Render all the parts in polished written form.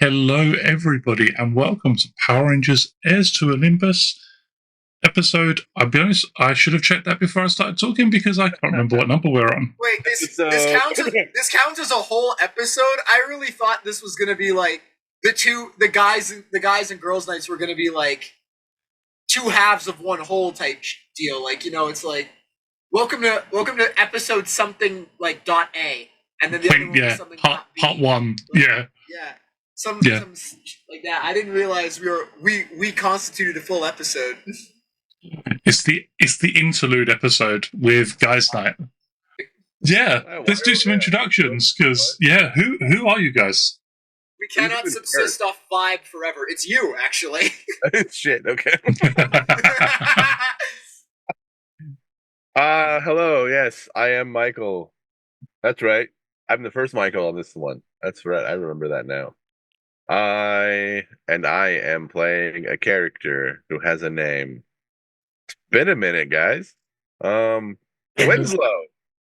Hello, everybody, and welcome to Power Rangers Heirs to Olympus episode. I'll be honest, I should have checked that before I started talking because I can't remember what number we're on. Wait, this counts as a whole episode? I really thought this was gonna be like the guys and girls nights were gonna be like two halves of one whole type deal. Like, you know, it's like welcome to episode something like .A, and then the other one was something part one. Yeah. Some like that. I didn't realize we constituted a full episode. It's the interlude episode with Guys Night. Yeah, let's do some introductions because who are you guys? We cannot subsist off vibe forever. It's you, actually. Shit. Okay. Hello. Yes, I am Michael. That's right. I'm the first Michael on this one. That's right. I remember that now. I am playing a character who has a name. It's been a minute, guys. Winslow.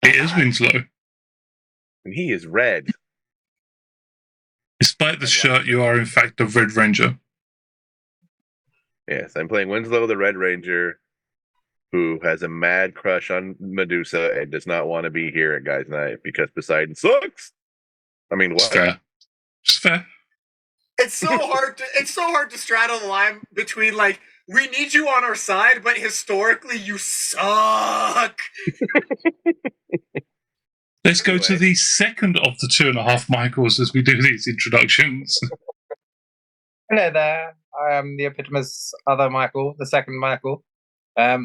It is Winslow. And he is red. Despite the shirt, you are in fact the Red Ranger. Yes, I'm playing Winslow, the Red Ranger, who has a mad crush on Medusa and does not want to be here at Guys Night because Poseidon sucks. I mean, what? It's fair. It's so hard to straddle the line between like we need you on our side, but historically you suck. Let's go to the second of the 2.5 Michaels as we do these introductions. Hello there. I am the epitomous other Michael, the second Michael. I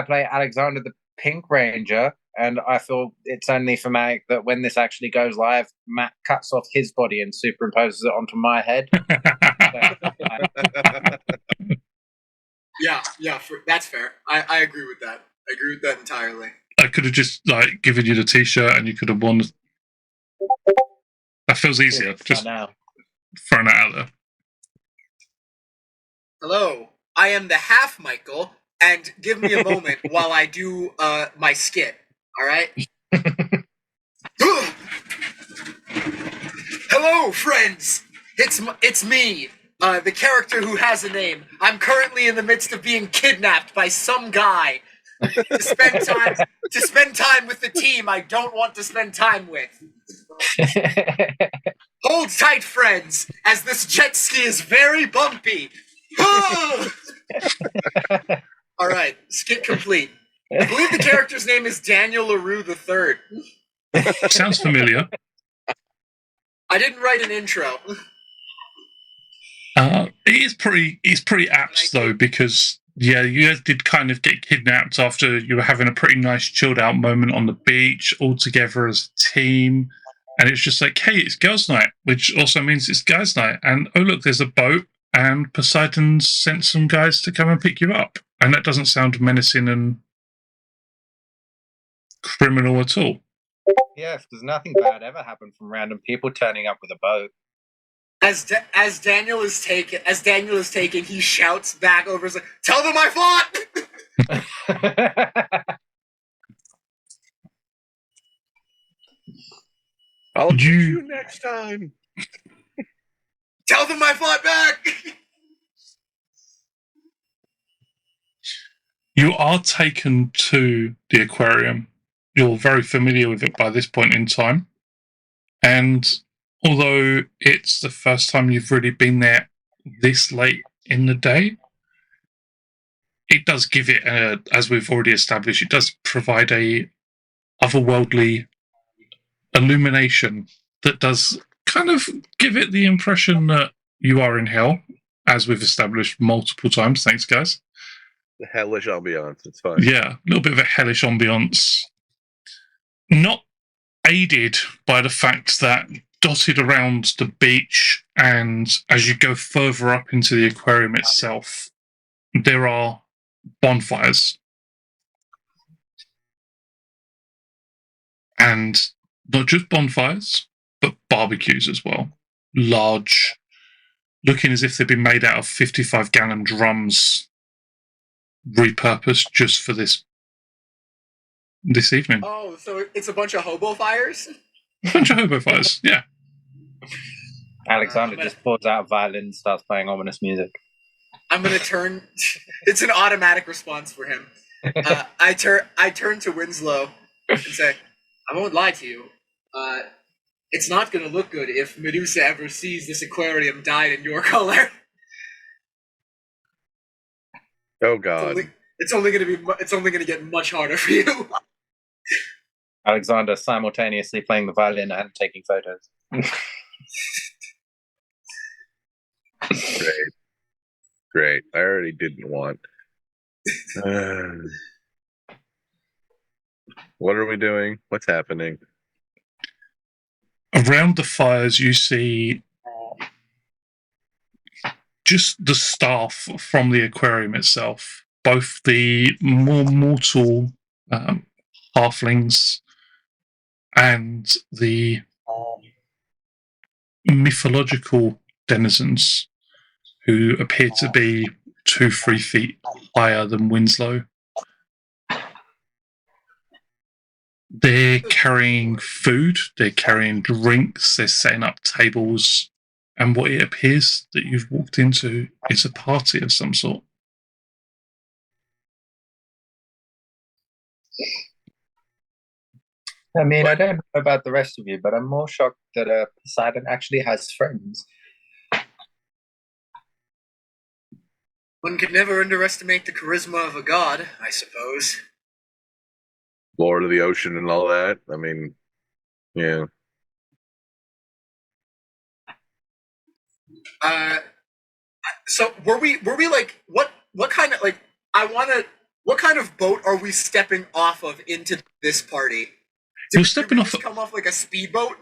play Alexander the Pink Ranger, and I feel it's only for Mac that when this actually goes live, Matt cuts off his body and superimposes it onto my head. That's fair. I agree with that. I agree with that entirely. I could have just given you the T-shirt and you could have worn. That feels easier. Just throwing it out there. Hello, I am the half Michael, and give me a moment while I do my skit. All right. Hello, friends. It's me, the character who has a name. I'm currently in the midst of being kidnapped by some guy to spend time with the team I don't want to spend time with. Hold tight, friends, as this jet ski is very bumpy. All right, skit complete. I believe the character's name is Daniel LaRue III. Sounds familiar. I didn't write an intro. It's pretty apt though, because you guys did kind of get kidnapped after you were having a pretty nice chilled out moment on the beach all together as a team, and it's just like, hey, it's girls' night, which also means it's guys' night, and oh look, there's a boat, and Poseidon sent some guys to come and pick you up, and that doesn't sound menacing and criminal at all. Yes, because nothing bad ever happened from random people turning up with a boat. As Daniel is taken, he shouts back over, like, "Tell them I fought!" I'll get you next time. Tell them I fought back. You are taken to the aquarium. You're very familiar with it by this point in time. And although it's the first time you've really been there this late in the day, it does give it, as we've already established, it does provide a otherworldly illumination that does kind of give it the impression that you are in hell, as we've established multiple times. Thanks, guys. The hellish ambiance. It's fine. Yeah, a little bit of a hellish ambiance. Not aided by the fact that dotted around the beach and as you go further up into the aquarium itself, there are bonfires. And not just bonfires, but barbecues as well. Large, looking as if they've been made out of 55-gallon drums, repurposed just for this evening. Oh, so it's a bunch of hobo fires? A bunch of hobo fires, yeah. Alexander just pulls out a violin and starts playing ominous music. I'm gonna turn. It's an automatic response for him. I turn to Winslow and say, "I won't lie to you. It's not gonna look good if Medusa ever sees this aquarium dyed in your color. Oh God! It's only gonna get much harder for you." Alexander simultaneously playing the violin and taking photos. Great. I already didn't want. What are we doing? What's happening? Around the fires, you see just the staff from the aquarium itself, both the more mortal halflings and the mythological denizens, who appear to be 2-3 feet higher than Winslow. They're carrying food, they're carrying drinks, they're setting up tables, and what it appears that you've walked into is a party of some sort. I mean, I don't know about the rest of you, but I'm more shocked that Poseidon actually has friends. One could never underestimate the charisma of a god, I suppose. Lord of the Ocean and all that. I mean, yeah. So were we like what kind of like what kind of boat are we stepping off of into this party? We're stepping off. Come off like a speedboat.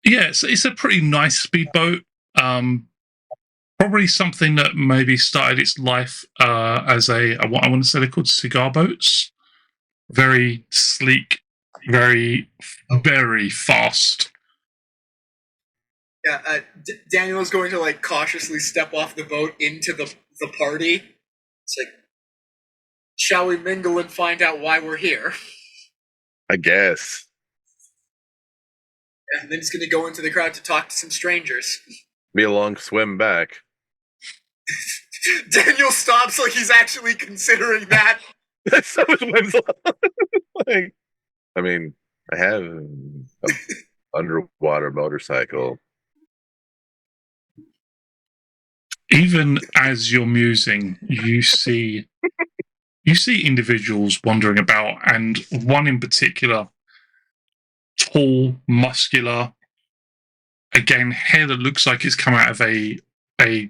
Yeah, it's a pretty nice speedboat. Probably something that maybe started its life as I want to say they're called cigar boats. Very sleek, very fast. Yeah, Daniel's going to like cautiously step off the boat into the party. It's like, shall we mingle and find out why we're here? I guess. And then he's going to go into the crowd to talk to some strangers. Be a long swim back. Daniel stops like he's actually considering that. That's so much Winslow. Like, I mean, I have an underwater motorcycle. Even as you're musing, you see individuals wandering about, and one in particular, tall, muscular, again, hair that looks like it's come out of a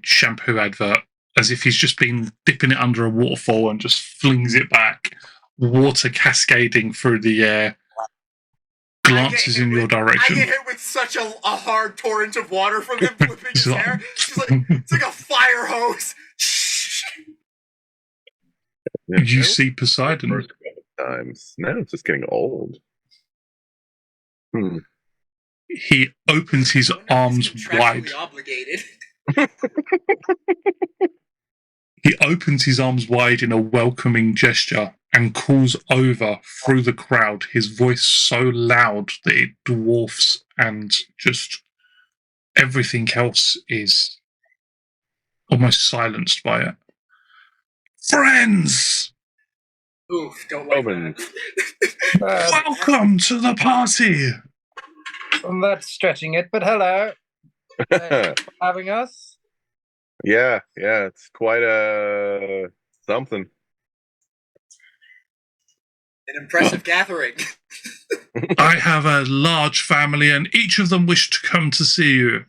shampoo advert, as if he's just been dipping it under a waterfall and just flings it back, water cascading through the air, glances in your direction. I get hit with such a hard torrent of water from him flipping his hair. It's like a fire hose. You see Poseidon. Times. Now it's just getting old. He opens his arms wide. Obligated. He opens his arms wide in a welcoming gesture and calls over through the crowd, his voice so loud that it dwarfs and just everything else is almost silenced by it. Friends! Oof, don't like that. Welcome to the party! Well, that's stretching it, but hello. Thanks for having us. Yeah, it's quite a something. An impressive gathering. I have a large family, and each of them wish to come to see you.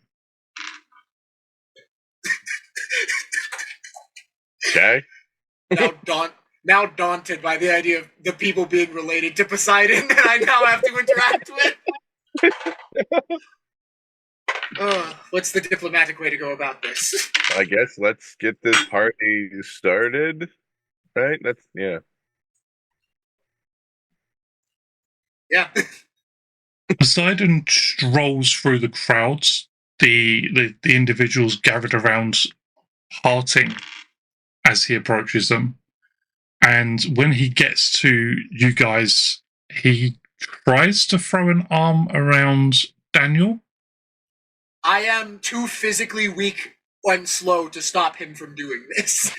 Okay. Now daunted by the idea of the people being related to Poseidon that I now have to interact with. What's the diplomatic way to go about this? I guess let's get this party started. Right? Yeah. Yeah. Poseidon strolls through the crowds, the individuals gathered around, hearting as he approaches them. And when he gets to you guys, he tries to throw an arm around Daniel, I am too physically weak and slow to stop him from doing this.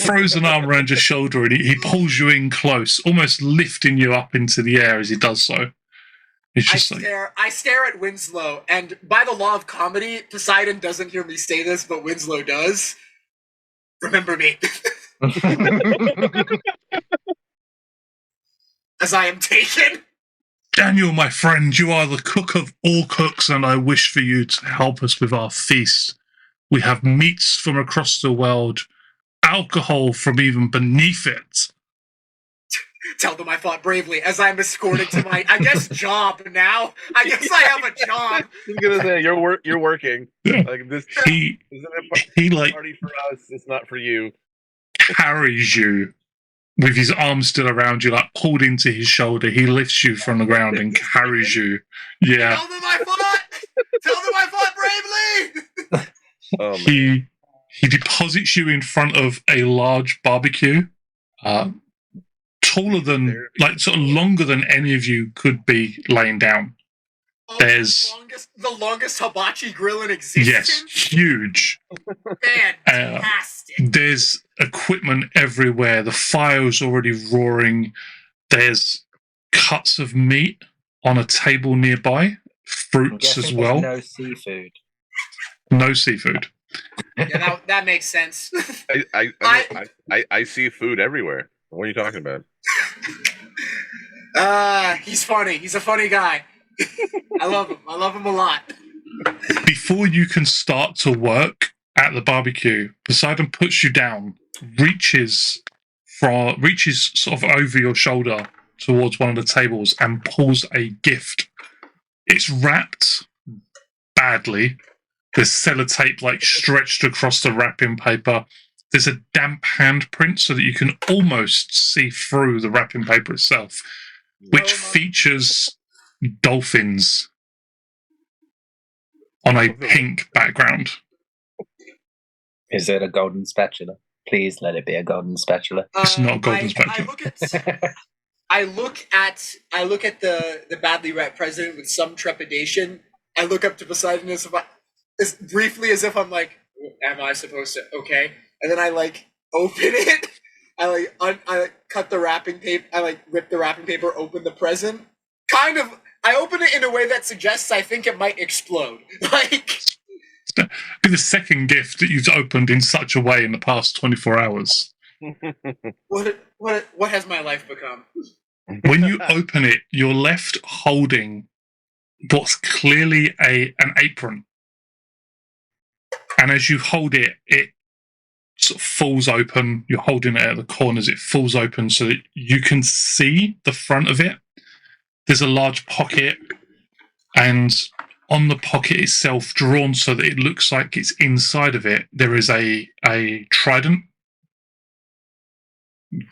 Throws an arm around your shoulder and he pulls you in close, almost lifting you up into the air as he does so. It's just I stare at Winslow, and by the law of comedy, Poseidon doesn't hear me say this, but Winslow does. Remember me. As I am taken. Daniel, my friend, you are the cook of all cooks, and I wish for you to help us with our feast. We have meats from across the world, alcohol from even beneath it. Tell them I fought bravely as I'm escorted to my, I guess, job now. I guess I have a job. I was gonna say you're working. Yeah. Like this. He like party for us. It's not for you. carries you with his arm still around you, like pulled into his shoulder. He lifts you from the ground and carries you. Yeah. Tell them I fought. Tell them I fought bravely. Oh, man. He deposits you in front of a large barbecue, taller than, like, sort of longer than any of you could be laying down. There's the longest hibachi grill in existence. Yes, huge. Fantastic. There's equipment everywhere. The fire's already roaring. There's cuts of meat on a table nearby. Fruits as well. No seafood. No seafood. Yeah, that makes sense. I see food everywhere. What are you talking about? He's funny. He's a funny guy. I love him. I love him a lot. Before you can start to work at the barbecue, Poseidon puts you down, reaches sort of over your shoulder towards one of the tables and pulls a gift. It's wrapped badly. There's sellotape like stretched across the wrapping paper. There's a damp handprint so that you can almost see through the wrapping paper itself, which features dolphins on a pink background. Is it a golden spatula? Please let it be a golden spatula. It's not a golden spatula. I look at the badly wrapped president with some trepidation. I look up to Poseidon as briefly as if I'm like, am I supposed to? Okay. And then I like open it. I cut the wrapping paper. I like rip the wrapping paper, open the present. Kind of. I open it in a way that suggests I think it might explode. Like, be the second gift that you've opened in such a way in the past 24 hours. What has my life become? When you open it, you're left holding what's clearly an apron. And as you hold it, it sort of falls open. You're holding it at the corners. It falls open so that you can see the front of it. There's a large pocket, and on the pocket itself, drawn so that it looks like it's inside of it, there is a trident,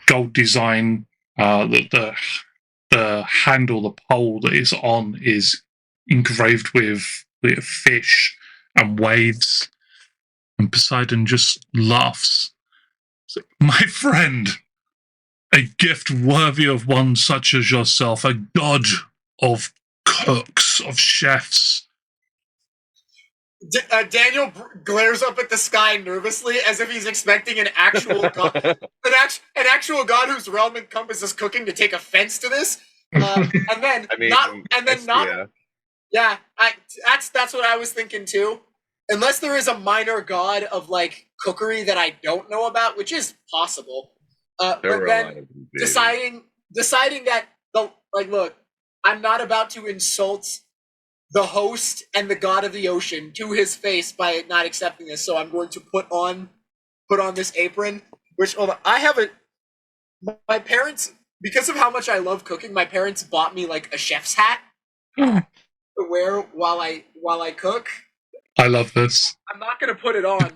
gold design. The handle, the pole that it's on, is engraved with fish and waves. And Poseidon just laughs. So, my friend, a gift worthy of one such as yourself, a god of cooks, of chefs. Daniel glares up at the sky nervously, as if he's expecting an actual god, an actual god whose realm encompasses cooking, to take offense to this. That's what I was thinking too. Unless there is a minor god of like cookery that I don't know about, which is possible. But then deciding that look, I'm not about to insult the host and the god of the ocean to his face by not accepting this, so I'm going to put on this apron. Which my parents, because of how much I love cooking, my parents bought me like a chef's hat to wear while I cook. I love this. I'm not going to put it on.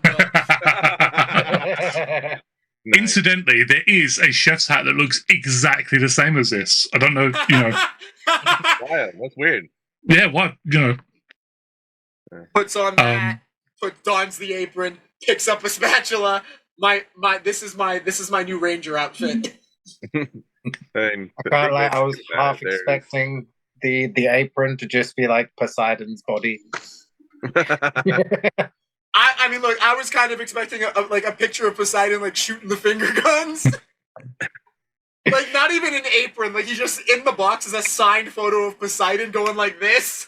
Nice. Incidentally, there is a chef's hat that looks exactly the same as this. I don't know, Wow, that's weird. Yeah, what, Puts on that, dons the apron, picks up a spatula. This is my new ranger outfit. I was half expecting the apron to just be like Poseidon's body. I mean, look, I was kind of expecting a picture of Poseidon like shooting the finger guns. Like, not even an apron. Like, he's just in the box is a signed photo of Poseidon going like this.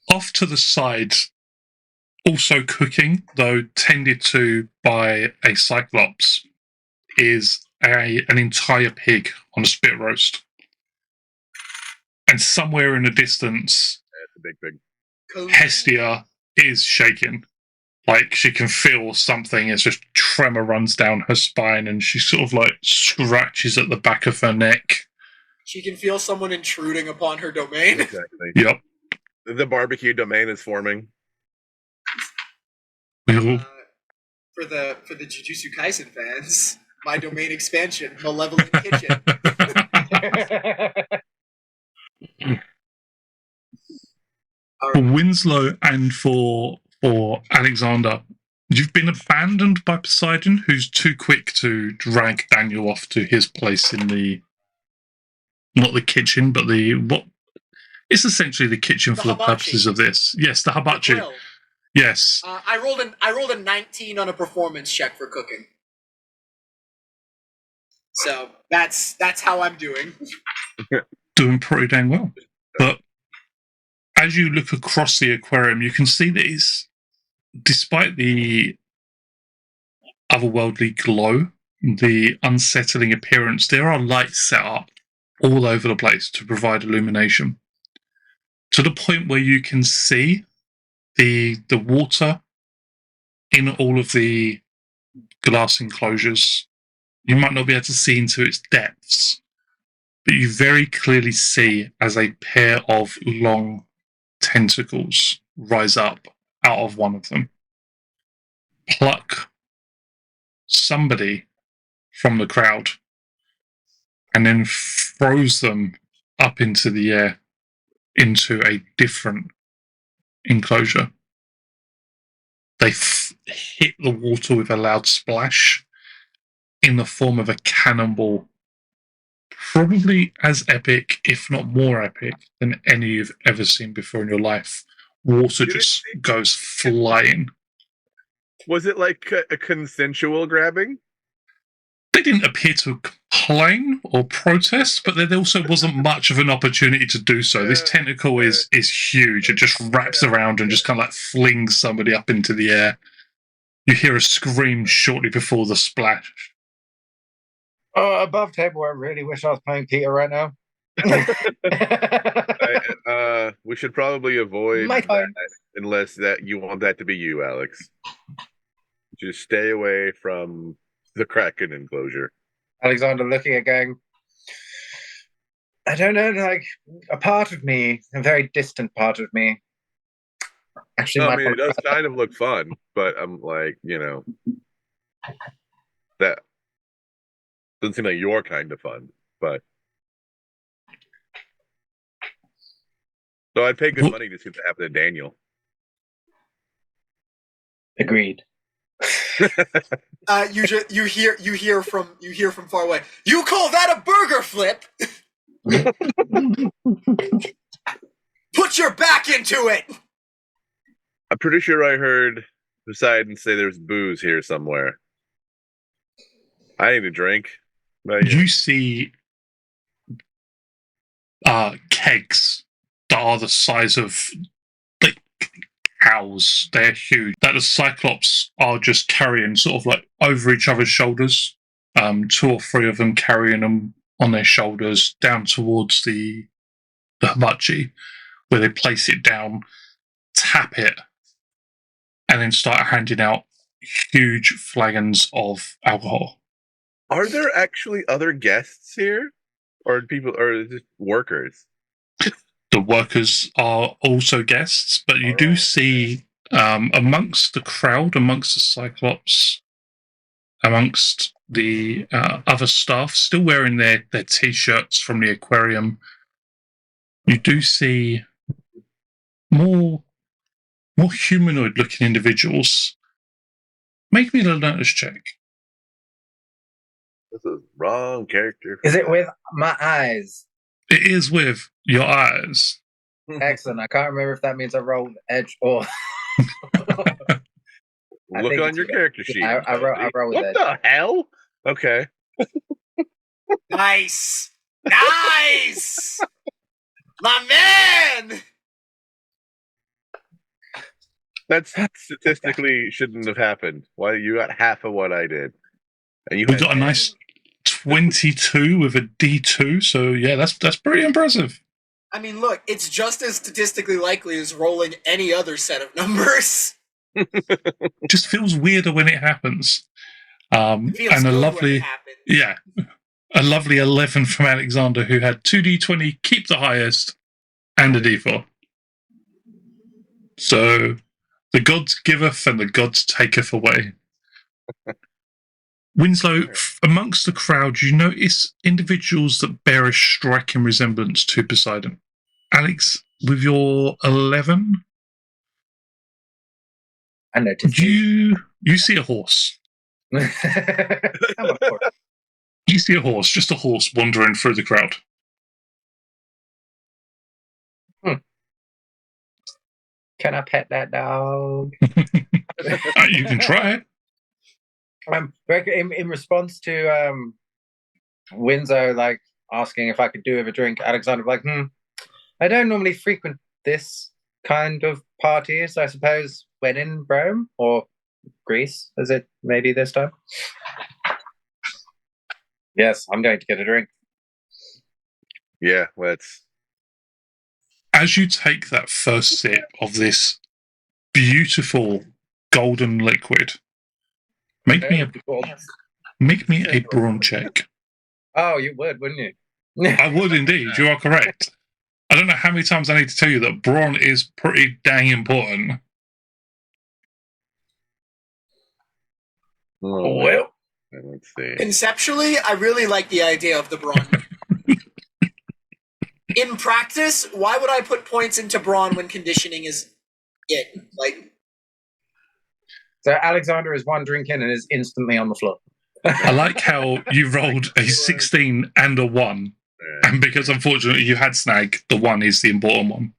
Off to the side, also cooking, though tended to by a Cyclops, is an entire pig on a spit roast. And somewhere in the distance, It's a big pig. Hestia is shaking. Like, she can feel something as just tremor runs down her spine, and she sort of like scratches at the back of her neck. She can feel someone intruding upon her domain. Exactly. Yep. The barbecue domain is forming. For the Jujutsu Kaisen fans, my domain expansion, Malevolent Kitchen. For Winslow and for Alexander, you've been abandoned by Poseidon, who's too quick to drag Daniel off to his place in the, not the kitchen, but it's essentially the kitchen for the purposes of this. Yes, the hibachi. The yes. I rolled a 19 on a performance check for cooking. So that's how I'm doing. Doing pretty dang well. But as you look across the aquarium, you can see that despite the otherworldly glow, the unsettling appearance, there are lights set up all over the place to provide illumination. To the point where you can see the water in all of the glass enclosures. You might not be able to see into its depths, but you very clearly see as a pair of long tentacles rise up out of one of them, pluck somebody from the crowd, and then throws them up into the air into a different enclosure. They hit the water with a loud splash in the form of a cannonball, probably as epic, if not more epic, than any you've ever seen before in your life. Water just goes flying. Was it like a consensual grabbing? They didn't appear to complain or protest, but there also wasn't much of an opportunity to do so. This tentacle is huge. It just wraps around and just kind of like flings somebody up into the air. You hear a scream shortly before the splash. Oh, above table, I really wish I was playing Peter right now. We should probably avoid that unless that you want that to be you, Alex. Just stay away from the Kraken enclosure. Alexander looking at going, I don't know, like a part of me, a very distant part of me. Actually, I mean, it does kind of look fun, but I'm like, that doesn't seem like your kind of fun, but. So I'd pay good money to see what happened to Daniel. Agreed. You hear from far away. You call that a burger flip? Put your back into it. I'm pretty sure I heard Poseidon say there's booze here somewhere. I need a drink. You see kegs that are the size of like cows. They're huge. That the Cyclops are just carrying sort of like over each other's shoulders. 2 or 3 of them carrying them on their shoulders down towards the hibachi, where they place it down, tap it, and then start handing out huge flagons of alcohol. Are there actually other guests here? Or is it workers? The workers are also guests, but you do see amongst the crowd, amongst the Cyclops, amongst the other staff, still wearing their T-shirts from the aquarium, you do see more humanoid-looking individuals. Make me a alertness check. This is wrong character. Is it with my eyes? It is with your eyes. Excellent. I can't remember if that means I rolled edge or. Look on your character sheet. I roll with what edge. the hell? Okay. Nice! Nice! My man! That statistically shouldn't have happened. Why you got half of what I did, and you We got a nice 22 with a D2. So yeah, that's pretty impressive. I mean, look, it's just as statistically likely as rolling any other set of numbers. Just feels weirder when it happens. It feels And a good lovely, when it happens. yeah, a lovely 11 from Alexander, who had 2d20, keep the highest, and a d4. So the gods giveth and the gods taketh away. Winslow, amongst the crowd, you notice individuals that bear a striking resemblance to Poseidon. Alex, with your 11, I noticed. you see a horse. You see a horse, just a horse wandering through the crowd. Can I pet that dog? You can try it. In response to Windsor like asking if I could do with a drink, Alexander was like, I don't normally frequent this kind of parties. I suppose when in Rome or Greece, is it maybe this time? Yes, I'm going to get a drink. Yeah, let's. As you take that first sip of this beautiful golden liquid, make me a brawn check. Oh, you would, wouldn't you? I would indeed. You are correct. I don't know how many times I need to tell you that brawn is pretty dang important. Well, let's see. Conceptually, I really like the idea of the brawn. In practice, why would I put points into brawn when conditioning is in? Like, so Alexander is one drink in and is instantly on the floor. I like how you rolled a 16 and a 1. And because unfortunately you had snag, the 1 is the important one.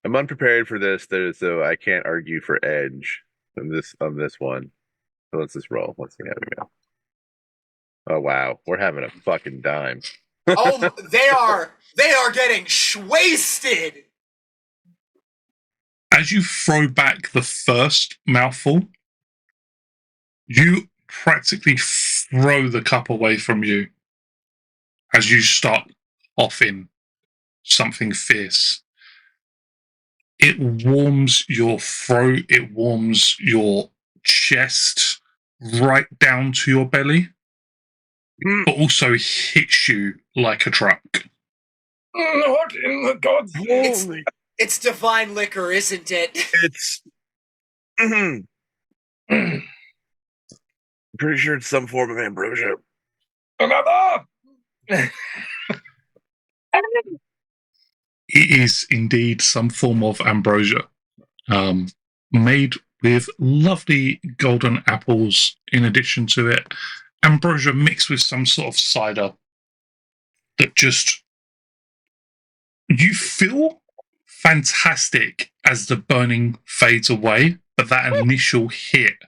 I'm unprepared for this, so I can't argue for edge on this one. So let's just roll. Let's see how we go. Oh wow, we're having a fucking dime. oh, they are getting wasted. As you throw back the first mouthful, you practically throw the cup away from you as you start off in something fierce. It warms your throat, it warms your chest right down to your belly, but also hits you like a truck. What in the gods? It's divine liquor, isn't it? It's. Pretty sure it's some form of ambrosia. Another! It is indeed some form of ambrosia, made with lovely golden apples in addition to it. Ambrosia mixed with some sort of cider that just... You feel fantastic as the burning fades away, but that initial hit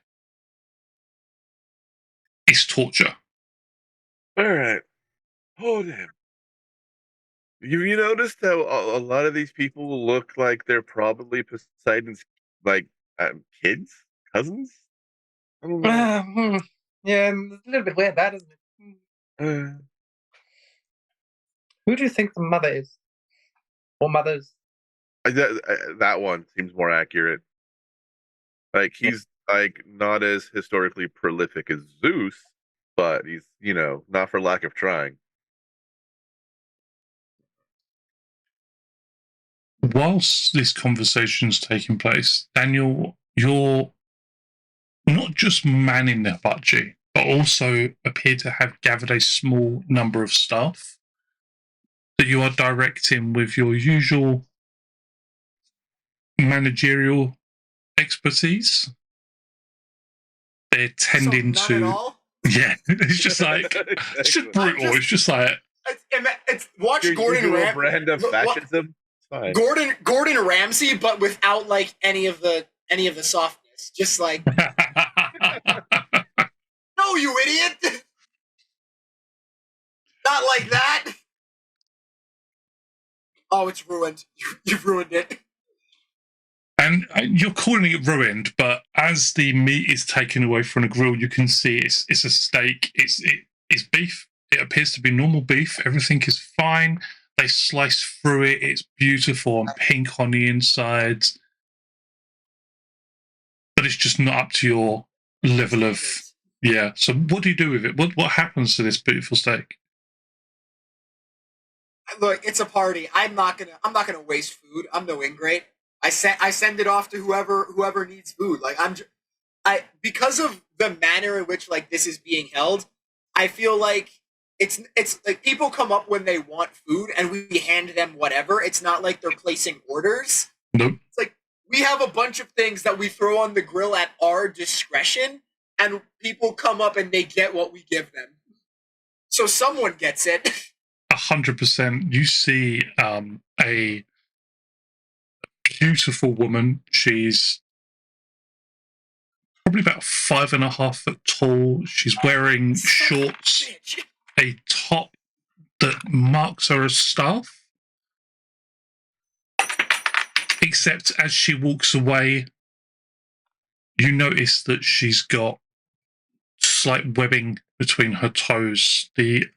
is torture. All right. Hold him. You noticed how a lot of these people look like they're probably Poseidon's kids, cousins? I don't know. Yeah, it's a little bit weird, that, isn't it? Who do you think the mother is? Or mothers? That one seems more accurate. Like, he's not as historically prolific as Zeus, but he's, not for lack of trying. Whilst this conversation's taking place, Daniel, you're not just manning the budget, but also appear to have gathered a small number of staff that you are directing with your usual managerial expertise. They're tending so none to... At all? Yeah, it's just like... It's just brutal. It's just like... Watch Your Gordon usual Ramsay. brand of fascism. fine. Gordon Ramsay, but without like any of the softness. Just like, no, you idiot! Not like that. Oh, it's ruined. You've ruined it. And you're calling it ruined, but as the meat is taken away from the grill, you can see it's a steak. It's beef. It appears to be normal beef. Everything is fine. They slice through it. It's beautiful and pink on the inside. But it's just not up to your level of... Yeah. So what do you do with it? What happens to this beautiful steak? Look, it's a party. I'm not gonna waste food. I'm no ingrate. I send it off to whoever needs food. Like because of the manner in which like this is being held, I feel like it's like people come up when they want food and we hand them whatever. It's not like they're placing orders. Nope. It's like we have a bunch of things that we throw on the grill at our discretion, and people come up and they get what we give them. So someone gets it. 100%. You see a beautiful woman. She's probably about 5.5 foot tall. She's wearing shorts, a top that marks her as staff. Except as she walks away, you notice that she's got slight webbing between her toes. The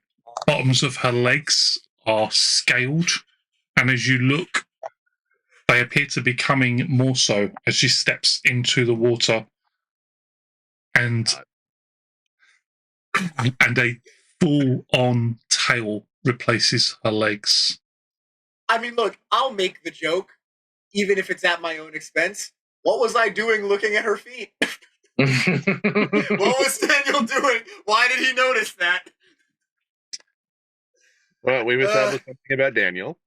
bottoms of her legs are scaled, and as you look, they appear to be becoming more so as she steps into the water, and a full-on tail replaces her legs. I mean, look, I'll make the joke, even if it's at my own expense. What was I doing looking at her feet? What was Daniel doing? Why did he notice that? Well, we've established something about Daniel.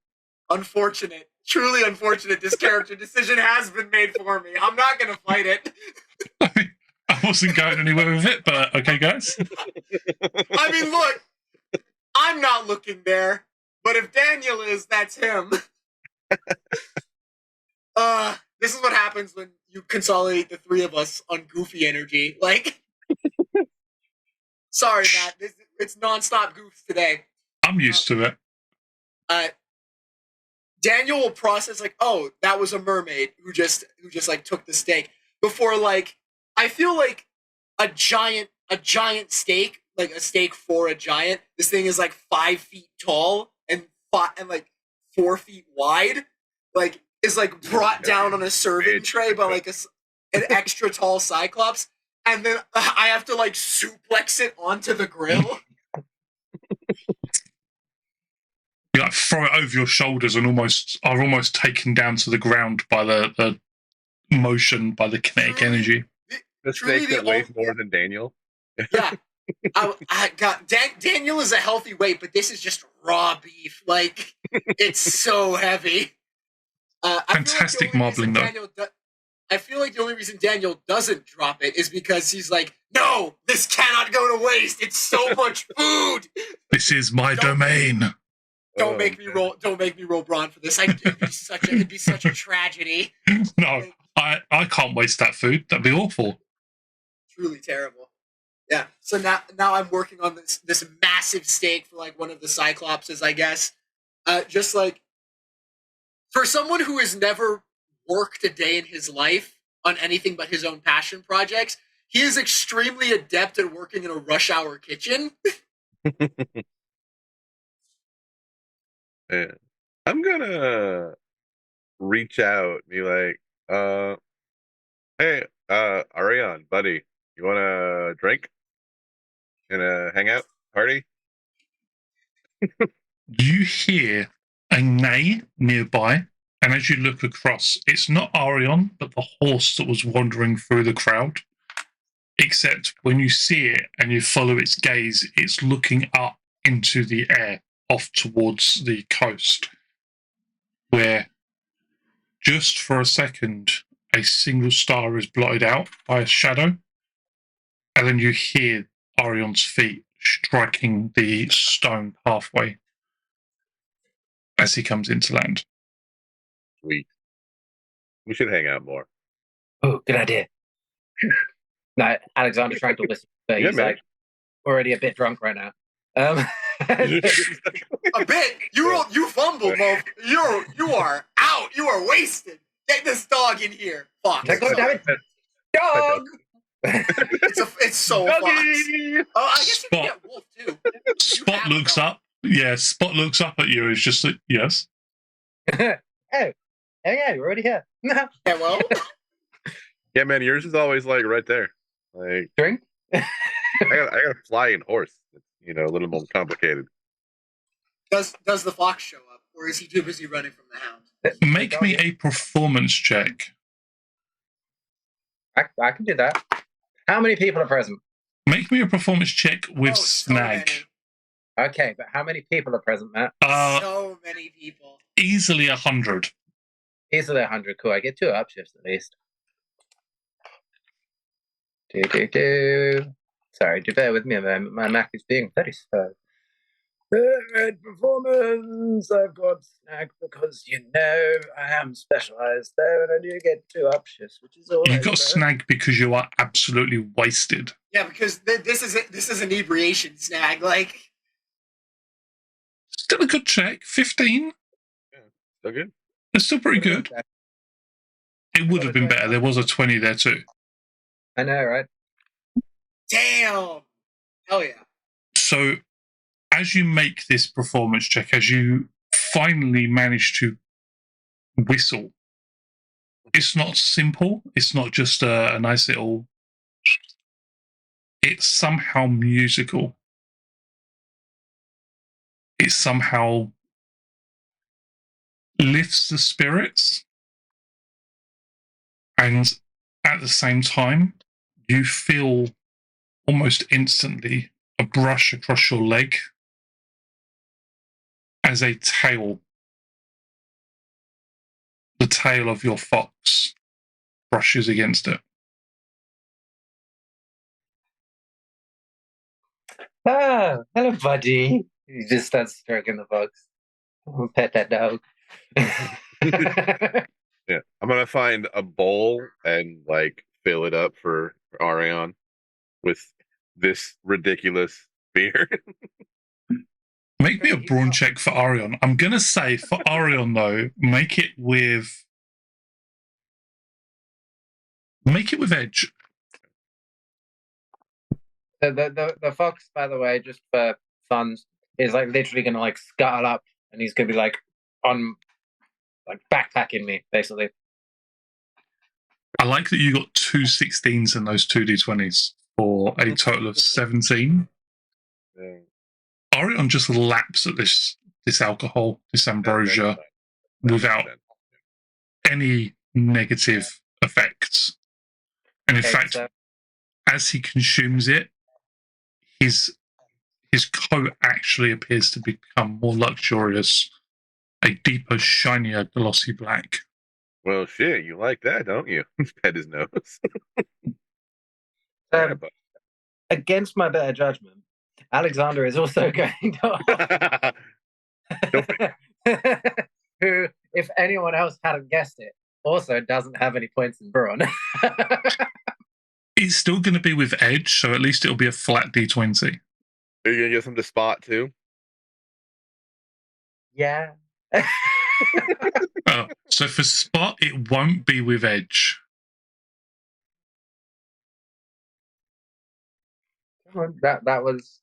Unfortunate. Truly unfortunate. This character decision has been made for me. I'm not going to fight it. I wasn't going anywhere with it, but okay, guys. I mean, look, I'm not looking there, but if Daniel is, that's him. This is what happens when you consolidate the three of us on goofy energy. Like, sorry, Matt, it's nonstop goofs today. I'm used to it. Daniel will process like, oh, that was a mermaid who just like took the steak. Before, like, I feel like a giant steak, like a steak for a giant. This thing is like 5 feet tall and like 4 feet wide. Like, is like brought down on a serving tray by like an extra tall cyclops, and then I have to like suplex it onto the grill. You like throw it over your shoulders and are almost taken down to the ground by the motion, by the kinetic energy. The steak that weighs more than Daniel. Yeah, I got Daniel is a healthy weight, but this is just raw beef. Like, it's so heavy. Fantastic marbling, though. I feel like the only reason Daniel doesn't drop it is because he's like, no, this cannot go to waste. It's so much food. This is my domain. Don't make me roll. Don't make me roll Braun for this. It'd be such a tragedy. No, I can't waste that food. That'd be awful. Truly terrible. Yeah. So now I'm working on this massive steak for like one of the Cyclopses, I guess. Just like, for someone who has never worked a day in his life on anything but his own passion projects, he is extremely adept at working in a rush hour kitchen. Yeah. I'm gonna reach out and be like, hey, Arion, buddy, you wanna drink? Gonna hang out? Party? You hear a neigh nearby, and as you look across, it's not Arion, but the horse that was wandering through the crowd. Except when you see it and you follow its gaze, it's looking up into the air, off towards the coast, where just for a second, a single star is blotted out by a shadow, and then you hear Orion's feet striking the stone pathway as he comes into land. We should hang out more. Oh, good idea. No, Alexander's trying to listen, but Yeah, he's man. like already a bit drunk right now. A bit. You fumbled, Mo. You are out. You are wasted. Get this dog in here. Fuck. Let go, damn it. Dog! It's so Fox. Oh, I guess you can get Wolf too. Spot looks up. Yeah, Spot looks up at you. It's just like, yes. Oh, yeah, you're already here. Yeah, well. Yeah, man, yours is always like right there. Like Drink? I got a flying horse. It's, a little more complicated. Does the fox show up, or is he too busy running from the hound? Make me a performance check. I can do that. How many people are present? Make me a performance check with Snag. So Okay, but how many people are present, Matt? so many people. Easily 100. Easily 100. Cool. I get 2 upshifts at least. Sorry, do bear with me a moment. My Mac is being very slow. Performance. I've got Snag because I am specialized there, and I do get 2 upshifts, which is all. You've got Snag because you are absolutely wasted. Yeah, because this is inebriation, Snag. Like, still a good check. 15. Yeah, still good. It's still pretty good. It would have been better. There was a 20 there too. I know, right? damn. Hell yeah. So, as you make this performance check, as you finally manage to whistle, it's not simple. It's not just a nice little. It's somehow musical. It somehow lifts the spirits. And at the same time, you feel almost instantly a brush across your leg as a tail, the tail of your fox, brushes against it. Ah, hello, buddy. He just starts stroking the fox. I'll pet that dog. Yeah, I'm gonna find a bowl and fill it up for Arion with this ridiculous beer. Make me a brawn check for Arion. I'm gonna say for Arion though, make it with edge. The fox, by the way, just for fun, is literally gonna scuttle up, and he's gonna be on backpacking me, basically. I like that you got 2 16s in those 2 d20s for a total of 17. Yeah. Arion just laps at this alcohol, this ambrosia, without any negative effects. And in fact, as he consumes it, his coat actually appears to become more luxurious, a deeper, shinier, glossy black. Well, shit, you like that, don't you? Pet his nose. Against my better judgment, Alexander is also going to... who, if anyone else hadn't guessed it, also doesn't have any points in Brawn. It's still going to be with edge, so at least it'll be a flat d20. Are you going to get some to spot, too? Yeah. So for spot, it won't be with edge. That was...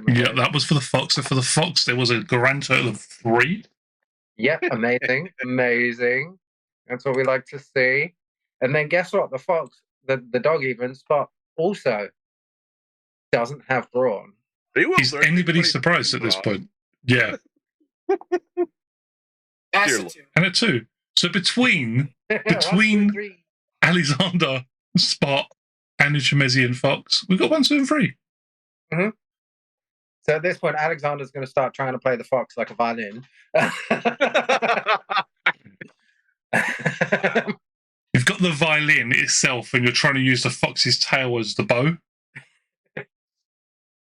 Yeah, that was for the fox. So for the fox, there was a grand total of 3. Yep, amazing. Amazing. That's what we like to see. And then guess what? The fox, the dog even, Spot, also doesn't have Brawn. Is anybody surprised at this point? Yeah. That's a 2. And a 2. So between Alexander, Spot, and the Chimesian fox, we've got 1, 2, and 3. Mm-hmm. So at this point, Alexander's going to start trying to play the fox like a violin. You've got the violin itself, and you're trying to use the fox's tail as the bow.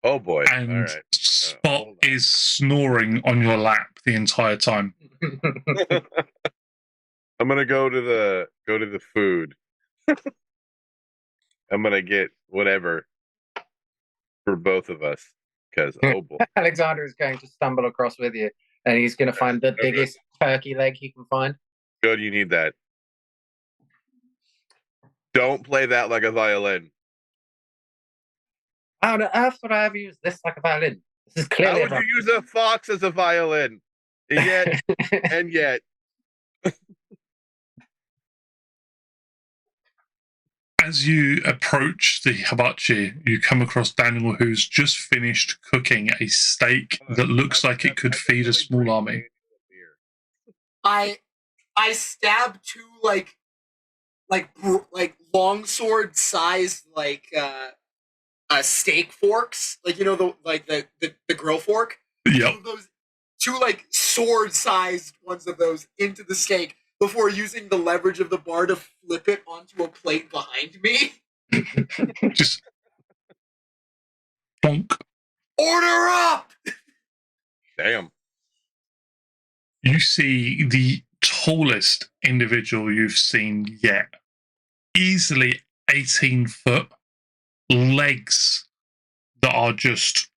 Oh boy! And Spot is snoring on your lap the entire time. I'm gonna go to the food. I'm gonna get whatever for both of us. Because oh boy. Alexander is going to stumble across with you, and he's going to find the biggest turkey leg he can find. Good, you need that. Don't play that like a violin. How on earth would I ever use this like a violin? This is How clearly would you use a fox as a violin? And yet. As you approach the hibachi, you come across Daniel, who's just finished cooking a steak that looks like it could feed a small army. I stab two like longsword sized steak forks, like you know the grill fork. Yep. Two like sword sized ones of those into the steak before using the leverage of the bar to flip it onto a plate behind me. Just bonk. Order up! Damn. You see the tallest individual you've seen yet. Easily 18 foot. Legs that are just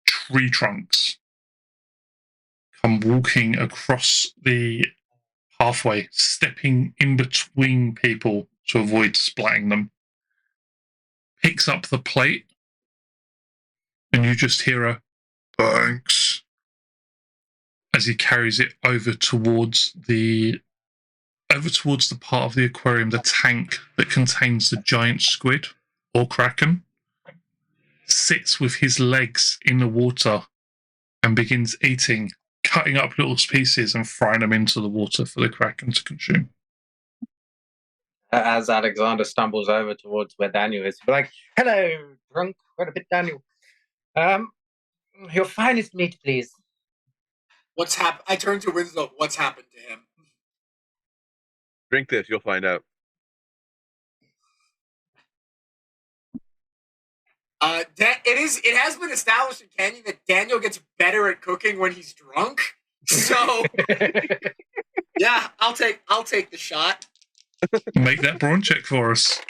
tree trunks. Come walking across the pathway, stepping in between people to avoid splatting them. Picks up the plate, and you just hear a thanks as he carries it over towards the part of the aquarium, the tank that contains the giant squid or kraken. Sits with his legs in the water and begins eating, cutting up little pieces and frying them into the water for the kraken to consume. As Alexander stumbles over towards where Daniel is, he'll be like, "Hello, drunk. Wait a bit, Daniel. Your finest meat, please." What's happened? I turn to Winslow. What's happened to him? Drink this, you'll find out. It has been established in Canyon that Daniel gets better at cooking when he's drunk. So yeah, I'll take the shot. Make that brawn check for us.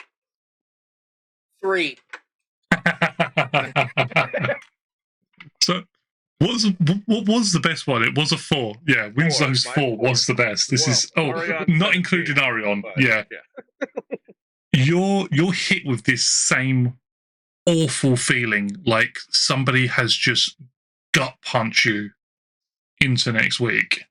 3. So, what was the best one? It was a 4. Yeah, Winslow's 4 was the best. This is not including Arion. Yeah. You're hit with this same awful feeling, like somebody has just gut punched you into next week.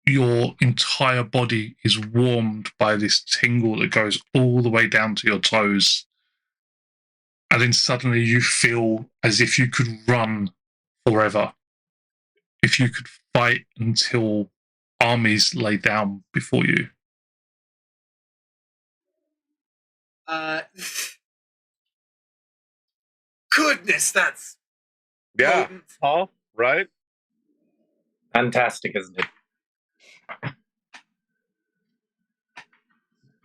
Your entire body is warmed by this tingle that goes all the way down to your toes. And then suddenly you feel as if you could run forever. If you could fight until armies lay down before you. Goodness, that's potent. Paul, right? Fantastic, isn't it?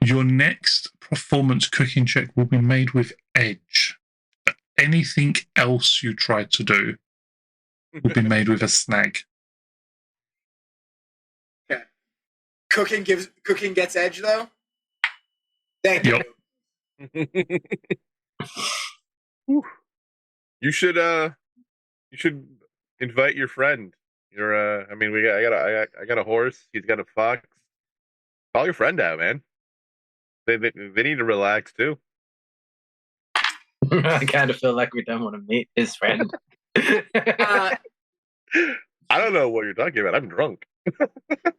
Your next performance cooking check will be made with edge. But anything else you try to do will be made with a snag. Okay. Cooking gets edge though. Thank you. You should invite your friend. I got a horse. He's got a fox. Call your friend out, man. They need to relax too. I kind of feel like we don't want to meet his friend. I don't know what you're talking about. I'm drunk.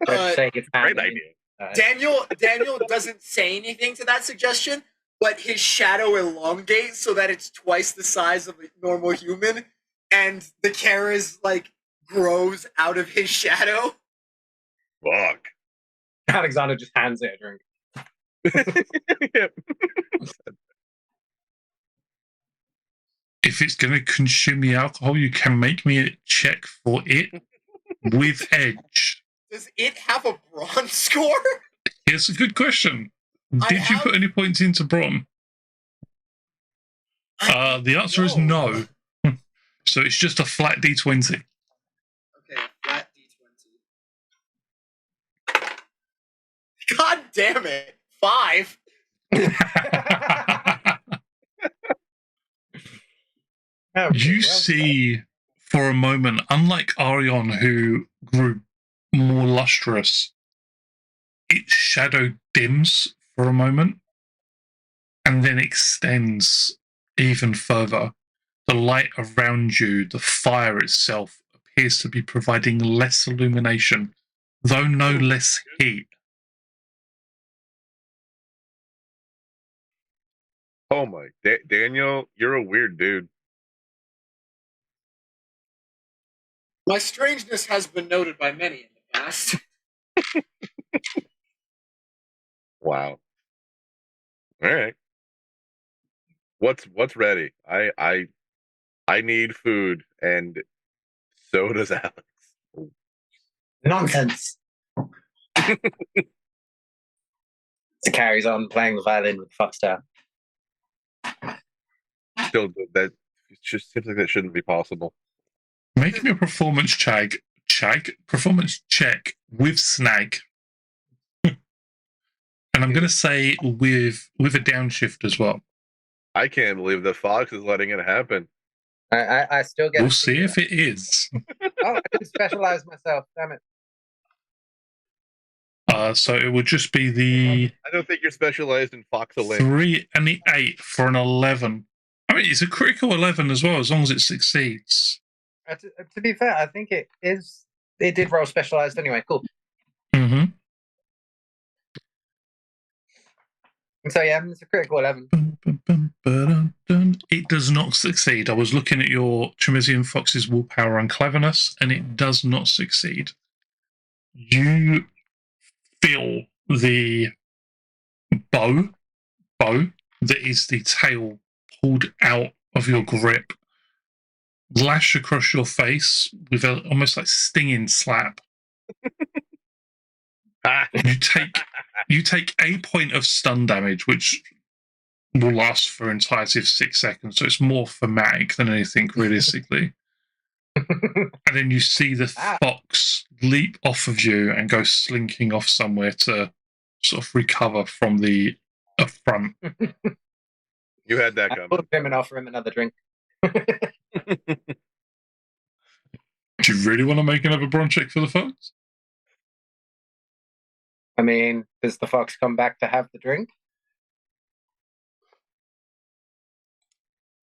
Great idea. Daniel doesn't say anything to that suggestion, but his shadow elongates so that it's twice the size of a normal human, and the Kara's grows out of his shadow. Fuck. Alexander just hands it a drink. Yep. If it's going to consume the alcohol, you can make me a check for it with edge. Does it have a brawn score? It's a good question. Did you put any points into brawn? The answer is no. So it's just a flat D20. Okay, flat D20. God damn it. 5. You see, for a moment, unlike Arion, who grew more lustrous, its shadow dims for a moment and then extends even further. The light around you, the fire itself, appears to be providing less illumination, though no less heat. Oh my, Daniel, you're a weird dude. My strangeness has been noted by many in the past. Wow. All right. What's ready? I need food, and so does Alex. Nonsense. So carries on playing the violin with Foxtail. Still, that just seems like that shouldn't be possible. Make me a performance check with snag. And I'm going to say with a downshift as well. I can't believe the Fox is letting it happen. I still get. We'll see if it is. Oh, I didn't specialize myself. Damn it. So it would just be the I don't think you're specialized in Fox 3 and the 8 for an 11. I mean, it's a critical 11 as well, as long as it succeeds. To be fair, I think it is. It did roll specialized anyway. Cool. Mm-hmm. So yeah, it's a critical 11. It does not succeed. I was looking at your Tremesian Fox's willpower and cleverness, and it does not succeed. You feel the bow that is the tail pulled out of your grip, lash across your face with a almost like stinging slap. You take a point of stun damage, which will last for an entirety of 6 seconds. So it's more thematic than anything, realistically. And then you see the fox leap off of you and go slinking off somewhere to sort of recover from the affront. You had that I coming. pulled him and offer him another drink. Do you really want to make another brawn check for the fox? I mean, does the fox come back to have the drink?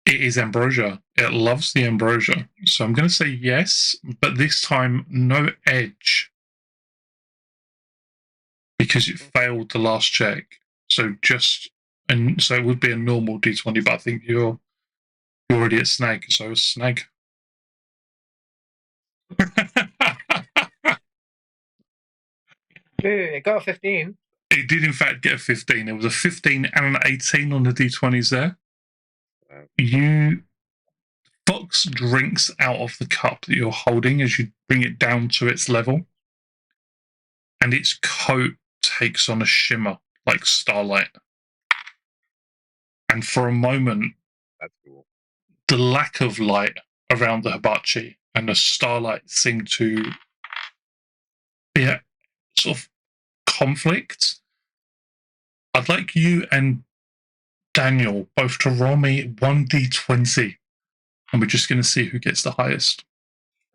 It is ambrosia. It loves the ambrosia. So I'm going to say yes, but this time no edge. Because it failed the last check. So it would be a normal D20, but I think you're already at snag, so it's snag. It got a 15. It did in fact get a 15. There was a 15 and an 18 on the D20s there. Fox drinks out of the cup that you're holding as you bring it down to its level, and its coat takes on a shimmer like starlight. And for a moment, That's cool. The lack of light around the hibachi and the starlight seem to sort of conflict. I'd like you and Daniel both to roll me 1d20, and we're just going to see who gets the highest.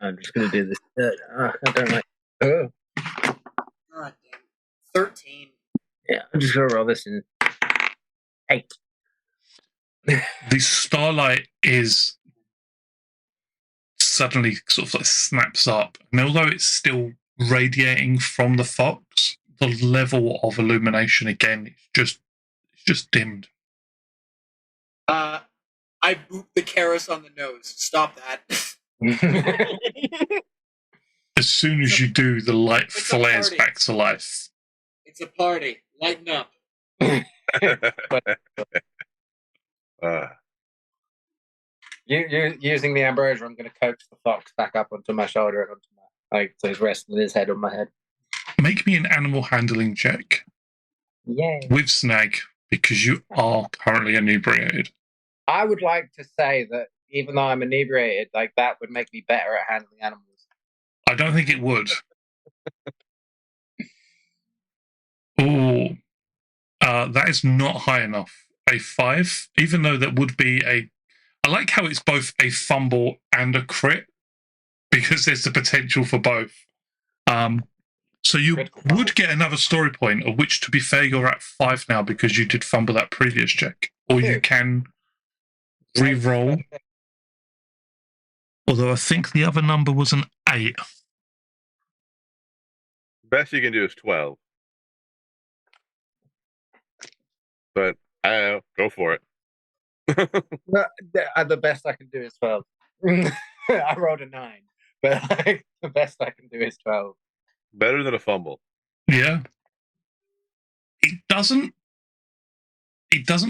I'm just going to do this. I don't like. Oh. God damn. 13. Yeah, I'm just going to roll this in 8. The starlight is suddenly sort of like snaps up, and although it's still radiating from the fox, the level of illumination again it's just dimmed. I boop the Karis on the nose. Stop that. As soon as you do, the light flares back to life. It's a party. Lighten up. You using the ambrosia, I'm going to coax the fox back up onto my shoulder and onto my so he's resting with his head on my head. Make me an animal handling check. Yeah. With snag, because you are currently inebriated. I would like to say that even though I'm inebriated, like that would make me better at handling animals. I don't think it would. Oh, That is not high enough. A 5, even though that would be a... I like how it's both a fumble and a crit, because there's the potential for both. So you would get another story point, of which, to be fair, you're at 5 now because you did fumble that previous check. Or you can re-roll. Although I think the other number was an 8. Best you can do is 12. But I don't know. Go for it. The best I can do is 12. I rolled a 9, but like, the best I can do is 12. Better than a fumble. Yeah. It doesn't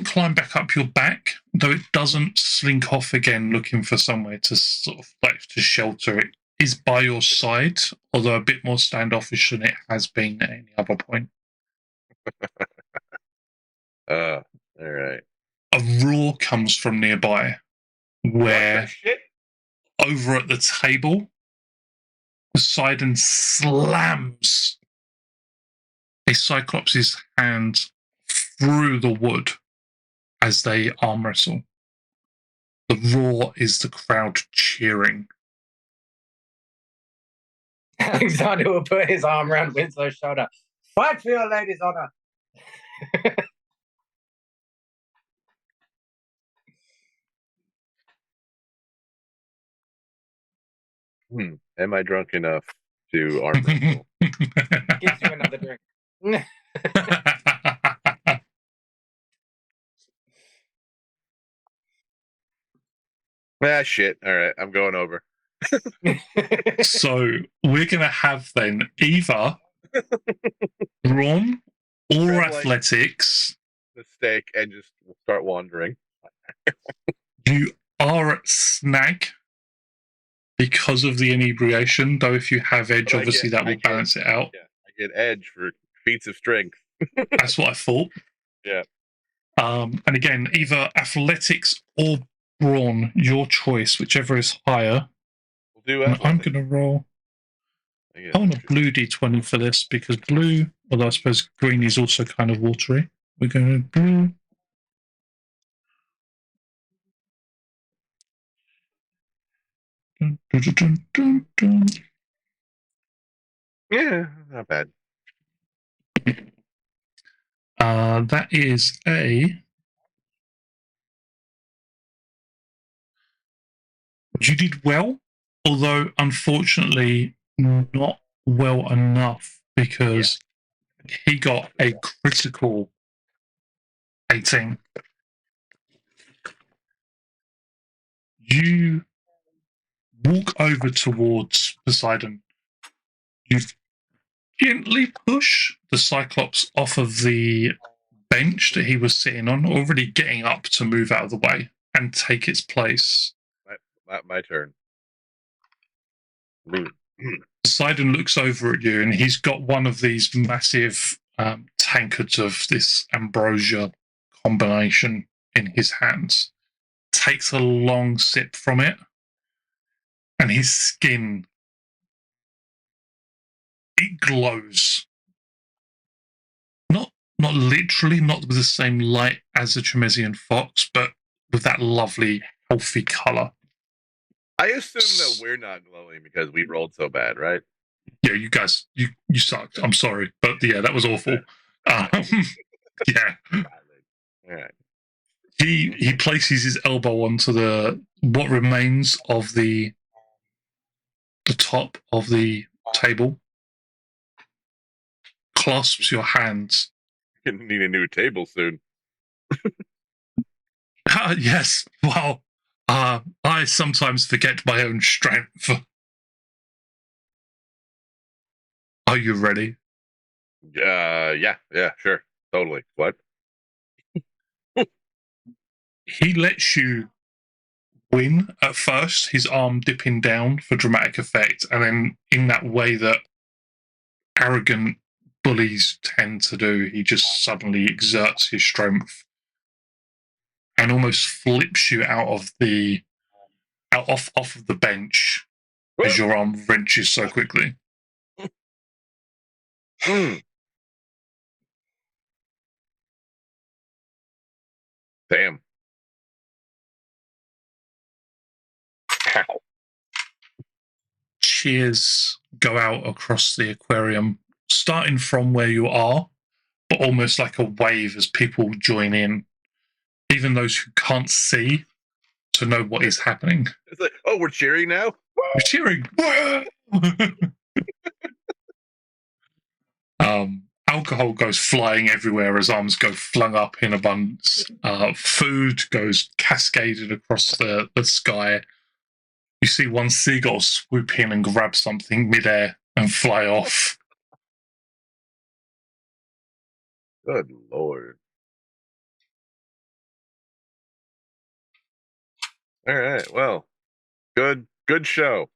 climb back up your back, though it doesn't slink off again looking for somewhere to sort of like to shelter. It is by your side, although a bit more standoffish than it has been at any other point. All right. A roar comes from nearby, where over at the table, Poseidon slams a Cyclops' hand through the wood as they arm wrestle. The roar is the crowd cheering. Alexander will put his arm around Winslow's shoulder. Fight for your lady's honor. Am I drunk enough to arm wrestle? Gives you another drink. Shit. All right, I'm going over. So we're going to have then either brawn or athletics. Mistake and just start wandering. You are at snag because of the inebriation, though if you have edge, obviously that will balance it out. Yeah, I get edge for feats of strength. That's what I thought. Yeah. And again, either athletics or brawn, your choice, whichever is higher. We'll do I'm going to roll. I want a blue D20 for this because blue, although I suppose green is also kind of watery. We're going to blue. Dun, dun, dun, dun, dun. Yeah, not bad. That is a... You did well, although unfortunately not well enough because he got a critical 18. You walk over towards Poseidon. You gently push the Cyclops off of the bench that he was sitting on, already getting up to move out of the way and take its place. My turn. Poseidon looks over at you and he's got one of these massive tankards of this ambrosia combination in his hands. Takes a long sip from it, and his skin, it glows. Not literally, not with the same light as a Tremesian fox, but with that lovely, healthy color. I assume that we're not glowing because we rolled so bad, right? Yeah, you guys, you sucked. I'm sorry, but yeah, that was awful. Yeah. All right. He places his elbow onto the what remains of the top of the table, clasps your hands. Gonna need a new table soon. Yes, well, I sometimes forget my own strength. Are you ready? Yeah, sure. Totally. What? He lets you win at first, his arm dipping down for dramatic effect, and then in that way that arrogant bullies tend to do, he just suddenly exerts his strength and almost flips you off of the bench as your arm wrenches so quickly. Damn. Ow. Cheers go out across the aquarium, starting from where you are, but almost like a wave as people join in, even those who can't see, to know what is happening. It's like, oh, we're cheering now? We're cheering. Alcohol goes flying everywhere as arms go flung up in abundance. Food goes cascaded across the sky. You see one seagull swoop in and grab something midair and fly off. Good Lord. All right. Well, good show.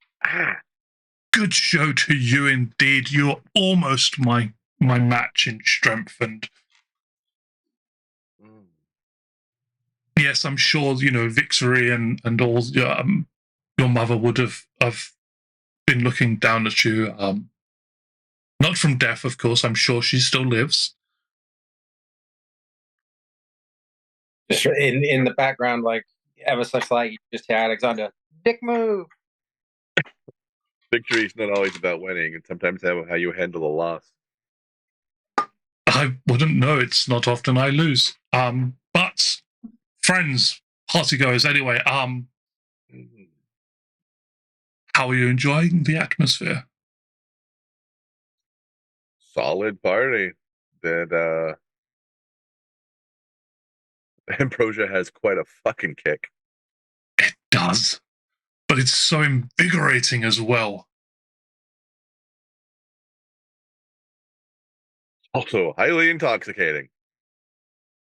Good show to you indeed. You're almost my match in strength, and yes, I'm sure Victory and all your mother would have been looking down at you. Not from death, of course. I'm sure she still lives. Just in the background, like ever so slightly, you just hear Alexander, dick move. Victory is not always about winning, and sometimes how you handle a loss. I wouldn't know. It's not often I lose. But friends, partygoers, anyway. How are you enjoying the atmosphere? Solid party. That Ambrosia has quite a fucking kick. It does, but it's so invigorating as well. Also highly intoxicating.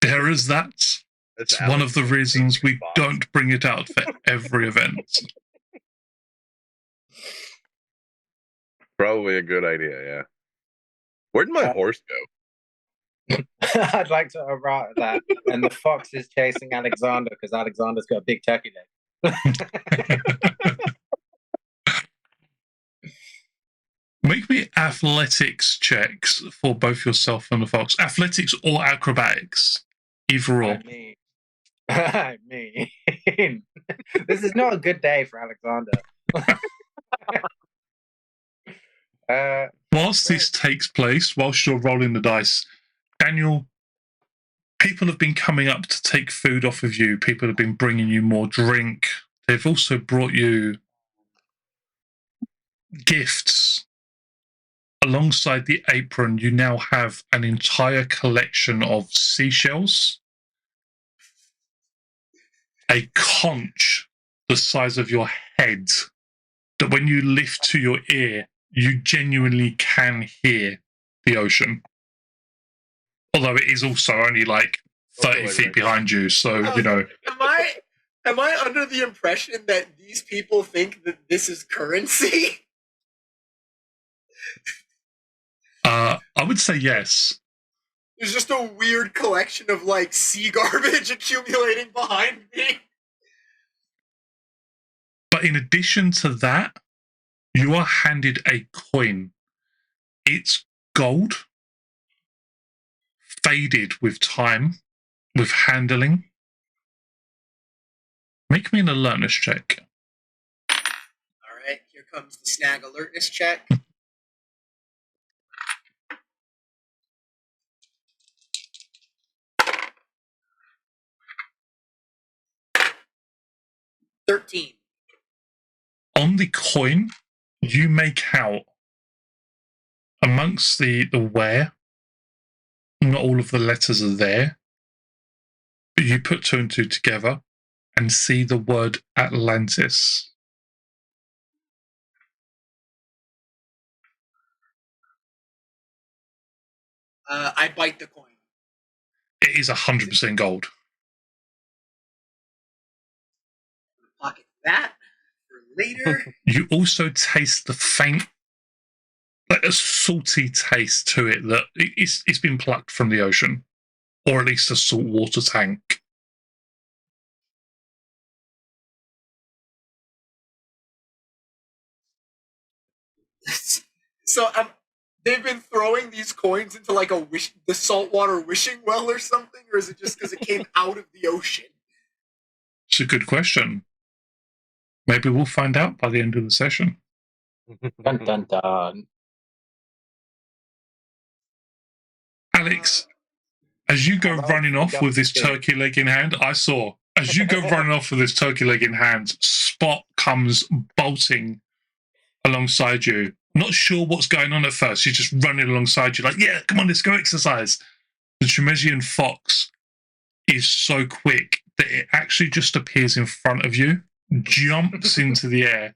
There is that. It's one of the reasons we don't bring it out for every event. Probably a good idea, yeah. Where'd my horse go? I'd like to arrive at that. And the fox is chasing Alexander because Alexander's got a big turkey leg. Make me athletics checks for both yourself and the fox. Athletics or acrobatics. Either or. I mean, this is not a good day for Alexander. Whilst this takes place, whilst you're rolling the dice, Daniel, people have been coming up to take food off of you. People have been bringing you more drink. They've also brought you gifts. Alongside the apron, you now have an entire collection of seashells, a conch the size of your head, that when you lift to your ear, you genuinely can hear the ocean. Although it is also only like 30 feet behind you, so, Am I under the impression that these people think that this is currency? I would say yes. There's just a weird collection of, like, sea garbage accumulating behind me. But in addition to that, you are handed a coin. It's gold, faded with time, with handling. Make me an alertness check. All right, here comes the snag alertness check. $13. On the coin, you make out amongst the wear, not all of the letters are there, but you put two and two together and see the word Atlantis. I bite the coin. It is 100% gold. Pocket that for later. You also taste the faint, like a salty taste to it that it's been plucked from the ocean, or at least a saltwater tank. So they've been throwing these coins into like the saltwater wishing well or something, or is it just because it came out of the ocean? It's a good question. Maybe we'll find out by the end of the session. Dun, dun, dun. Alex, as you go running off with this turkey leg in hand, as you go running off with this turkey leg in hand, Spot comes bolting alongside you. Not sure what's going on at first. He's just running alongside you like, yeah, come on, let's go exercise. The Tremesian fox is so quick that it actually just appears in front of you, jumps into the air,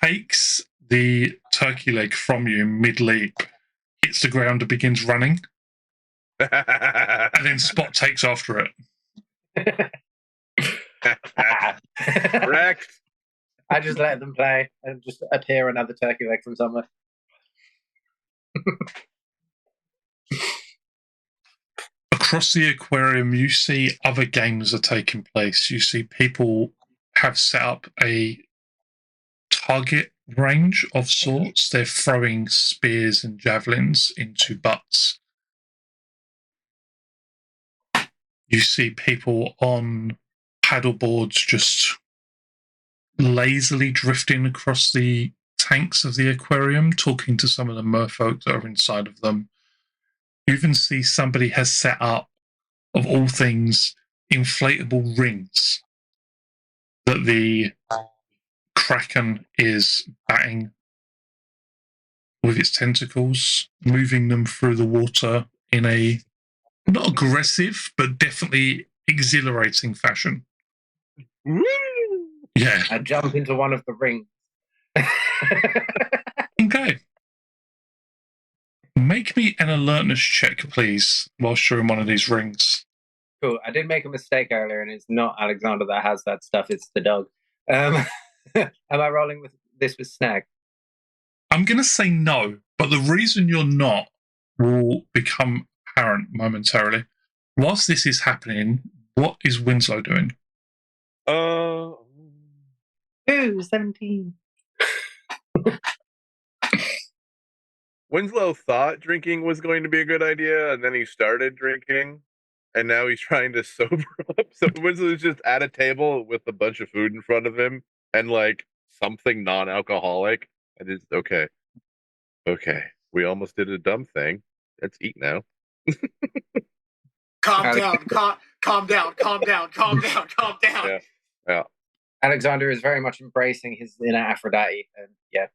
takes the turkey leg from you mid-leap, hits the ground and begins running. And then Spot takes after it. Correct. I just let them play and just appear another turkey leg from somewhere. Across the aquarium, you see other games are taking place. You see people have set up a target range of sorts. They're throwing spears and javelins into butts. You see people on paddleboards just lazily drifting across the tanks of the aquarium, talking to some of the merfolk that are inside of them. You even see somebody has set up, of all things, inflatable rings that the Kraken is batting with its tentacles, moving them through the water in a not aggressive, but definitely exhilarating fashion. Yeah. I jump into one of the rings. Okay. Make me an alertness check, please, whilst you're in one of these rings. Cool. I did make a mistake earlier, and it's not Alexander that has that stuff, it's the dog. Am I rolling with this with Snag? I'm going to say no, but the reason you're not will become apparent momentarily. Whilst this is happening, what is Winslow doing? 17. Winslow thought drinking was going to be a good idea, and then he started drinking, and now he's trying to sober up. So Winslow's just at a table with a bunch of food in front of him and like something non-alcoholic. And just okay, we almost did a dumb thing. Let's eat now. Calm down. Yeah. Alexander is very much embracing his inner Aphrodite, and yeah.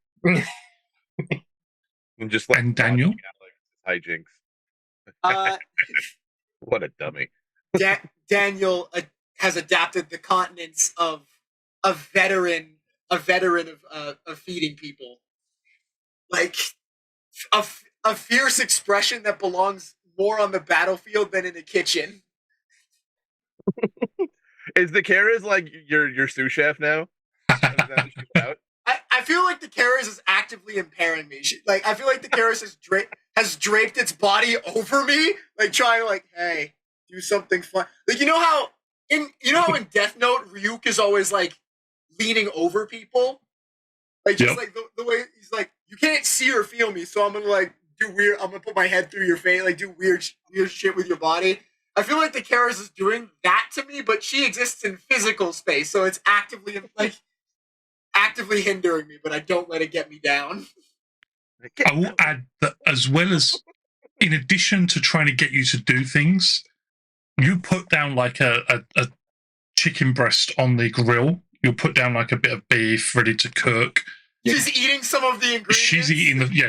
And just like And Daniel? hijinks. What a dummy. Daniel has adapted the continence of a veteran of feeding people, like a fierce expression that belongs more on the battlefield than in a kitchen. Is the Karas like your sous chef now? I feel like the Karas is actively impairing me. I feel like the Karas has draped its body over me, like trying to like, hey, do something fun. Like you know how in Death Note, Ryuk is always like leaning over people, like just like the way he's like, you can't see or feel me, so I'm gonna like do weird. I'm gonna put my head through your face, like do weird shit with your body. I feel like the Karas is doing that to me, but she exists in physical space, so it's actively hindering me, but I don't let it get me down. I will add that as well as, in addition to trying to get you to do things, you put down like a chicken breast on the grill. You'll put down like a bit of beef ready to cook. She's eating some of the ingredients.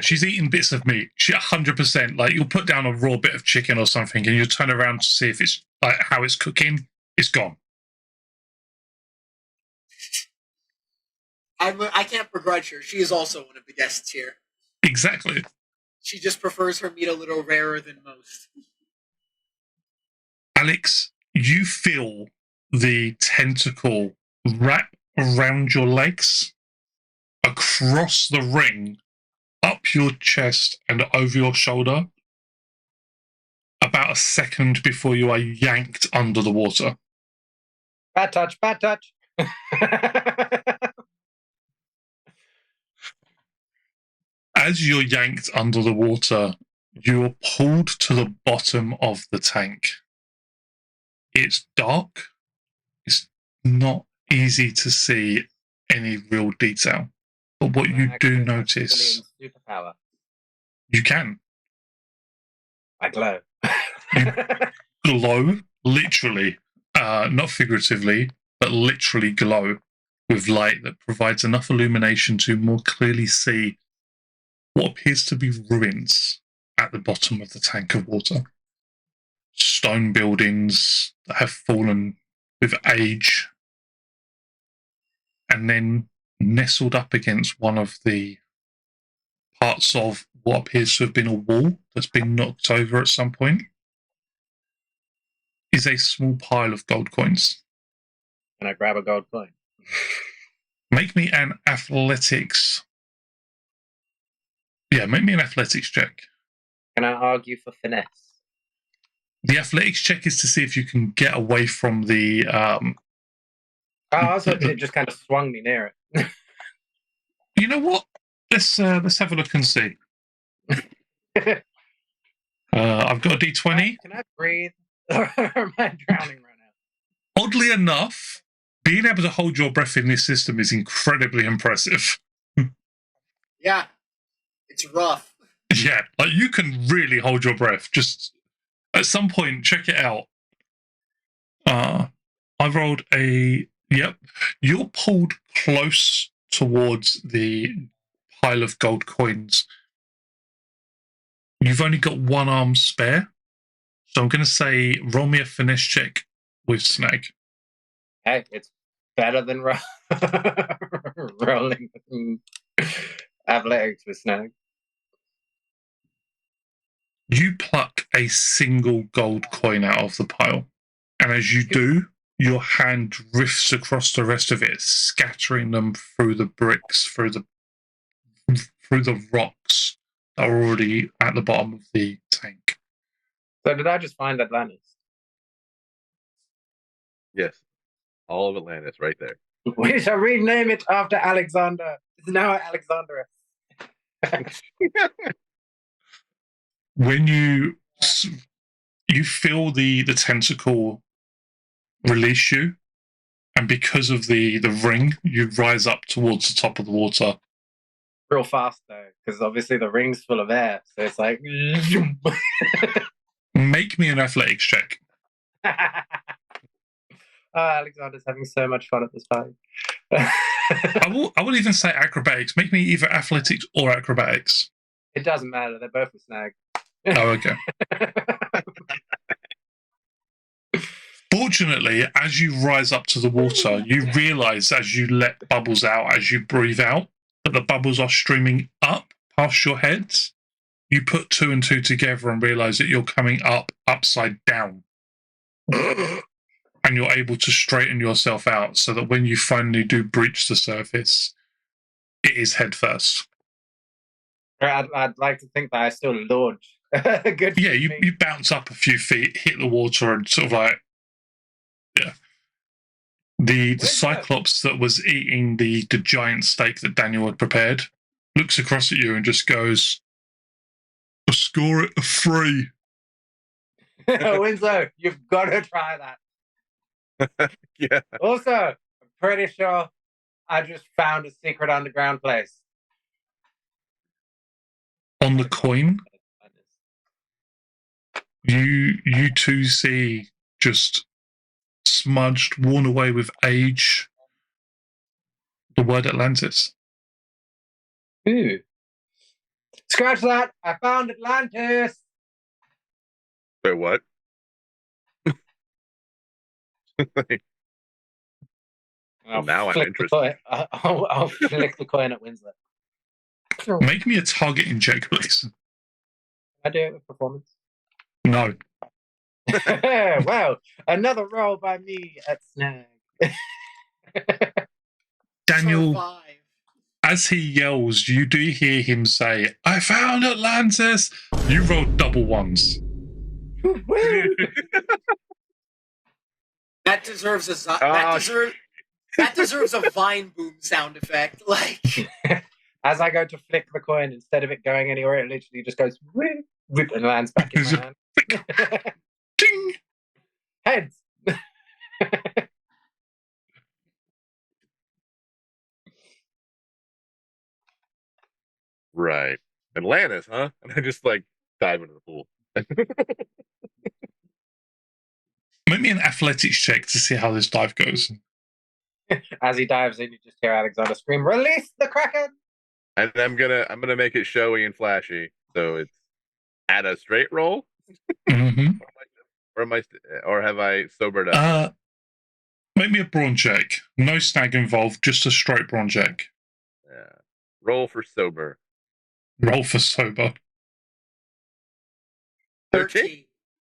She's eating bits of meat. She 100%. Like you'll put down a raw bit of chicken or something, and you turn around to see if it's like how it's cooking. It's gone. I can't begrudge her. She is also one of the guests here. Exactly. She just prefers her meat a little rarer than most. Alex, you feel the tentacle wrap around your legs, across the ring, up your chest and over your shoulder, about a second before you are yanked under the water. Bad touch. As you're yanked under the water, you're pulled to the bottom of the tank. It's dark. It's not easy to see any real detail. But what you do notice, superpower. you can. I glow. You glow, literally, not figuratively, but literally glow with light that provides enough illumination to more clearly see what appears to be ruins at the bottom of the tank of water. Stone buildings that have fallen with age, and then nestled up against one of the parts of what appears to have been a wall that's been knocked over at some point is a small pile of gold coins. Can I grab a gold coin? Make me an athletics. Yeah, make me an athletics check. Can I argue for finesse? The athletics check is to see if you can get away from the. I was hoping it just kind of swung me near it. You know what? Let's have a look and see. I've got a D20. Can I breathe? Or am I drowning right now? Oddly enough, being able to hold your breath in this system is incredibly impressive. Yeah, it's rough. Yeah, like you can really hold your breath. Just at some point, check it out. I rolled a. Yep, you're pulled close towards the pile of gold coins. You've only got one arm spare, so I'm going to say roll me a finesse check with snag. Hey, it's better than rolling athletics with snag. You pluck a single gold coin out of the pile, and as you do, your hand drifts across the rest of it, scattering them through the bricks, through the rocks that are already at the bottom of the tank. So did I just find Atlantis? Yes. All of Atlantis right there. We shall rename it after Alexander. It's now Alexandria. When you feel the tentacle release you, and because of the ring, you rise up towards the top of the water. Real fast though, because obviously the ring's full of air, so it's like. Make me an athletics check. Alexander's having so much fun at this party. I will even say acrobatics. Make me either athletics or acrobatics. It doesn't matter. They're both with snag. Oh, okay. Fortunately, as you rise up to the water, you realise as you let bubbles out, as you breathe out, that the bubbles are streaming up past your heads. You put two and two together and realise that you're coming up upside down. And you're able to straighten yourself out so that when you finally do breach the surface, it is head first. I'd like to think that I still launch. Good. Yeah, you bounce up a few feet, hit the water, and sort of like, yeah. The Cyclops that was eating the giant steak that Daniel had prepared looks across at you and just goes, "I'll score it a 3." Winslow, you've got to try that. Yeah. Also, I'm pretty sure I just found a secret underground place. On the coin, you two see just smudged, worn away with age, the word Atlantis. Ooh. Scratch that! I found Atlantis! Wait, what? Now I'm interested. I'll flick the coin at Winslow. Make me a targeting check, please. Can I do it with performance? No. Wow, another roll by me at snag. Daniel, Survive. as he yells, you do hear him say, "I found Atlantis!" You rolled double ones. That deserves a that deserves a Vine Boom sound effect. Like As I go to flick the coin, instead of it going anywhere, it literally just goes whip, whip, and lands back in my hand. Ding! Heads. Right. Atlantis, huh? And I just like dive into the pool. Make me an athletics check to see how this dive goes. As he dives in, you just hear Alexander scream, "Release the Kraken!" And I'm gonna make it showy and flashy. So it's at a straight roll, Mm-hmm. or have I sobered up? Make me a brawn check. No snag involved, just a straight brawn check. Yeah. Roll for sober. Roll for sober. 13?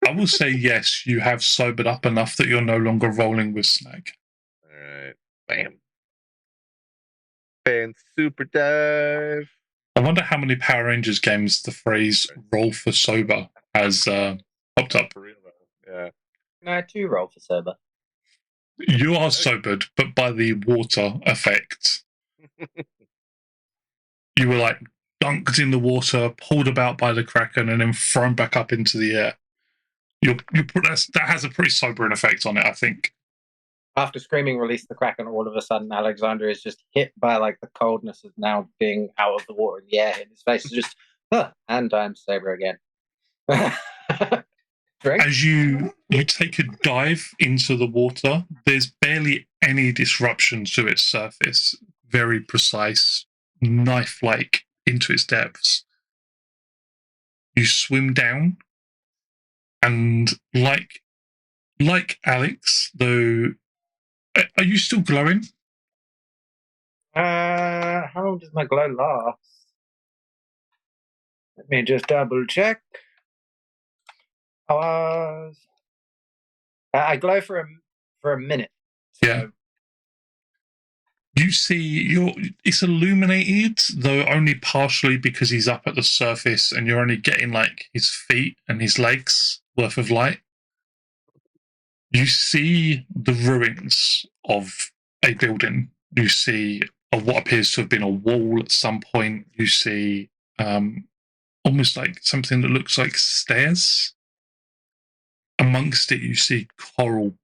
I will say yes, you have sobered up enough that you're no longer rolling with snag. Alright. Bam. And super dive. I wonder how many Power Rangers games the phrase roll for sober has popped up. For real though. Yeah. No, 2 roll for sober. You are sobered, but by the water effect. You were like dunked in the water, pulled about by the Kraken, and then thrown back up into the air. That has a pretty sobering effect on it, I think. After screaming "Release the Kraken," all of a sudden Alexander is just hit by like the coldness of now being out of the water in the air, and his face is just, and I'm sober again. As you take a dive into the water, there's barely any disruption to its surface. Very precise, knife-like into its depths. You swim down, and like Alex, though, are you still glowing? How long does my glow last? Let me just double check. I glow for a minute. So. Yeah. You see, it's illuminated, though only partially because he's up at the surface, and you're only getting like his feet and his legs worth of light. You see the ruins of a building. You see what appears to have been a wall at some point. You see almost like something that looks like stairs. Amongst it, you see coral,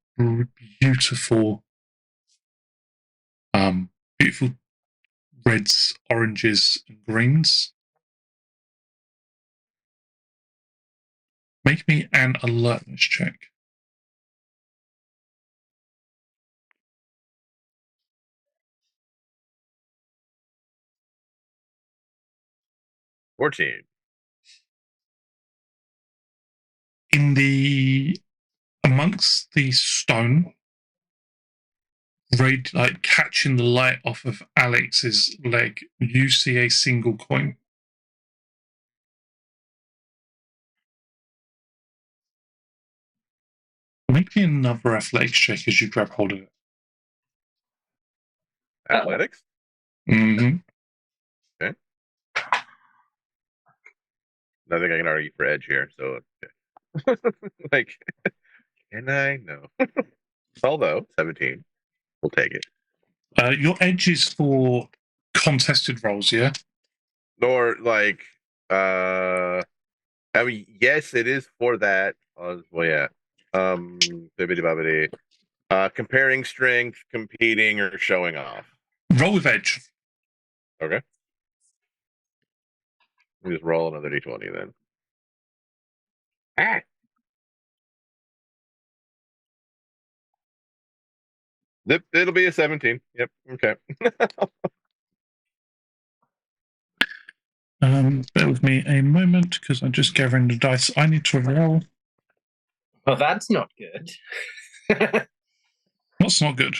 beautiful reds, oranges, and greens. Make me an alertness check. Amongst the stone, like catching the light off of Alex's leg, you see a single coin. Make me another athletics check as you grab hold of it. Athletics? Mm-hmm. Okay. Nothing I can argue for edge here, so like, can I? No. Although 17, we'll take it. Your edge is for contested roles, yeah? Or like, I mean, yes, it is for that. Well, yeah. Bibbidi-bobbidi. Comparing strength, competing, or showing off. Roll with edge. Okay. Let me just roll another d20 then. Ah. It'll be a 17. Yep. Okay. Bear with me a moment because I'm just gathering the dice I need to roll. Well, that's not good. What's not good?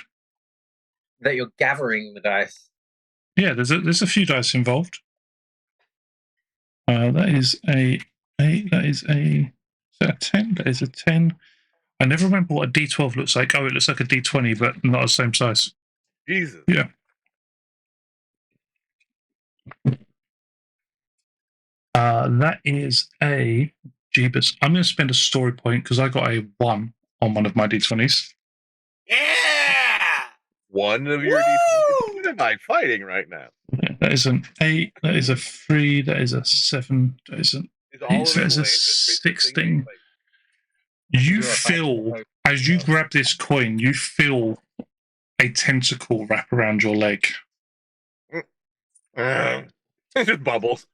That you're gathering the dice. Yeah, there's a few dice involved. That is a 10. That is a 10. I never remember what a D12 looks like. Oh, it looks like a D20, but not the same size. Jesus. Yeah. That is a Jeebus. I'm going to spend a story point because I got a 1 on one of my D20s. Yeah! One of your D20s. What am I fighting right now? Yeah. That is an 8. That is a 3. That is a 7. That is an Is all 8. of That is a Atlantis basically 16. like, You feel, as you grab this coin, you feel a tentacle wrap around your leg. it just bubbles.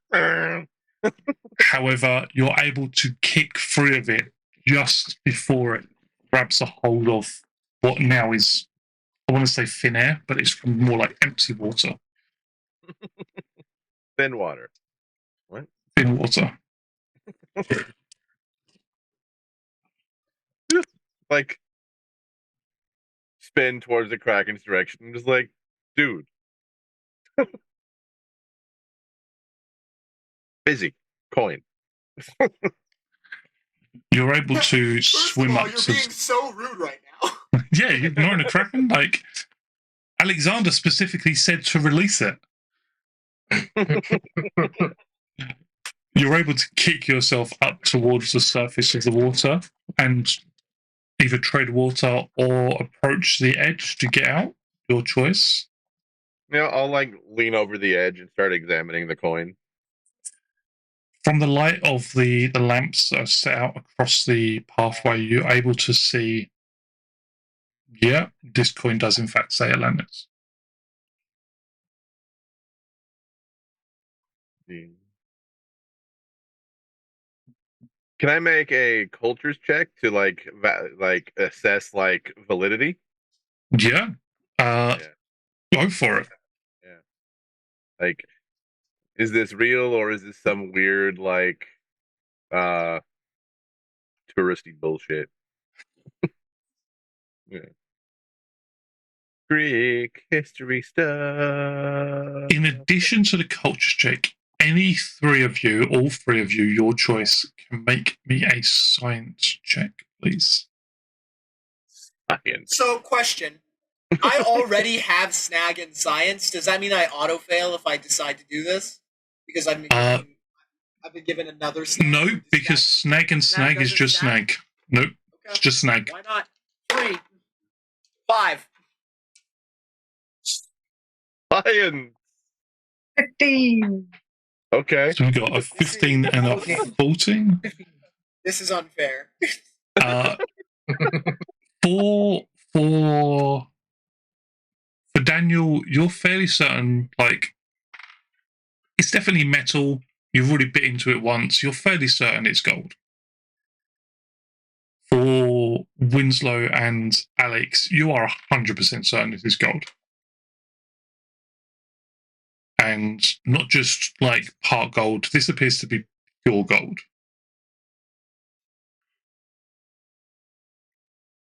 However, you're able to kick free of it just before it grabs a hold of what now is, I want to say thin air, but it's more like empty water. Thin water. What? Thin water. Just like spin towards the Kraken's direction. I'm just like, dude. Busy. Coin. You're able to First swim of all, up you're to. being so rude right now. Yeah, you're ignoring a Kraken. Like, Alexander specifically said to release it. You're able to kick yourself up towards the surface of the water and either tread water or approach the edge to get out. Your choice. Yeah, I'll like lean over the edge and start examining the coin. From the light of the lamps that are set out across the pathway, you're able to see, yeah, this coin does in fact say Atlantis. Can I make a cultures check to like assess like validity? Yeah. Go for it. Yeah. Like, is this real or is this some weird like touristy bullshit? Yeah. Greek history stuff. In addition to the culture check, any three of you, all three of you, your choice, can make me a science check, please. Science. So, question. I already have snag in science. Does that mean I auto fail if I decide to do this? Because I've been given another snag. No, because snag and snag is just snag. Nope, okay. It's just snag. Why not? 3, 5. Science. 15. Okay. So we got a 15 and a 14. This is unfair. For Daniel, you're fairly certain, like, it's definitely metal. You've already bit into it once. You're fairly certain it's gold. For Winslow and Alex, you are 100% certain it is gold. And not just like part gold. This appears to be pure gold.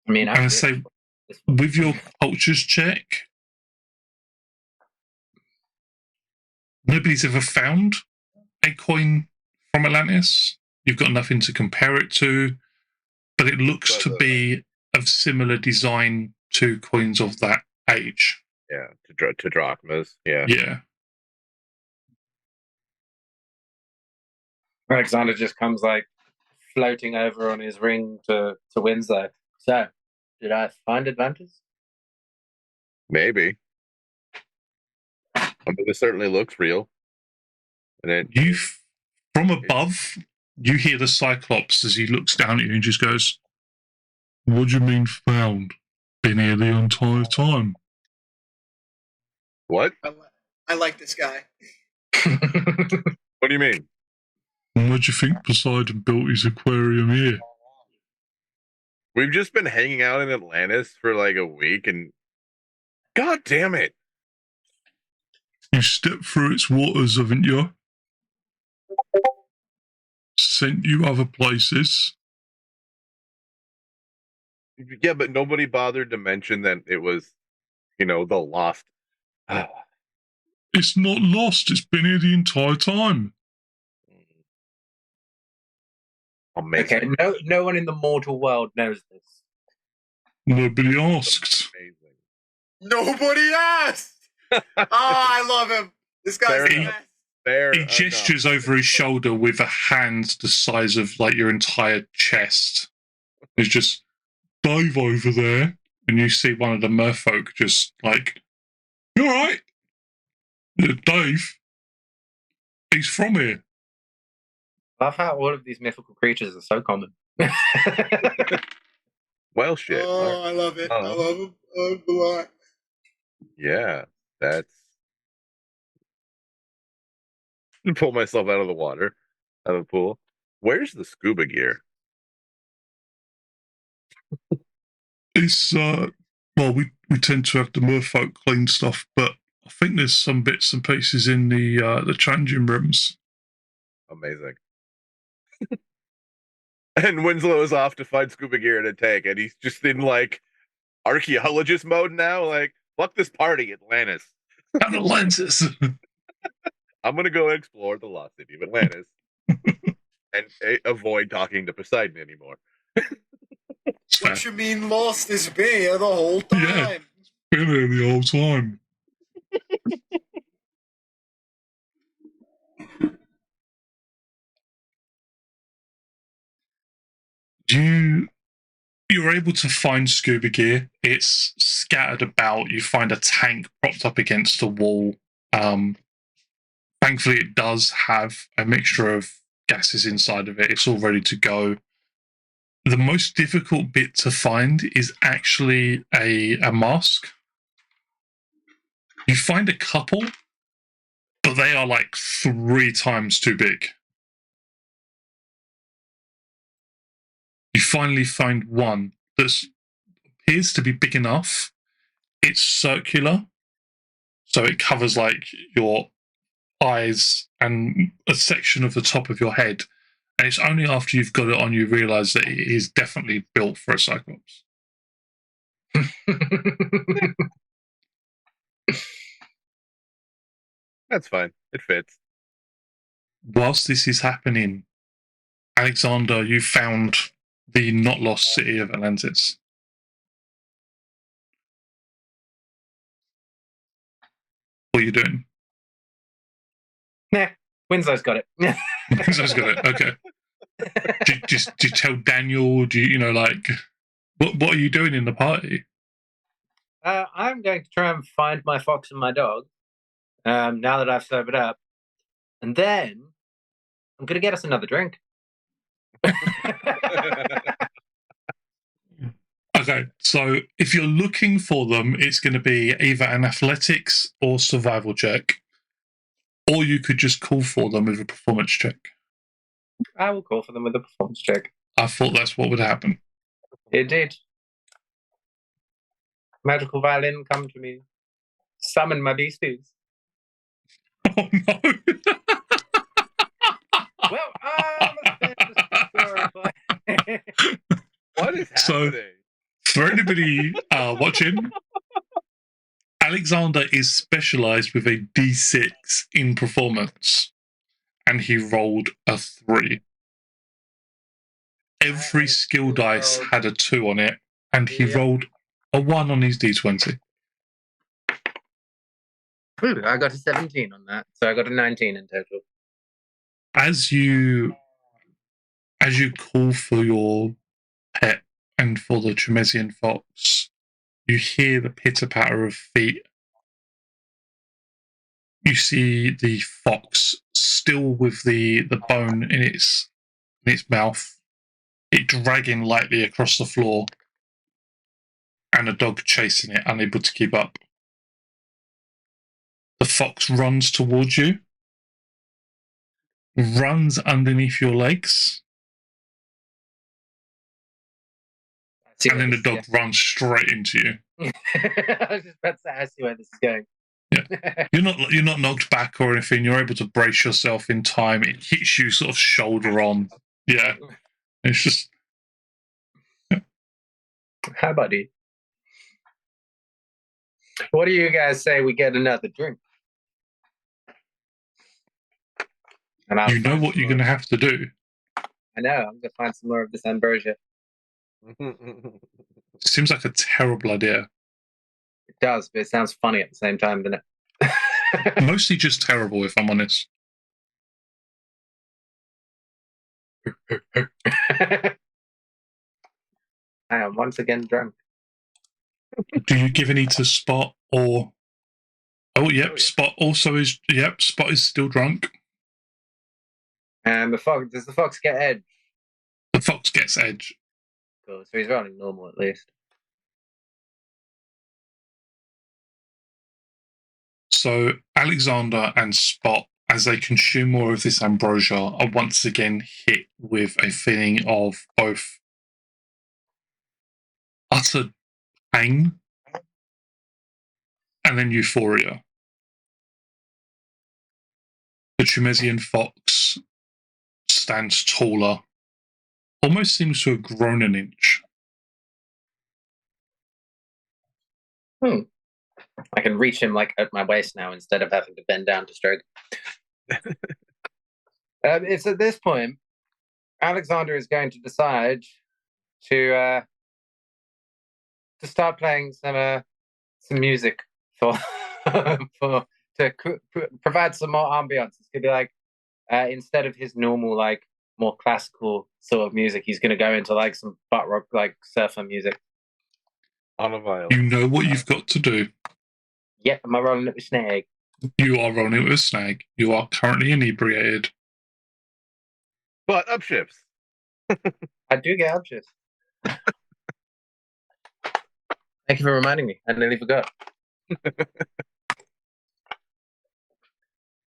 I mean, and I say, with your cultures check, nobody's ever found a coin from Atlantis. You've got nothing to compare it to, but it looks to be of similar design to coins of that age. Yeah, to drachmas. Yeah. Yeah. Alexander just comes like floating over on his ring to Winslow. So, did I find Atlantis? Maybe. I mean, it certainly looks real. And then from above, you hear the Cyclops as he looks down at you and just goes, "What do you mean found? Been here the entire time." What? I like this guy. What do you mean? What do you think Poseidon built his aquarium here? We've just been hanging out in Atlantis for like a week and God damn it. You stepped through its waters, haven't you? Sent you other places. Yeah, but nobody bothered to mention that it was, the lost. It's not lost. It's been here the entire time. Amazing. Okay, no one in the mortal world knows this. Nobody asked. Amazing. Nobody asked. I love him. This guy's the best. He gestures over his shoulder with a hand the size of like your entire chest. He's just dive over there, and you see one of the merfolk just like, "You all right?" Dave, he's from here. I love how all of these mythical creatures are so common. Well, shit. Oh, I love it. I love him. I love him a lot. Yeah, that's. Pull myself out of the water, out of the pool. Where's the scuba gear? It's well, we tend to have the merfolk clean stuff, but I think there's some bits and pieces in the changing rooms. Amazing. And Winslow is off to find scuba gear in a tank, and he's just in like archaeologist mode now. Like, fuck this party, Atlantis. Atlantis. I'm gonna go explore the lost city of Atlantis and avoid talking to Poseidon anymore. What you mean lost is been here the whole time? Yeah. Been here the whole time. You're able to find scuba gear. It's scattered about. You find a tank propped up against a wall. Thankfully, it does have a mixture of gases inside of it. It's all ready to go. The most difficult bit to find is actually a mask. You find a couple, but they are like 3 times too big. You finally find one that appears to be big enough. It's circular, so it covers like your eyes and a section of the top of your head. And it's only after you've got it on you realise that it is definitely built for a Cyclops. That's fine. It fits. Whilst this is happening, Alexander, you found the not lost city of Atlantis. What are you doing? Nah, Winslow's got it. Winslow's got it. Okay. Do you tell Daniel? Do you know, like, what are you doing in the party? I'm going to try and find my fox and my dog. Now that I've sobered up, and then I'm going to get us another drink. Okay, so if you're looking for them, it's going to be either an athletics or survival check, or you could just call for them with a performance check. I will call for them with a performance check. I thought that's what would happen. It did. Magical violin, come to me. Summon my beasties. Oh no! Well, What is happening? For anybody watching, Alexander is specialised with a D6 in performance, and he rolled a 3. Every skill dice had a 2 on it, and he rolled a 1 on his D20. Ooh, I got a 17 on that, so I got a 19 in total. As you call for your pet and for the Tremesian fox, you hear the pitter-patter of feet. You see the fox still with the bone in its mouth, it dragging lightly across the floor, and a dog chasing it, unable to keep up. The fox runs towards you, runs underneath your legs, and then the dog runs straight into you. I was just about to say, I see where this is going. Yeah. You're not knocked back or anything. You're able to brace yourself in time. It hits you sort of shoulder on. Yeah. It's just... Yeah. Hi, buddy. What do you guys say we get another drink? And you know what you're going to have to do. I know. I'm going to find some more of this ambrosia. Seems like a terrible idea. It does, but it sounds funny at the same time, doesn't it? Mostly just terrible, if I'm honest. I am once again drunk. Do you give any to Spot or Oh, yep. Oh, yeah. Spot also is. Yep. Spot is still drunk. And does the fox get edge? The fox gets edge. Cool. So he's rolling normal at least. So Alexander and Spot, as they consume more of this ambrosia, are once again hit with a feeling of both utter pain and then euphoria. The Tremesian fox stands taller, almost seems to have grown an inch. I can reach him like at my waist now instead of having to bend down to stroke. It's at this point Alexander is going to decide to start playing some music for provide some more ambiance. It's gonna be like instead of his normal like more classical sort of music, he's gonna go into like some butt rock like surfer music. On a violin. You know what you've got to do. Yep, am I rolling it with snag? You are rolling it with a snag. You are currently inebriated. But upshifts. I do get upshifts. Thank you for reminding me. I nearly forgot.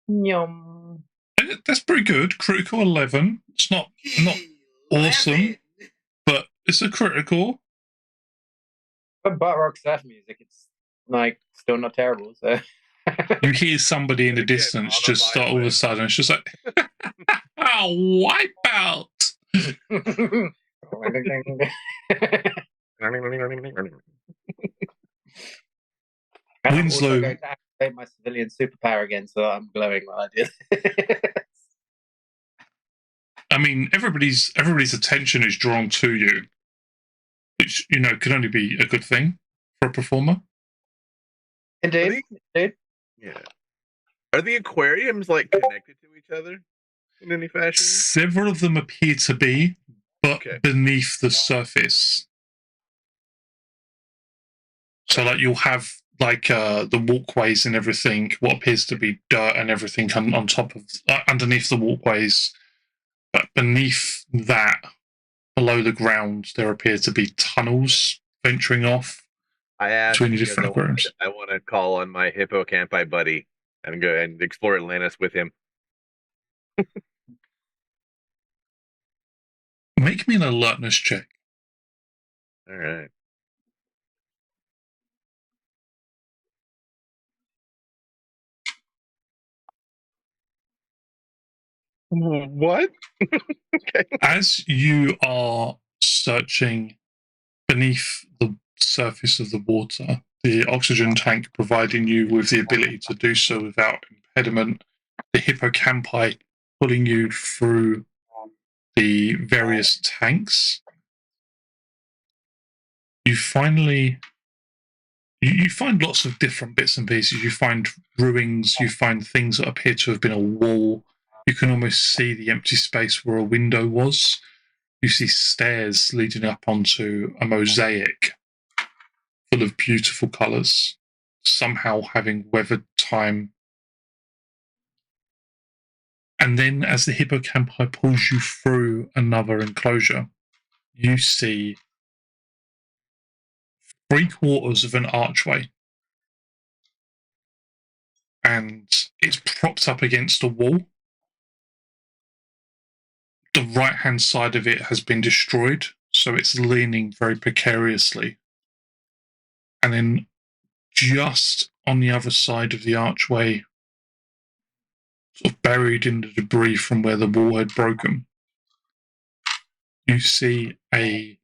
Yum. That's pretty good. Critical 11. It's not awesome, but it's a critical. But butt rock surf music, it's like still not terrible. So You hear somebody in the distance just start all of a sudden. It's just like, wipe out. I'm Winslow. also going to activate my civilian superpower again, so I'm glowing while I do this. I mean, everybody's attention is drawn to you, which can only be a good thing for a performer. Indeed. Yeah. Are the aquariums like connected to each other in any fashion? Several of them appear to be, but beneath the surface. So, like, you'll have like the walkways and everything, what appears to be dirt and everything on top of underneath the walkways, but beneath that, below the ground, there appear to be tunnels venturing off between the different aquariums. I want to call on my hippocampi buddy and go and explore Atlantis with him. Make me an alertness check. All right. What? Okay. As you are searching beneath the surface of the water, the oxygen tank providing you with the ability to do so without impediment, the hippocampi pulling you through the various tanks, you finally you find lots of different bits and pieces. You find ruins, you find things that appear to have been a wall. You can almost see the empty space where a window was. You see stairs leading up onto a mosaic full of beautiful colours, somehow having weathered time. And then as the hippocampi pulls you through another enclosure, you see 3/4 of an archway. And it's propped up against a wall. The right-hand side of it has been destroyed, so it's leaning very precariously. And then just on the other side of the archway, sort of buried in the debris from where the wall had broken, you see a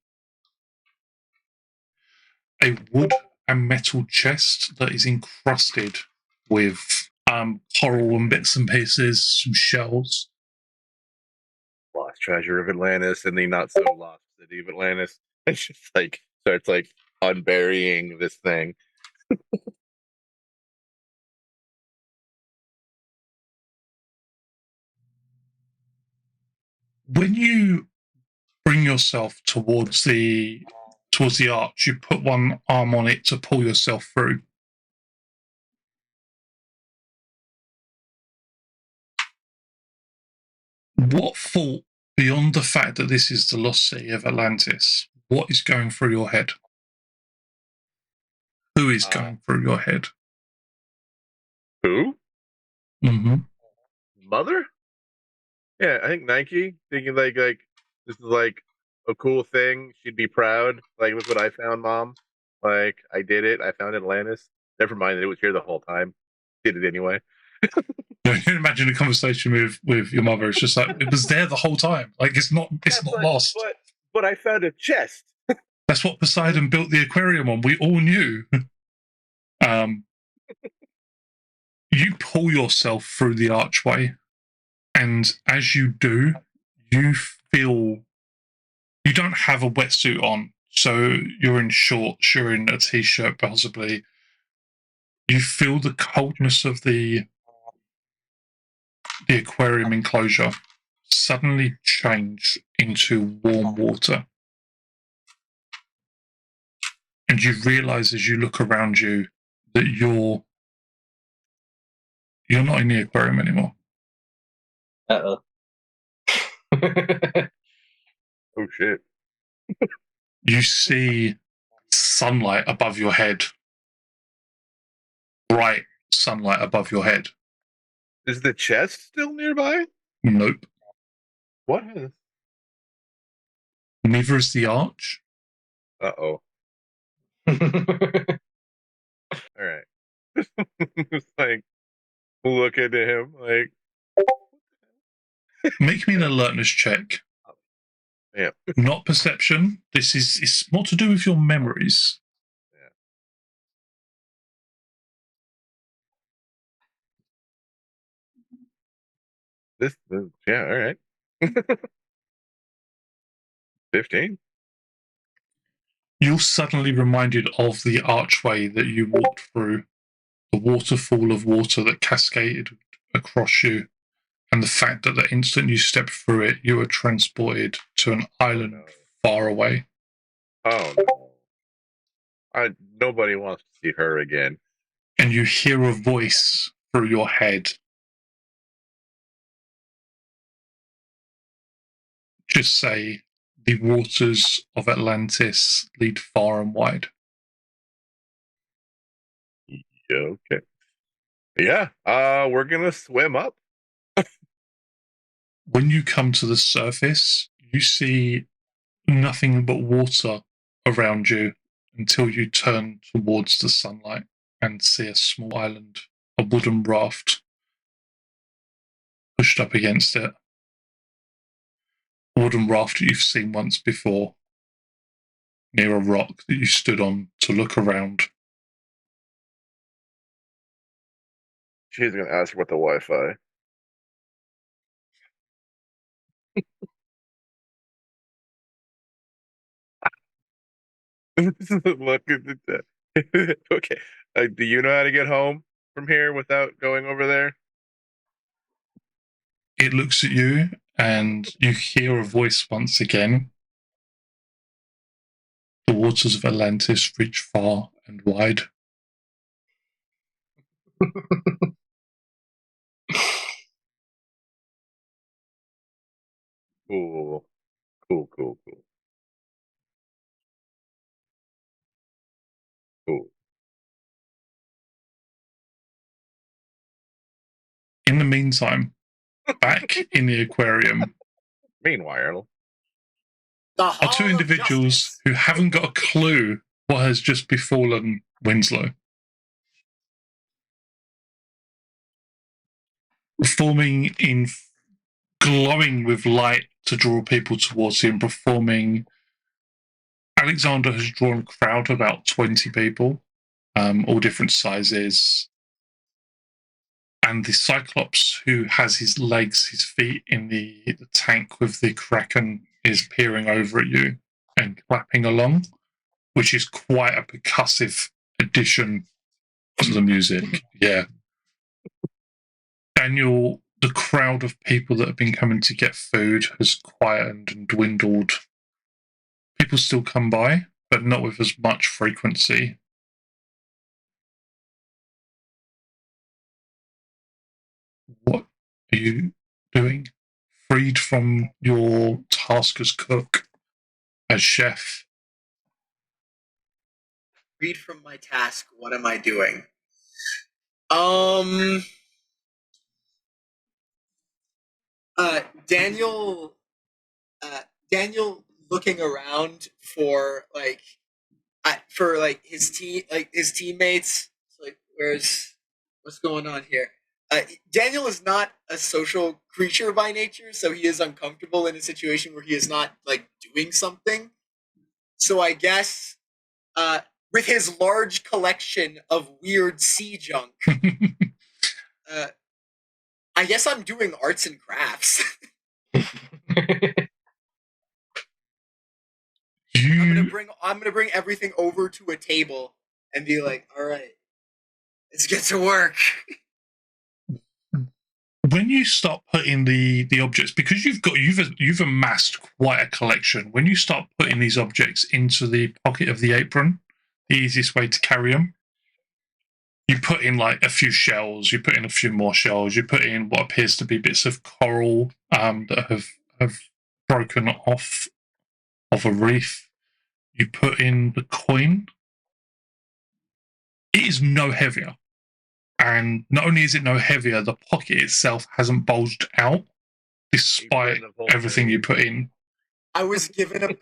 wood and metal chest that is encrusted with coral and bits and pieces, some shells. Lost treasure of Atlantis and the not so lost city of Atlantis. It's just like starts like unburying this thing. When you bring yourself towards the arch, you put one arm on it to pull yourself through. What thought, beyond the fact that this is the lost city of Atlantis, what is going through your head? Who is going through your head? Who? Mm-hmm. Mother? Yeah, I think Nike. Thinking like this is like a cool thing. She'd be proud. Like, look what I found, Mom. Like, I did it. I found Atlantis. Never mind that it was here the whole time. Did it anyway. You can imagine a conversation with your mother. It's just like, it was there the whole time. Like, it's not lost. But I found a chest. That's what Poseidon built the aquarium on. We all knew. You pull yourself through the archway, and as you do, you feel you don't have a wetsuit on, so you're in shorts, you're in a t-shirt possibly. You feel the coldness of the aquarium enclosure suddenly change into warm water. And you realize as you look around you that you're not in the aquarium anymore. Uh-oh. Oh, shit. You see sunlight above your head. Bright sunlight above your head. Is the chest still nearby? Nope. What? Neither is the arch. Uh-oh. All right. It's like, look at him, like... Make me an alertness check. Yeah. Not perception. It's more to do with your memories. Yeah. Yeah, all right. 15. You're suddenly reminded of the archway that you walked through, the waterfall of water that cascaded across you, and the fact that the instant you stepped through it, you were transported to an island far away. Oh, no. Nobody wants to see her again. And you hear a voice through your head. Just say, the waters of Atlantis lead far and wide. Yeah, okay. Yeah, we're gonna swim up. When you come to the surface, you see nothing but water around you until you turn towards the sunlight and see a small island, a wooden raft pushed up against it. A wooden raft that you've seen once before, near a rock that you stood on to look around. She's gonna ask about the Wi-Fi. Look at that. Okay. Do you know how to get home from here without going over there? It looks at you, and you hear a voice once again. The waters of Atlantis reach far and wide. Cool. In the meantime, back in the aquarium, Meanwhile, are two individuals who haven't got a clue what has just befallen Winslow. Performing in glowing with light to draw people towards him, performing. Alexander has drawn a crowd of about 20 people, all different sizes. And the Cyclops, who has his legs, his feet in the tank with the Kraken, is peering over at you and clapping along, which is quite a percussive addition to the music. Yeah. Daniel, the crowd of people that have been coming to get food has quietened and dwindled. People still come by, but not with as much frequency. What are you doing freed from your task as cook, as chef. Read from my task. What am I doing? Daniel. Daniel looking around for his teammates. It's like, what's going on here? Daniel is not a social creature by nature, so he is uncomfortable in a situation where he is not like doing something. So I guess with his large collection of weird sea junk, I guess I'm doing arts and crafts. I'm gonna bring everything over to a table and be like, all right, let's get to work. When you start putting the objects, because you've amassed quite a collection, when you start putting these objects into the pocket of the apron, the easiest way to carry them, you put in like a few shells, you put in a few more shells, you put in what appears to be bits of coral that have broken off of a reef. You put in the coin. It is no heavier. And not only is it no heavier, the pocket itself hasn't bulged out, despite everything you put in. I was given an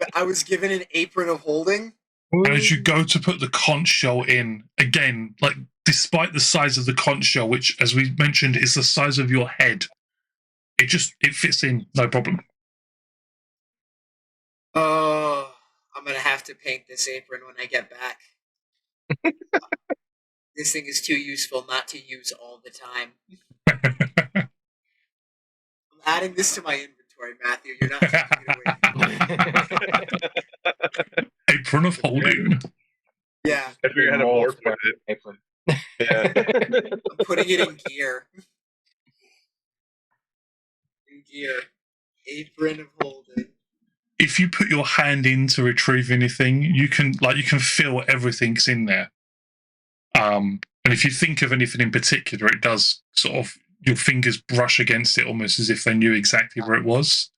apron of holding. And as you go to put the conch shell in, again, like despite the size of the conch shell, which, as we mentioned, is the size of your head, it fits in, no problem. Oh, I'm gonna have to paint this apron when I get back. This thing is too useful not to use all the time. I'm adding this to my inventory, Matthew. You're not taking it away. Apron of holding. Yeah. I figured out how to morph with it. Apron. Yeah. I'm putting it in gear. In gear. Apron of holding. If you put your hand in to retrieve anything, you can feel everything's in there. And if you think of anything in particular, it does sort of, your fingers brush against it almost as if they knew exactly where it was.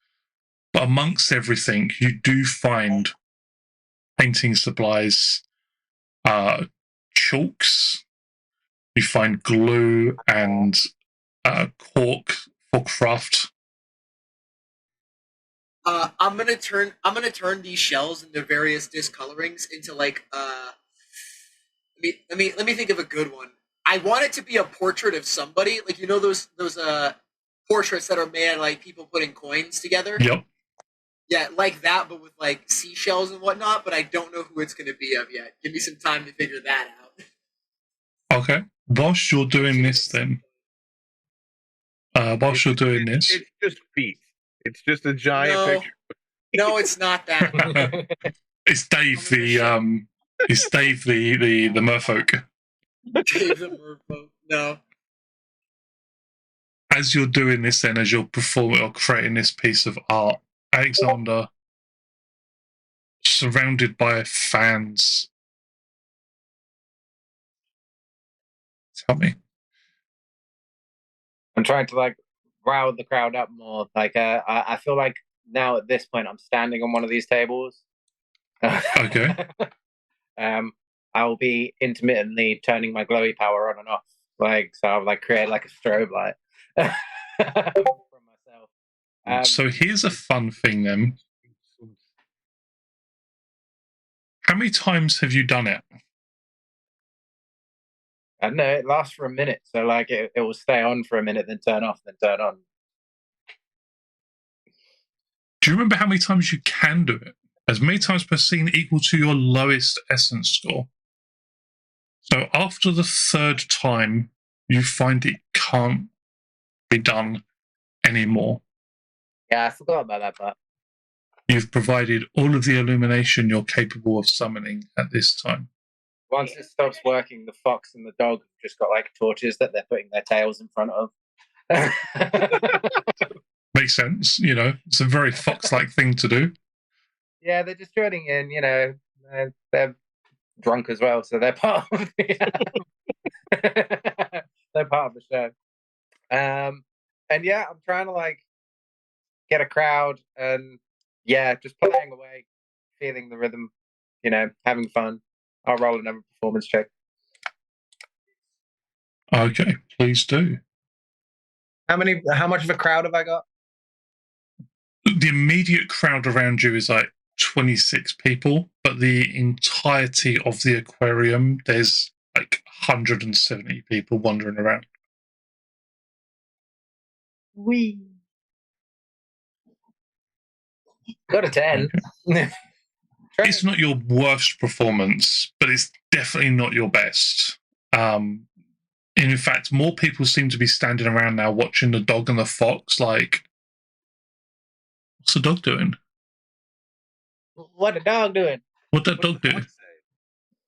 But amongst everything, you do find painting supplies, chalks, you find glue and cork for craft. I'm gonna turn these shells into various discolorings into like let me think of a good one. I want it to be a portrait of somebody, like, you know, those portraits that are made like people putting coins together. Yep. Yeah, like that, but with like seashells and whatnot. But I don't know who it's going to be of yet. Give me some time to figure that out. Okay. Whilst you're doing this, then. It's just feet. It's just a giant picture. No, it's not that. It's Dave the merfolk. Dave the merfolk. No. As you're doing this, then, as you're performing or creating this piece of art, Alexander, surrounded by fans. Tell me. I'm trying to like rile the crowd up more. Like I feel like now at this point I'm standing on one of these tables. Okay. I will be intermittently turning my glowy power on and off. Like, so I'll like create like a strobe light from myself. So here's a fun thing then. How many times have you done it? I don't know, it lasts for a minute, so like it will stay on for a minute, then turn off, then turn on. Do you remember how many times you can do it? As many times per scene equal to your lowest essence score. So after the third time, you find it can't be done anymore. Yeah, I forgot about that part. You've provided all of the illumination you're capable of summoning at this time. Once it stops working, the fox and the dog have just got like torches that they're putting their tails in front of. Makes sense, you know. It's a very fox-like thing to do. Yeah, they're just joining in, you know. They're drunk as well, so they're part of they're part of the show. And yeah, I'm trying to like get a crowd, and just playing away, feeling the rhythm, having fun. I'll roll another performance check. Okay, please do. How much of a crowd have I got? The immediate crowd around you is like 26 people, but the entirety of the aquarium, there's like 170 people wandering around. Wee. Got a 10. Okay. It's not your worst performance, but it's definitely not your best. In fact, more people seem to be standing around now watching the dog and the fox like, what's the dog doing? What the dog doing? What'd that dog do?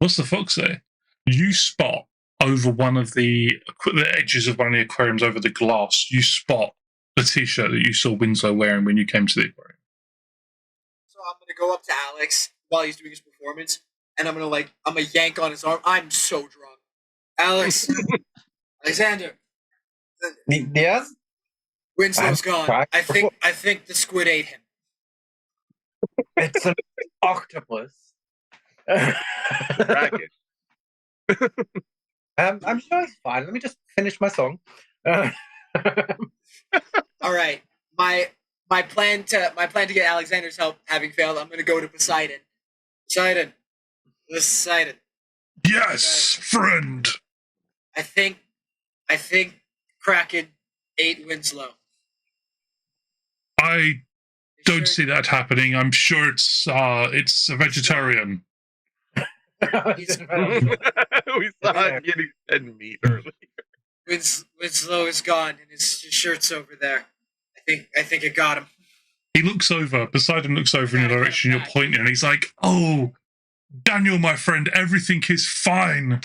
What's the fox say? You spot over one of the edges of one of the aquariums, over the glass, you spot the t-shirt that you saw Winslow wearing when you came to the aquarium. So I'm going to go up to Alex while he's doing his performance, and I'm going to yank on his arm. I'm so drunk. Alex, Alexander. Yes? Winslow's gone. I think the squid ate him. It's an octopus. Bracket. I'm sure it's fine. Let me just finish my song. All right. My plan to get Alexander's help having failed, I'm going to go to Poseidon. Poseidon. Yes, friend. I think Kraken ate Winslow. I don't see that happening. I'm sure it's a vegetarian. We saw him getting fed meat earlier. Winslow is gone, and his shirt's over there. I think it got him. He looks over. Poseidon looks over in the direction you're pointing, and he's like, "Oh, Daniel, my friend, everything is fine.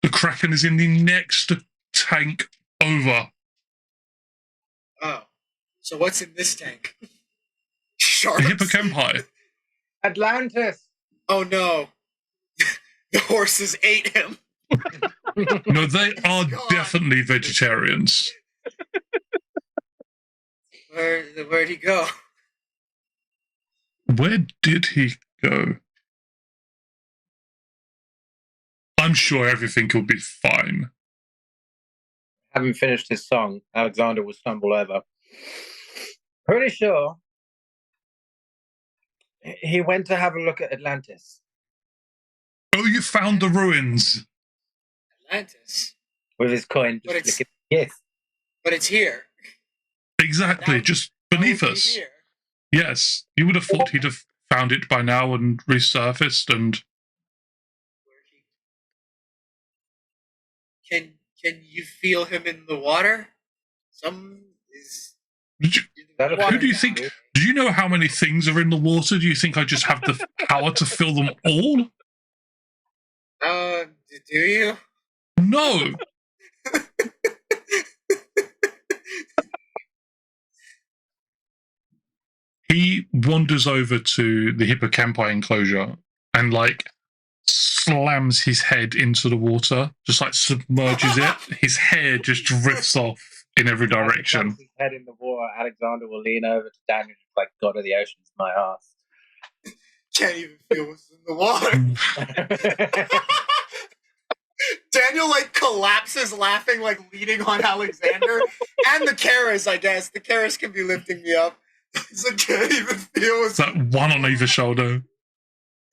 The Kraken is in the next tank over." Oh, so what's in this tank? The Sharks. hippocampi. Atlantis. Oh no, the horses ate him. No, they are definitely vegetarians. Where'd he go? Where did he go? I'm sure everything will be fine. Having finished his song, Alexander will stumble over. Pretty sure he went to have a look at Atlantis. Oh, you found the ruins. Atlantis. With his coin. Yes. But it's here. Exactly, just beneath us. Here. Yes, you would have thought he'd have found it by now and resurfaced and... Can you feel him in the water? Who do you think... Do you know how many things are in the water? Do you think I just have the power to fill them all? Do you? No! He wanders over to the hippocampi enclosure and, slams his head into the water, just, submerges it. His hair just drifts off in every direction. His head in the water, Alexander will lean over to Daniel, God of the ocean's my ass. Can't even feel what's in the water. Daniel, collapses laughing, leaning on Alexander. And the Karas, I guess. The Karas can be lifting me up. So I can't even feel what's... That one on either shoulder.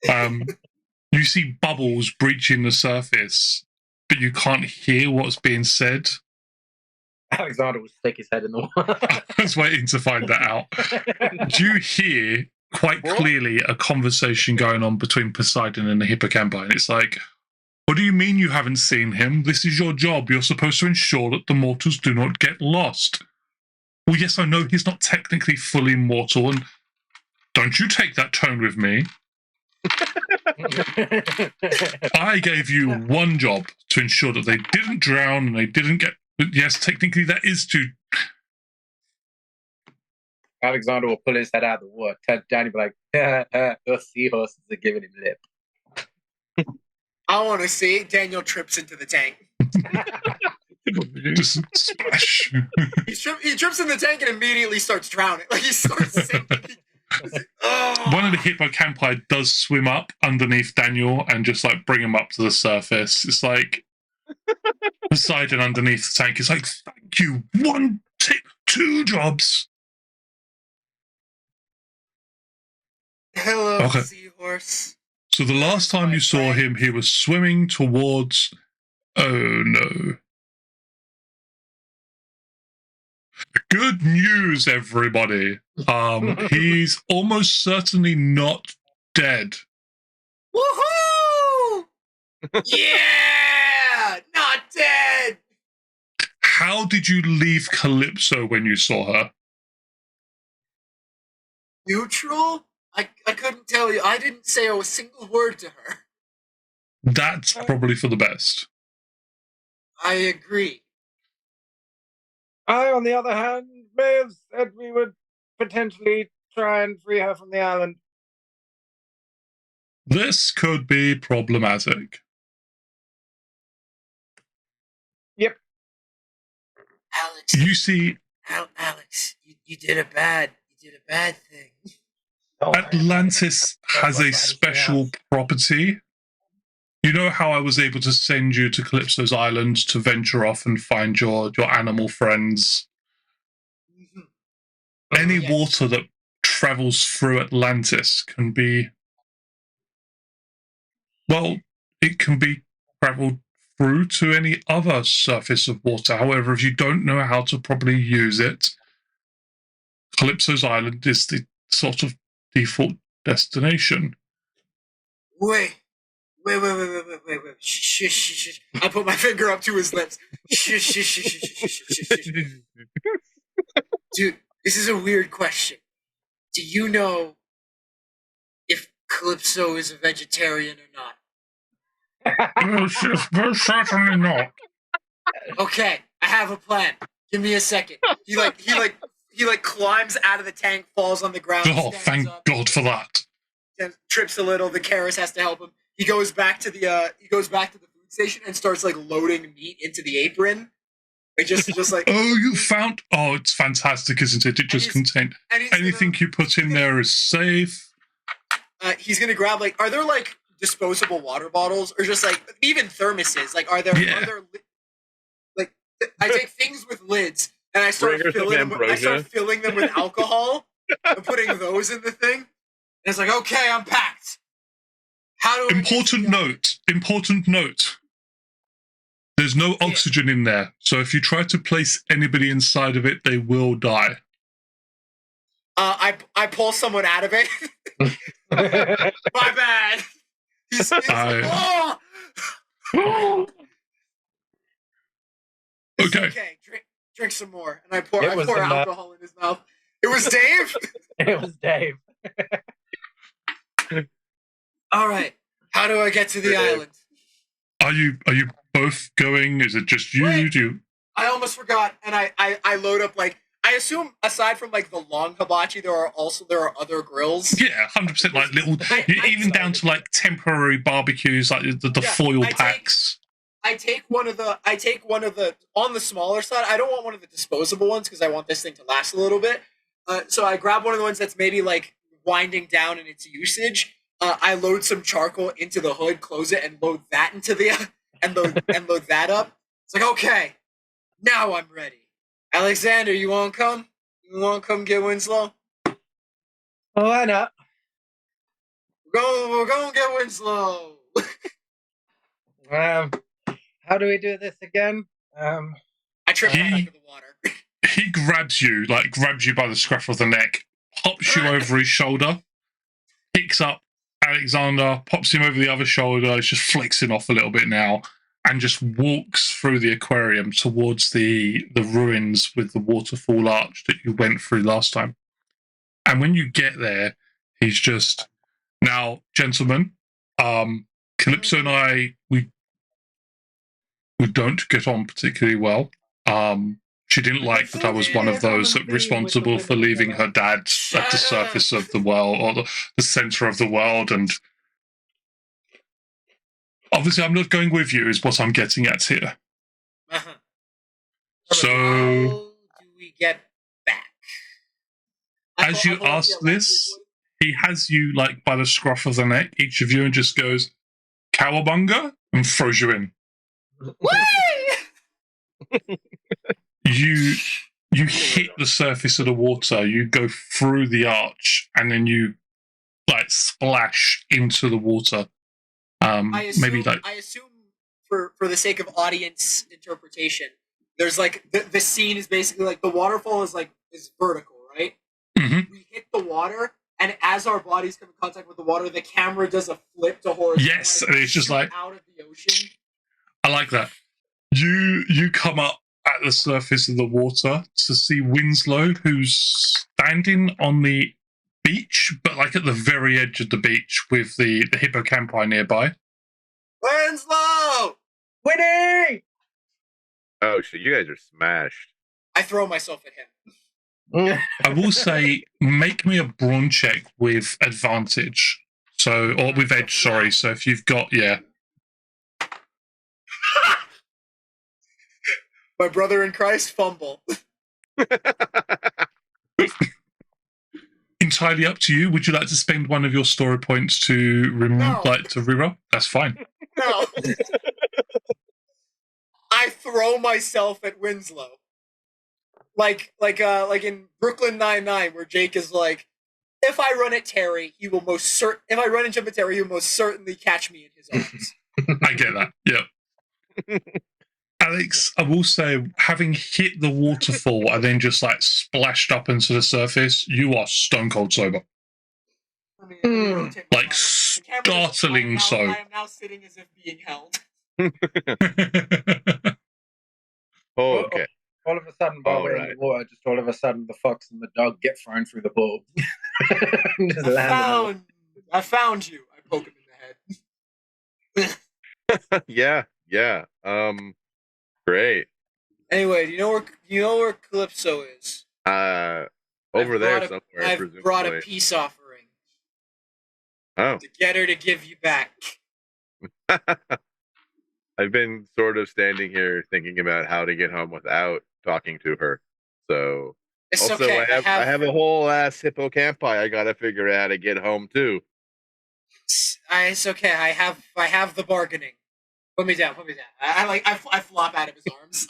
You see bubbles breaching the surface, but you can't hear what's being said. Alexander will stick his head in the water. I was waiting to find that out. Do you hear quite clearly a conversation going on between Poseidon and the hippocampi? And it's like, what do you mean you haven't seen him? This is your job. You're supposed to ensure that the mortals do not get lost. Well, yes, I know he's not technically fully mortal, and don't you take that tone with me. I gave you one job to ensure that they didn't drown and they didn't get... But yes, technically that is to... Alexander will pull his head out of the water. Danny will be those seahorses are giving him lip. I want to see Daniel trips into the tank. Just splash. He trips in the tank and immediately starts drowning. Like, he starts sinking. One of the hippocampi does swim up underneath Daniel and just like bring him up to the surface. It's like Poseidon underneath the tank. It's like, thank you. 1 tip, 2 jobs. Hello, seahorse. So the last time you saw him, he was swimming towards. Oh no. Good news, everybody. He's almost certainly not dead. Woohoo! Yeah! Not dead! How did you leave Calypso when you saw her? Neutral? I couldn't tell you. I didn't say a single word to her. That's probably for the best. I agree. I, on the other hand, may have said we would potentially try and free her from the island. This could be problematic. Yep. Alex. You see, Alex, you did a bad thing. Atlantis has a special property. You know how I was able to send you to Calypso's island to venture off and find your animal friends? Mm-hmm. Any water that travels through Atlantis can be... Well, it can be traveled through to any other surface of water. However, if you don't know how to properly use it, Calypso's island is the sort of default destination. Wait. Shh. I put my finger up to his lips. Shh. Dude, this is a weird question. Do you know if Calypso is a vegetarian or not? Most certainly not. Okay, I have a plan. Give me a second. He climbs out of the tank, falls on the ground. Oh, thank God for that. And trips a little. The Karis has to help him. He goes back to the food station and starts like loading meat into the apron. Like just like it's fantastic, isn't it? It just contains anything you put in there is safe. He's gonna grab are there like disposable water bottles or just like even thermoses? Like are there I take things with lids and I start filling them with alcohol and putting those in the thing. And it's like, okay, I'm packed. How do Important note. There's no oxygen in there, so if you try to place anybody inside of it, they will die. I pull someone out of it. My bad. Okay, drink some more, and I pour alcohol in his mouth. It was Dave. It was Dave. All right. How do I get to the island? Are you both going? Is it just you? Wait, I almost forgot, and I load up I assume aside from the long hibachi, there are other grills. Yeah, 100%. Like little, even down to temporary barbecues, like the foil packs. I take one of the on the smaller side. I don't want one of the disposable ones because I want this thing to last a little bit. So I grab one of the ones that's maybe winding down in its usage. I load some charcoal into the hood, close it, and load that into the and load that up. It's like, okay, now I'm ready. Alexander, you want to come? You want to come get Winslow? Oh, why not? We're going to get Winslow. How do we do this again? I trip back into the water. He grabs you by the scruff of the neck, pops you over his shoulder, picks up Alexander, pops him over the other shoulder, is just flexing off a little bit now, and just walks through the aquarium towards the ruins with the waterfall arch that you went through last time. And when you get there, he's just, now, gentlemen, Calypso and I, we don't get on particularly well. She didn't like that I was one of those responsible for leaving her dad at the surface of the world, or the center of the world, and obviously I'm not going with you, is what I'm getting at here. So, How do we get back? as you ask this, he has you like by the scruff of the neck, each of you, and just goes, "Cowabunga," and throws you in. You hit the surface of the water, you go through the arch, and then you like splash into the water. I assume, maybe like I assume for the sake of audience interpretation, there's like the scene is basically like the waterfall is vertical, right? Mhm. We hit the water, and as our bodies come in contact with the water, the camera does a flip to horizontal. Yes, and it's just like out of the ocean. I like that. You come up at the surface of the water to see Winslow, who's standing on the beach, but like at the very edge of the beach with the hippocampi nearby. Winslow! Winning! Oh, so you guys are smashed. I throw myself at him. I will say, make me a brawn check with advantage. So, or with edge, sorry. So if you've got, yeah. My brother in Christ, fumble. Entirely up to you. Would you like to spend one of your story points to reroll? That's fine. No. I throw myself at Winslow. Like in Brooklyn Nine-Nine, where Jake is like, if I run at Terry, he will if I run and jump at Terry, he will most certainly catch me in his arms. I get that. Yep. Alex, I will say, having hit the waterfall and then just like splashed up into the surface, you are stone cold sober. Like startling so. I am now sitting as if being held. Oh, okay. All of a sudden, while we're in the water, just all of a sudden, the fox and the dog get thrown through the pool. I found you. I poke him in the head. Yeah. Great. Anyway, do you know where Calypso is? Over there somewhere. I've brought a peace offering. Oh. To get her to give you back. I've been sort of standing here thinking about how to get home without talking to her. So it's also, okay. I have a whole ass hippocampi I gotta figure out how to get home too. It's okay. I have the bargaining. Put me down. I flop out of his arms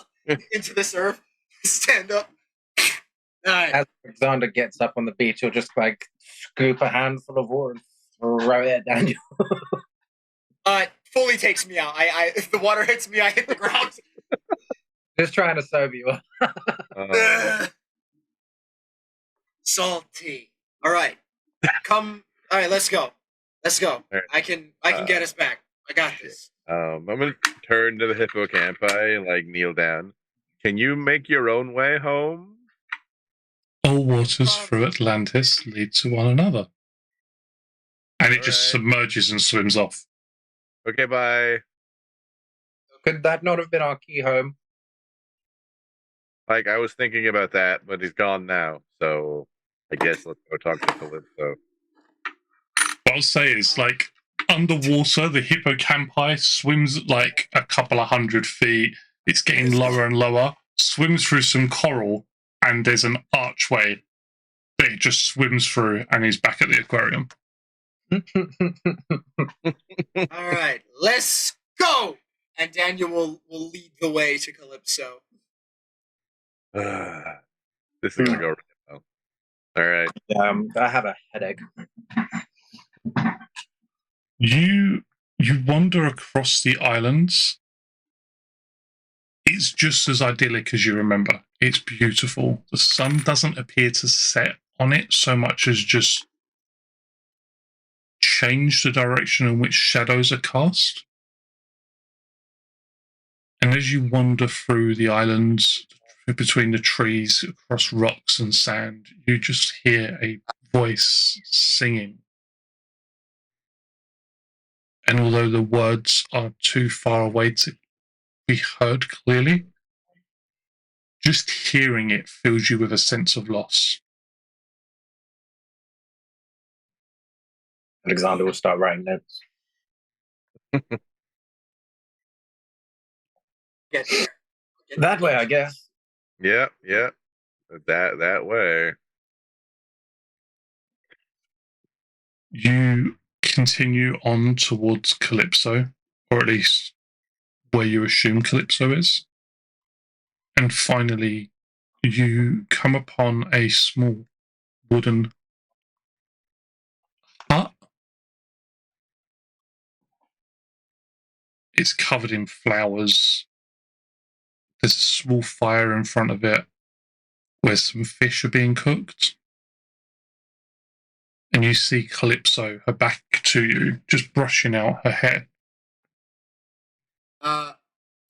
into the surf. Stand up. Right. As Alexander gets up on the beach, he'll just like scoop a handful of water and throw it down you. Fully takes me out. If the water hits me, I hit the ground. Just trying to sober you up. Salty. All right. All right, let's go. Right. I can get us back. I got this. I'm gonna turn to the hippocampi, like kneel down. Can you make your own way home? All waters through Atlantis lead to one another. And it just submerges and swims off. Okay, bye. Could that not have been our key home? Like, I was thinking about that, but he's gone now. So I guess let's go talk to Calypso. What I'll say is, like, underwater, the hippocampi swims like a couple of 100 feet. It's getting lower and lower, swims through some coral, and there's an archway that it just swims through, and he's back at the aquarium. All right, let's go! And Daniel will lead the way to Calypso. This is going to go really well. All right. I have a headache. You wander across the islands. It's just as idyllic as you remember. It's beautiful. The sun doesn't appear to set on it so much as just change the direction in which shadows are cast. And as you wander through the islands, between the trees, across rocks and sand, you just hear a voice singing. And although the words are too far away to be heard clearly, just hearing it fills you with a sense of loss. Alexander will start writing notes. Get there. That way, I guess. Yeah. That way. You continue on towards Calypso, or at least where you assume Calypso is. And finally, you come upon a small wooden hut. It's covered in flowers. There's a small fire in front of it where some fish are being cooked. And you see Calypso, her back to you, just brushing out her hair.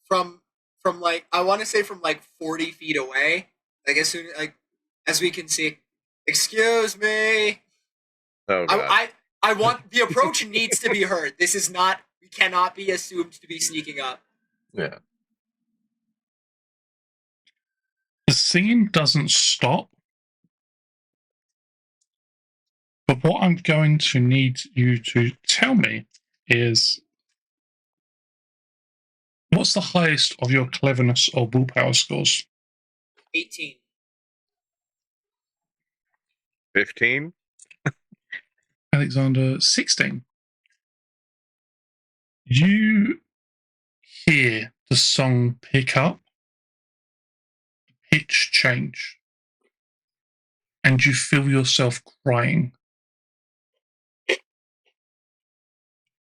From like, I want to say from like 40 feet away, like as we can see. Excuse me. Oh, God. I want the approach needs to be heard. This is not. We cannot be assumed to be sneaking up. Yeah. The singing doesn't stop. But what I'm going to need you to tell me is, what's the highest of your cleverness or willpower scores? 18. 15? Alexander, 16. You hear the song pick up, pitch change, and you feel yourself crying.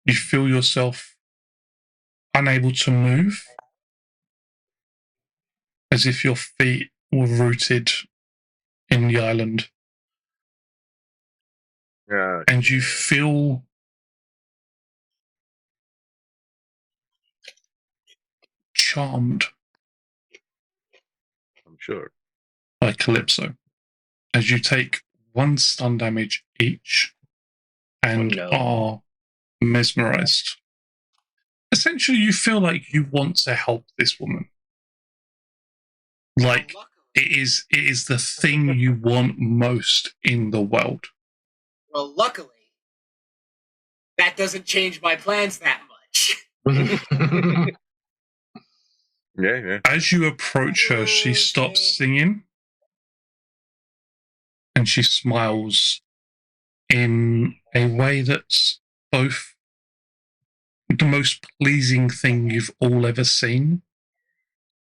You feel yourself unable to move, as if your feet were rooted in the island. Yeah. And you feel charmed I'm sure. by Calypso as you take 1 stun damage each and are mesmerized. Essentially, you feel like you want to help this woman. Like it is the thing you want most in the world. Well, luckily, that doesn't change my plans that much. Yeah. As you approach her, she stops singing and she smiles in a way that's both the most pleasing thing you've all ever seen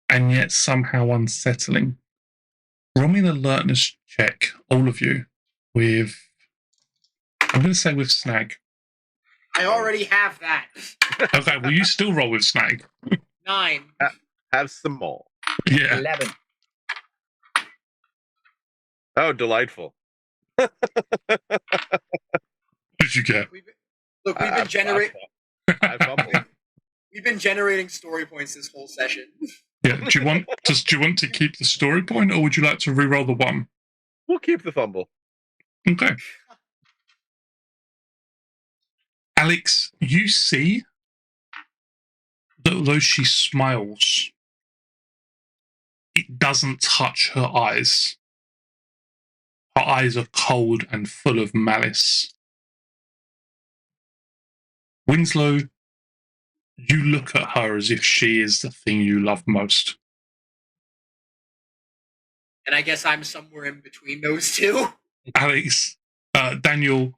and yet somehow unsettling. Roll me an alertness check, all of you, with, I'm going to say with Snag. I already have that. Okay, well, you still roll with Snag. 9. Have some more. Yeah. 11. Oh, delightful. What did you get? We've been generating. I fumbled. We've been generating story points this whole session. Yeah. Do you want to keep the story point, or would you like to re-roll the 1? We'll keep the fumble. Okay. Alex, you see that although she smiles, it doesn't touch her eyes. Her eyes are cold and full of malice. Winslow, you look at her as if she is the thing you love most. And I guess I'm somewhere in between those two. Alex, Daniel,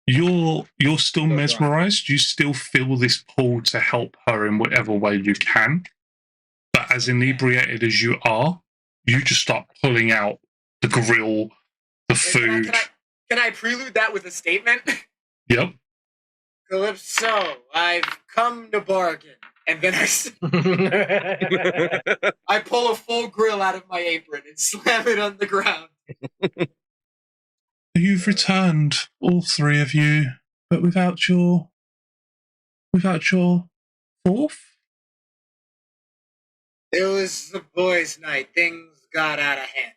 you're still mesmerized. You still feel this pull to help her in whatever way you can. But as inebriated as you are, you just start pulling out the grill, the food. Can I prelude that with a statement? Yep. Calypso, I've come to bargain. And then I pull a full grill out of my apron and slam it on the ground. You've returned, all 3 of you, but without your 4th? It was the boys' night. Things got out of hand.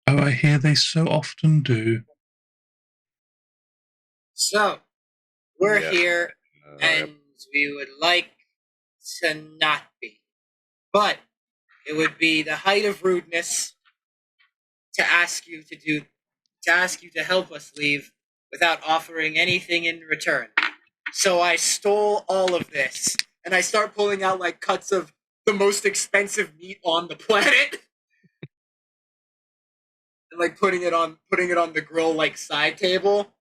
Oh, I hear they so often do. So, we're here, and we would like to not be. But it would be the height of rudeness to ask you to help us leave without offering anything in return. So I stole all of this, and I start pulling out like cuts of the most expensive meat on the planet. and like putting it on the grill like side table.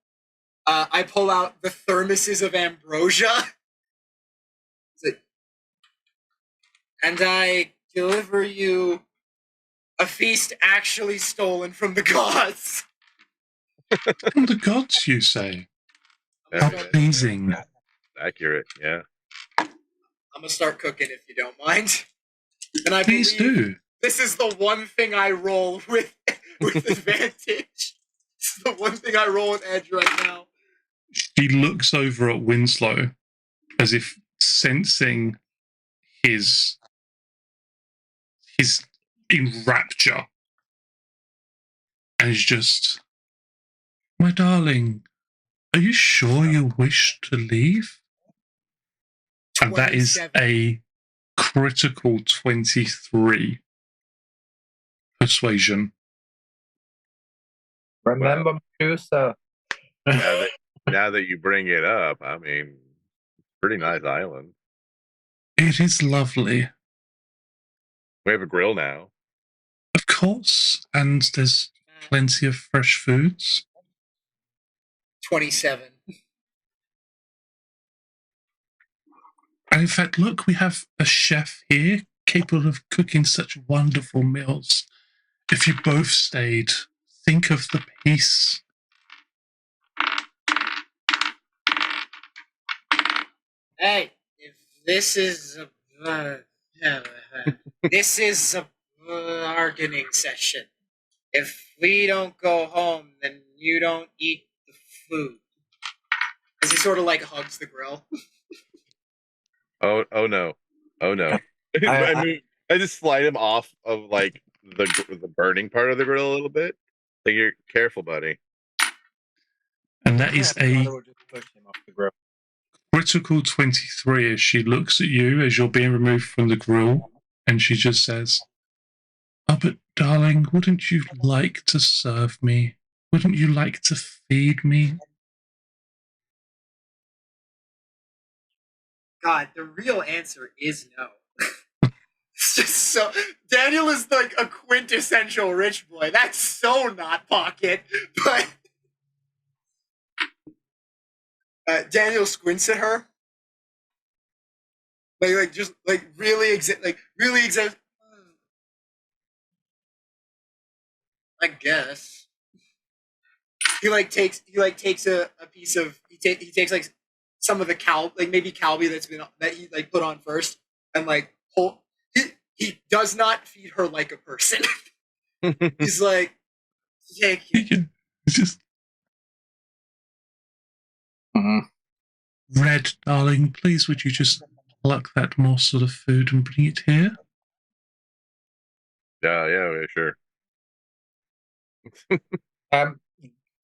I pull out the thermoses of ambrosia, and I deliver you a feast actually stolen from the gods. From the gods, you say? How pleasing. Accurate, yeah. I'm gonna start cooking if you don't mind. And I Please do. This is the one thing I roll with advantage. This is the one thing I roll with edge right now. She looks over at Winslow as if sensing his in rapture, and is just, my darling, are you sure you wish to leave? And that is a critical 23 persuasion. Remember Medusa. Now that you bring it up, I mean, pretty nice island. It is lovely. We have a grill now. Of course, and there's plenty of fresh foods. 27. And in fact, look, we have a chef here capable of cooking such wonderful meals. If you both stayed, think of the peace. Hey, if this is this is a bargaining session. If we don't go home, then you don't eat the food. As he sort of like hugs the grill. Oh no. I just slide him off of like the burning part of the grill a little bit. Like, you're careful, buddy. And that is a We'll just push him off the grill. critical 23 as she looks at you as you're being removed from the grill, and she just says, "Oh, but darling, wouldn't you like to serve me? Wouldn't you like to feed me?" God, the real answer is no. It's just so... Daniel is like a quintessential rich boy. That's so not Pocket. But Daniel squints at her. Really I guess. He takes a piece of... He takes like some of the maybe Calbee that he like put on first, and like he does not feed her like a person. He's like, thank you. It's just Red, darling, please would you just pluck that morsel of food and bring it here? Yeah, sure.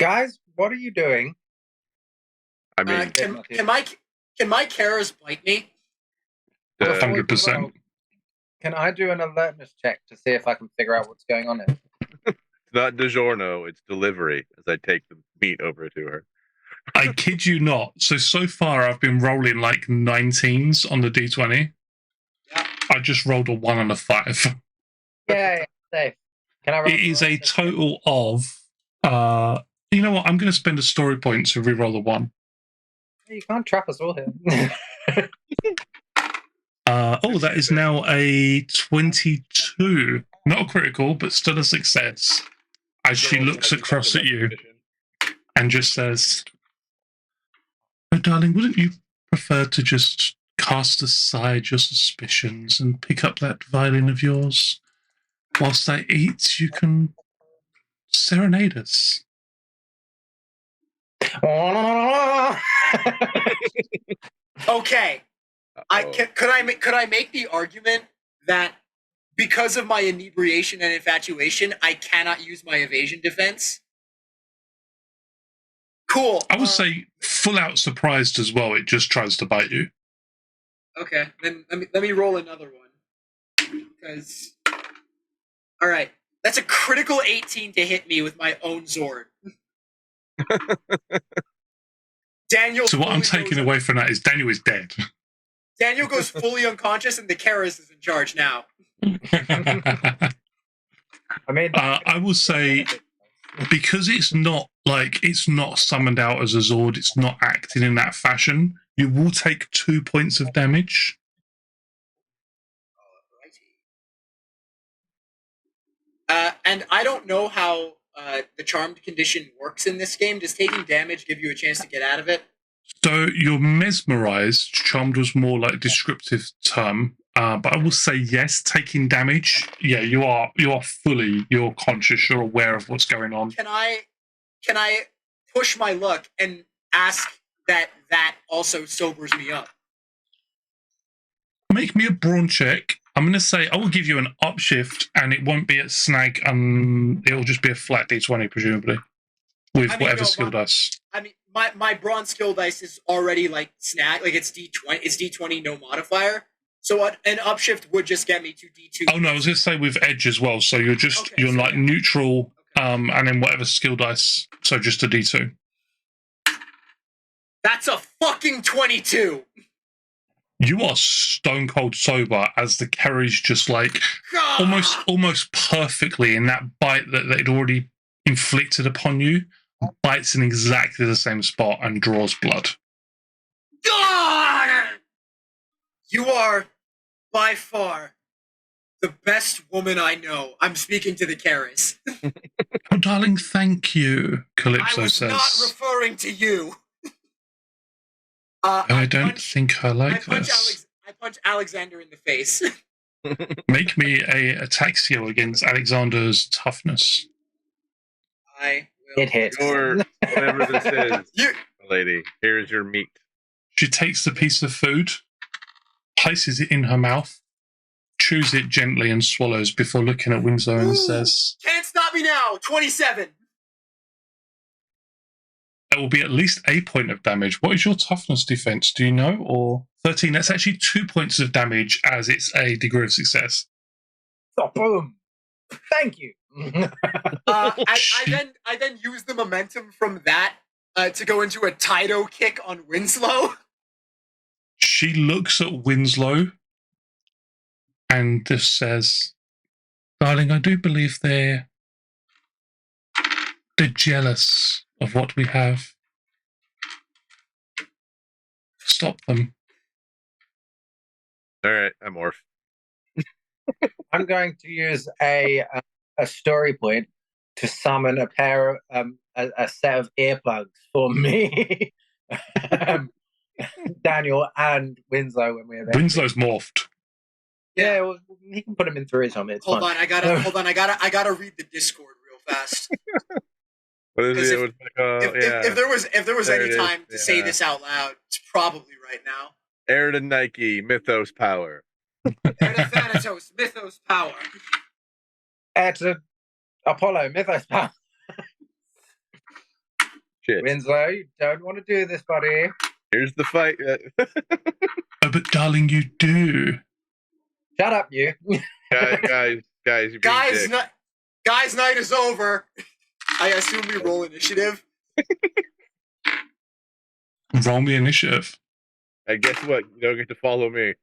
Guys, what are you doing? I mean, can my carers bite me? 100%. Can I do an alertness check to see if I can figure out what's going on here? it's not DiGiorno, it's delivery, as I take the meat over to her. I kid you not. So far I've been rolling like 19s on the D20. Yeah. I just rolled a 1 and a 5. Yeah, safe. Can I roll It is a total of... you know what? I'm going to spend a story point to reroll the 1. You can't trap us all here. That is now a 22. Not a critical, but still a success. As she looks across at you and just says, "Oh, darling, wouldn't you prefer to just cast aside your suspicions and pick up that violin of yours? Whilst I eat, you can serenade us." Okay. Could I make the argument that because of my inebriation and infatuation, I cannot use my evasion defense? Cool. I would say full out surprised as well. It just tries to bite you. Okay, then let me roll another one. Because, all right, that's a critical 18 to hit me with my own Zord. Daniel. So what I'm taking away from that is Daniel is dead. Daniel goes fully unconscious, and the Karis is in charge now. I mean, I will say Because it's not summoned out as a Zord, it's not acting in that fashion, you will take 2 points of damage. And I don't know how the charmed condition works in this game. Does taking damage give you a chance to get out of it? So you're mesmerized. Charmed was more like a descriptive term, but I will say yes. Taking damage, yeah, you're conscious. You're aware of what's going on. Can I push my luck and ask that also sobers me up? Make me a brawn check. I'm going to say I will give you an upshift, and it won't be at snag. It'll just be a flat D20, presumably, with whatever skill dice. I mean, my brawn skill dice is already like snag, like it's D20. It's D20, no modifier. So an upshift would just get me to D2. Oh no, I was going to say with edge as well. So you're just neutral, and then whatever skill dice. So just a D2. That's a fucking 22. You are stone cold sober as the carriage just like almost perfectly in that bite that they'd already inflicted upon you, bites in exactly the same spot and draws blood. God! You are by far the best woman I know. I'm speaking to the Karis. Oh, darling, thank you, Calypso says. I was not referring to you. I don't think I like this. I punch Alexander in the face. Make me a attack skill against Alexander's toughness. I will. It hits. Or whatever this is, lady. Here's your meat. She takes the piece of food, places it in her mouth, chews it gently and swallows before looking at Winslow and says, "Can't stop me now, 27. There will be at least a point of damage. What is your toughness defense? Do you know? Or 13? That's actually 2 points of damage as it's a degree of success. Oh, boom. Thank you. I then use the momentum from that to go into a Tido kick on Winslow. She looks at Winslow and just says, "Darling, I do believe they're jealous of what we have. Stop them." All right, I'm Orf. I'm going to use a story point to summon a pair of a set of earplugs for me, Daniel and Winslow when we eventually... Winslow's morphed. Yeah, well, he can put them in through his helmet. Hold on, I gotta read the Discord real fast. What is it? If there was any time to say this out loud, it's probably right now. Heir to Nike, Mythos power. Heir to Thanatos, Mythos power. Heir to Apollo, Mythos power. Shit. Winslow, you don't want to do this, buddy. Here's the fight. Oh, but darling, you do. Shut up, you. guys, you're being dicks. Guys, night is over. I assume we roll initiative. Roll me initiative. And guess what? You don't get to follow me.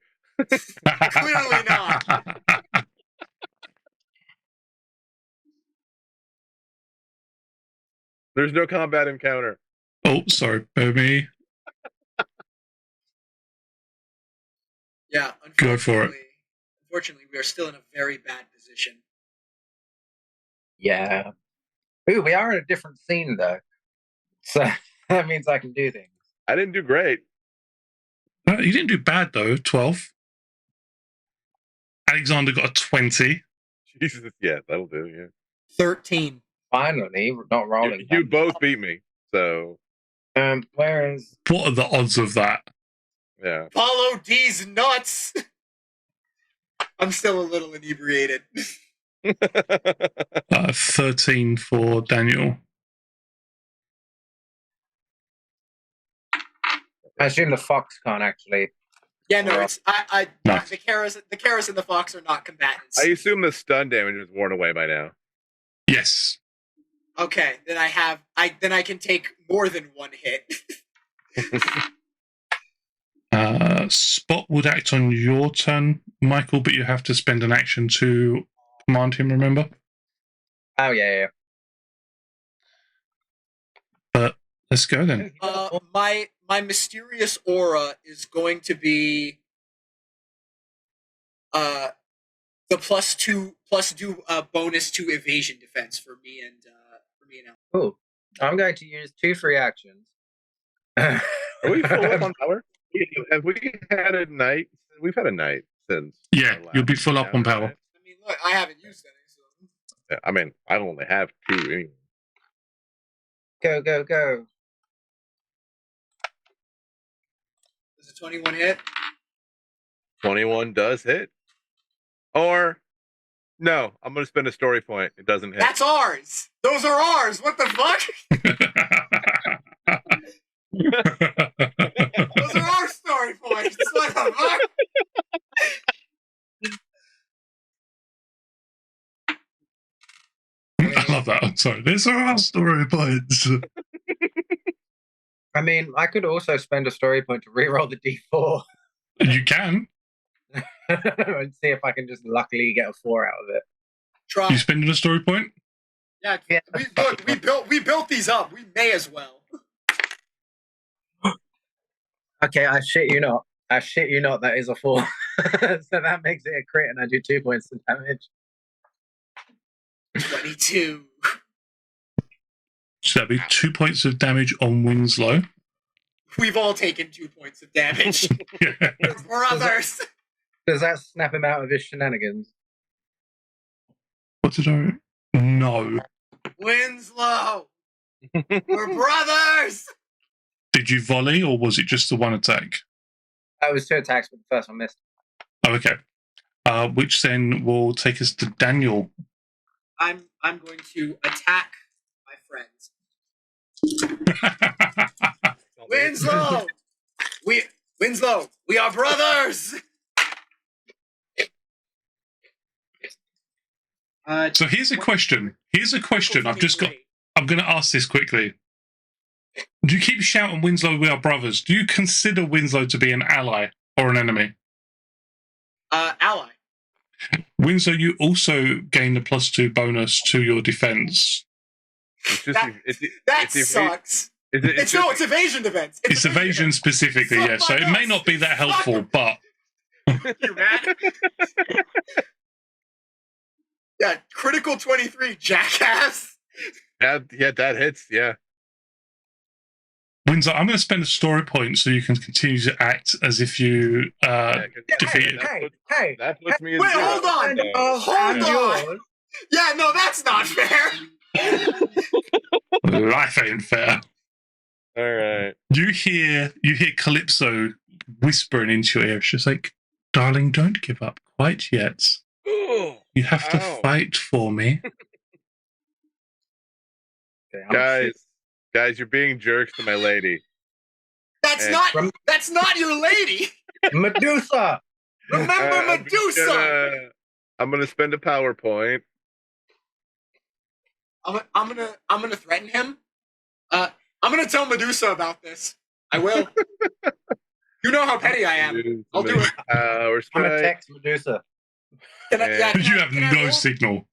Clearly not. There's no combat encounter. Oh, sorry, baby. Yeah, go for it. Unfortunately, we are still in a very bad position. Yeah. Ooh, we are in a different scene, though. So that means I can do things. I didn't do great. You didn't do bad, though. 12. Alexander got a 20. Jesus, yeah, that'll do, yeah. 13. Finally, we're not rolling. You both beat me, so... Where is... What are the odds of that? Yeah. Follow D's nuts! I'm still a little inebriated. 13 for Daniel. I assume the fox can't actually. Yeah, no, it's No. the Karis and the fox are not combatants. I assume the stun damage is worn away by now. Yes. Okay, then I can take more than one hit. Spot would act on your turn, Michael, but you have to spend an action to command him, remember? Oh, yeah. But let's go then. My mysterious aura is going to be the +2 bonus to evasion defense for me and Al. Cool. I'm going to use 2 free actions. Are we full up on power? Have we had a night? We've had a night since. Yeah, you'll be full up on power. I mean, look, I haven't used any. So. Yeah, I mean, I only have 2. Anyway. Go, go, go. Does a 21 hit? 21 does hit. Or, no, I'm going to spend a story point. It doesn't hit. That's ours. Those are ours. What the fuck? Those are our story points. What the fuck? I love that. I'm sorry. These are our story points. I mean, I could also spend a story point to reroll the d4 You can. and see if I can just luckily get a 4 out of it. Try. You spending a story point? Yeah. Yeah. We built these up. We may as well. Okay, I shit you not. That is a 4. So that makes it a crit, and I do 2 points of damage. 22. So that'd be 2 points of damage on Winslow. We've all taken 2 points of damage. Yeah. We're brothers. Does that snap him out of his shenanigans? What did I... No. Winslow. We're brothers. Did you volley, or was it just the one attack? That was 2 attacks, but the first one missed. Oh, okay. Which then will take us to Daniel. I'm going to attack my friends. Winslow. Winslow. We are brothers. So here's a question. I'm going to ask this quickly. Do you keep shouting, Winslow, we are brothers? Do you consider Winslow to be an ally or an enemy? Ally. Winslow, you also gain the +2 bonus to your defense. That sucks. It's evasion defense. It's evasion specifically, yeah. So it may not be that helpful, but... You mad? Yeah, critical 23, jackass. Yeah, that hits, yeah. Winslow, I'm going to spend a story point so you can continue to act as if you defeated. Hey, that puts me in Wait, zero. hold on. Hold on. Yeah, no, that's not fair. Life ain't fair. All right. You hear Calypso whispering into your ear. She's like, darling, don't give up quite yet. Ooh, You have to fight for me. Guys, you're being jerks to my lady. That's not your lady. Medusa. Remember Medusa. I'm gonna spend a PowerPoint. I'm gonna threaten him. I'm gonna tell Medusa about this. I will. You know how petty I am. I'll do it. I'm gonna text Medusa. You have no signal.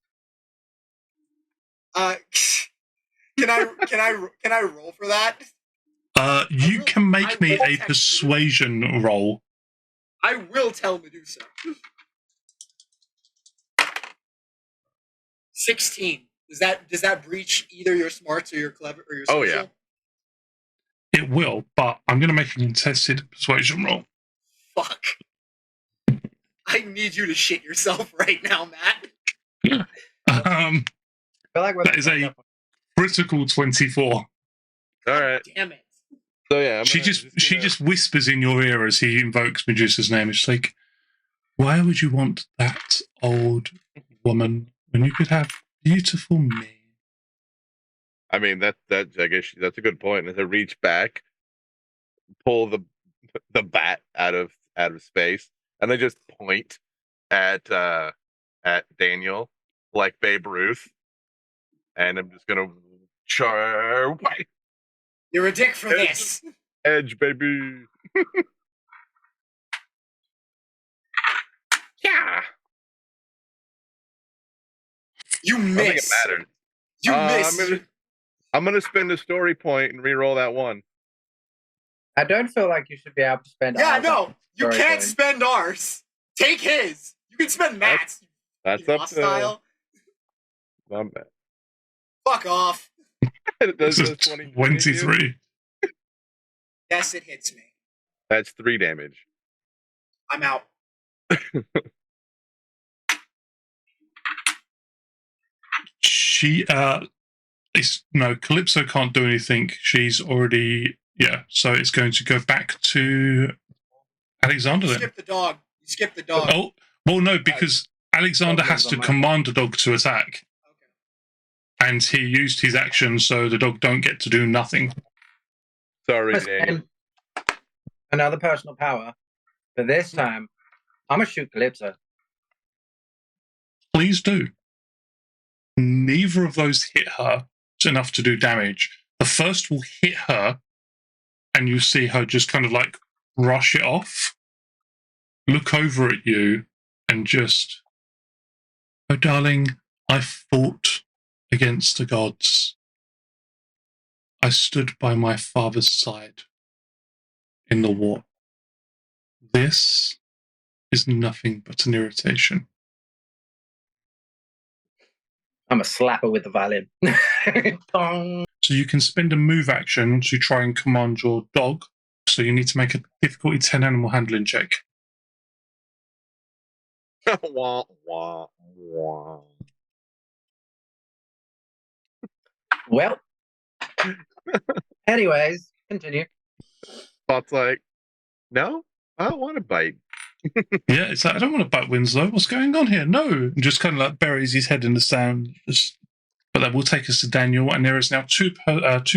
Can I roll for that? You can make me a persuasion roll. I will tell Medusa. 16. Does that breach either your smarts or your clever or your social? Oh yeah. It will, but I'm going to make a contested persuasion roll. Fuck. I need you to shit yourself right now, Matt. That is a critical 24. All right. Damn it. So yeah, she just whispers in your ear as he invokes Medusa's name. It's like, why would you want that old woman when you could have beautiful me? I mean, that I guess that's a good point. As I reach back, pull the bat out of space, and I just point at Daniel like Babe Ruth, and I'm just gonna char. You're a dick for this. Edge, baby. Yeah. You I don't think it miss. mattered. You miss. I'm gonna spend a story point and re-roll that one. I don't feel like you should be able to spend. Yeah, ours no, on you story can't points. spend ours. Take his. You can spend Matt's. That's you up hostile. to. I'm bad. Fuck off. Does This is 23. Yes, it hits me. That's 3 damage. I'm out. She Calypso can't do anything. She's already so it's going to go back to Alexander You then. skip the dog. You skip the dog. Oh, well, no, because Alexander has to command the dog to attack. Okay. And he used his action, so the dog don't get to do nothing. Sorry, Let's Dave. spend another personal power, but this time I'm gonna shoot Calypso. Please do. Neither of those hit her enough to do damage. The first will hit her, and you see her just kind of like brush it off, look over at you, and just, oh, darling, I fought against the gods. I stood by my father's side in the war. This is nothing but an irritation. I'm a slapper with the violin. Pong. So you can spend a move action to try and command your dog. So you need to make a difficulty 10 animal handling check. Wah, wah, wah. Well, anyways, continue. Spot's like, no, I don't want to bite. Yeah, it's like, I don't want to bite Winslow. What's going on here? No. And just kind of like buries his head in the sand. But that will take us to Daniel, and there is now two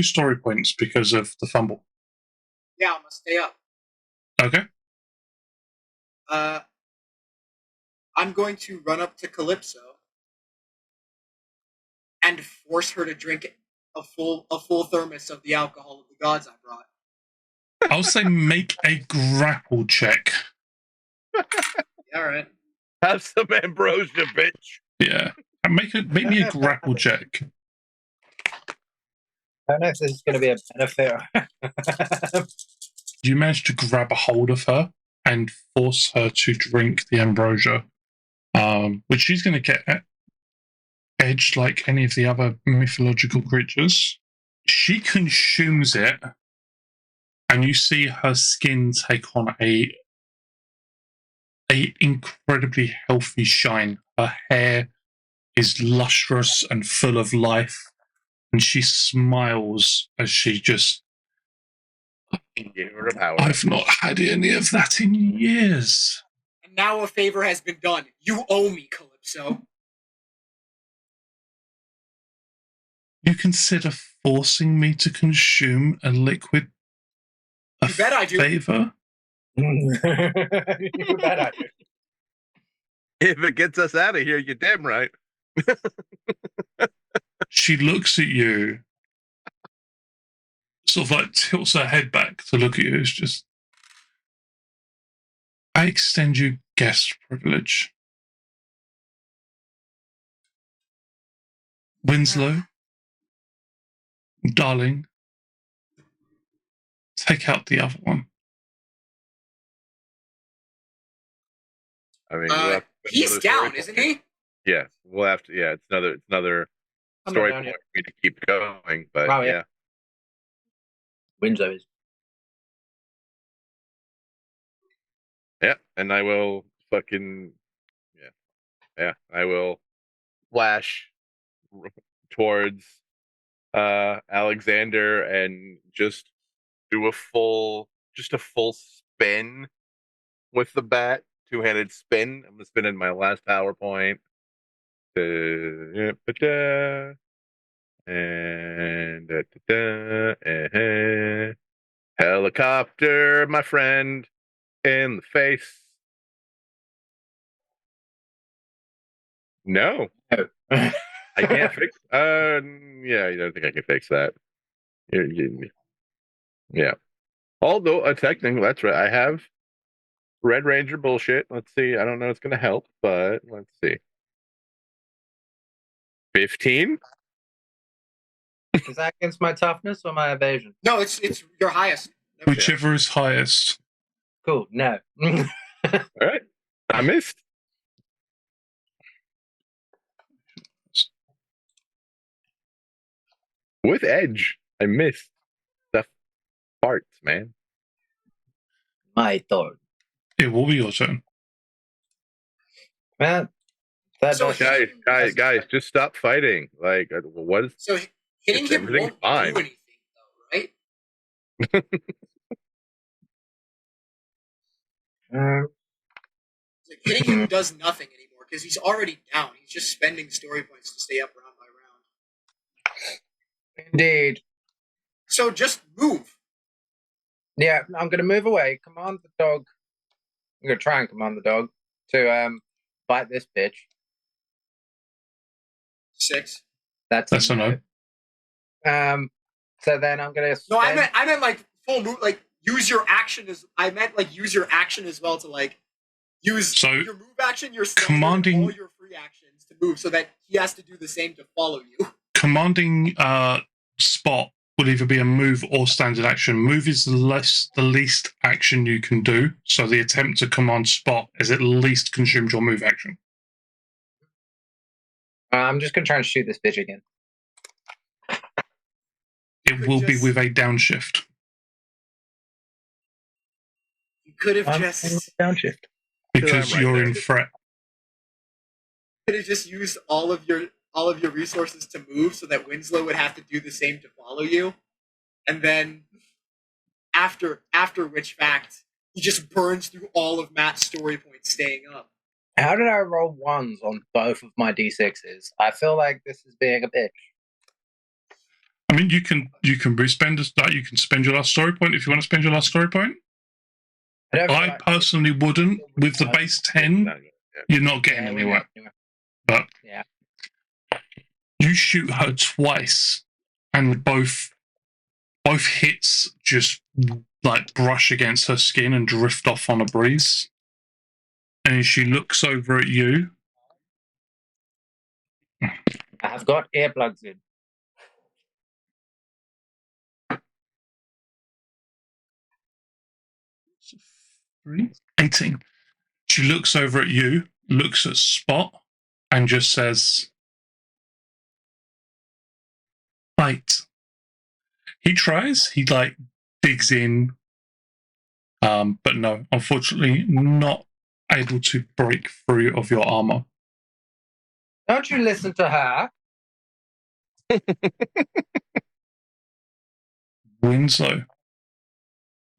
story points because of the fumble. Yeah, I'm gonna stay up. Okay. I'm going to run up to Calypso and force her to drink a full thermos of the alcohol of the gods I brought. I'll say make a grapple check. All right. Have some ambrosia, bitch. Yeah. And make me a grapple check. I don't know if this is going to be a benefit. You manage to grab a hold of her and force her to drink the ambrosia, which she's going to get edged like any of the other mythological creatures. She consumes it, and you see her skin take on a incredibly healthy shine. Her hair is lustrous and full of life, and she smiles as she just, Give her the power. I've not had any of that in years. And now a favor has been done. You owe me, Calypso. You consider forcing me to consume a liquid a You bet I do. favor? You bet I do. If it gets us out of here, you're damn right. She looks at you, sort of like tilts her head back to look at you. It's just, I extend you guest privilege. Winslow, darling, take out the other one. I mean, we'll have to He's another down, story isn't point. he? Yeah, we'll have to. Yeah, it's another I'm story not down point for me to keep going. But Oh, yeah. yeah. Winslow is. Yeah, and I will fucking I will flash towards Alexander and just do a full spin with the bat, 2-handed spin. I'm gonna spin in my last PowerPoint. And helicopter, my friend, in the face. No, Oh. I can't fix. Yeah, you don't think I can fix that? Yeah. Although technically, that's right. I have Red Ranger bullshit. Let's see. I don't know. It's gonna help, but let's see. 15. Is that against my toughness or my evasion? No, it's your highest. Whichever is highest. Cool. No. All right. I missed. With edge, I missed. The farts, man. My thought. It will be your turn. Well, that So does- Guys, just stop fighting. Like, what is... So hitting It's him everything won't fine. do anything, though, right? Like, hitting him does nothing anymore because he's already down. He's just spending story points to stay up round by round. Indeed. So just move. Yeah, I'm going to move away. Command the dog. I'm going to try and command the dog to bite this bitch. 6. That's a no. So then I'm going to. No, I meant like full move. Like use your action as I meant like use your action as well to like use So, your move action, your standard, commanding- all your free actions to move, so that he has to do the same to follow you. Commanding spot will either be a move or standard action. Move is the least action you can do, so the attempt to command spot is at least consumed your move action. I'm just going to try and shoot this bitch again. It will be just- with a downshift. You could have just downshift. Because I'm right you're there. in threat. used all of your resources to move, so that Winslow would have to do the same to follow you, and then after which fact he just burns through all of Matt's story points staying up. How did I roll ones on both of my d6s? I feel like this is being a bitch. I mean, you can spend your last story point if you want to spend your last story point. I don't feel I like- personally wouldn't. With the base 10, Not good. Yeah. you're not getting Yeah, anywhere. we're not- But Yeah. you shoot her twice, and both hits just like brush against her skin and drift off on a breeze. And she looks over at you. I have got earplugs in. Three? 18. She looks over at you, looks at Spot, and just says, "Fight." He tries. He like digs in, but no, unfortunately, not able to break through of your armor. Don't you listen to her. Winslow.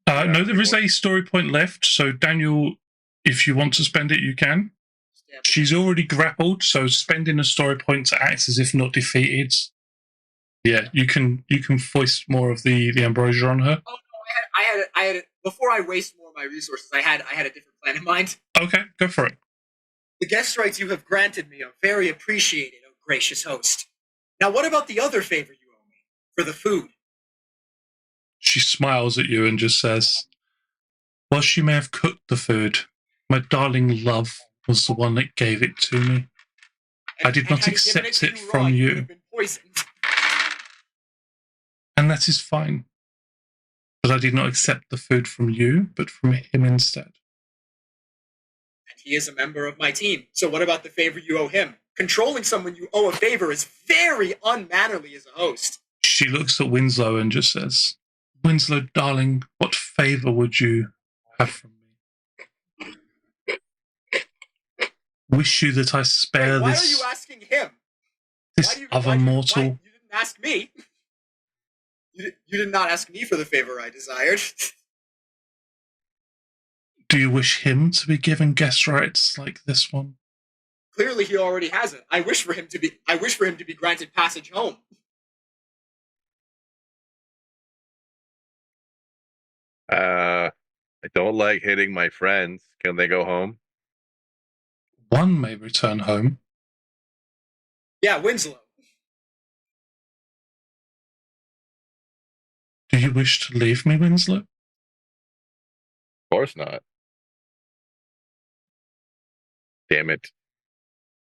No, there is a story point left. So Daniel, if you want to spend it, you can. She's already grappled, so spending a story point to act as if not defeated. Yeah, you can foist more of the ambrosia on her. Oh no, I had before I waste more of my resources. I had a different plan in mind. Okay, go for it. The guest rights you have granted me are very appreciated, O gracious host. Now, what about the other favor you owe me for the food? She smiles at you and just says, "Well, she may have cooked the food. My darling love was the one that gave it to me. I did not had given accept to it you from raw, you. would have been poisoned. And that is fine. But I did not accept the food from you, but from him instead." And he is a member of my team. So what about the favor you owe him? Controlling someone you owe a favor is very unmannerly as a host. She looks at Winslow and just says, "Winslow, darling, what favor would you have from me? Wish you that I spare Wait, why this, are you asking him? this other mortal." You didn't ask me. You did not ask me for the favor I desired. Do you wish him to be given guest rights like this one? Clearly, he already has it. I wish for him to be granted passage home. I don't like hitting my friends. Can they go home? One may return home. Yeah, Winslow. Do you wish to leave me, Winslow? Of course not. Damn it.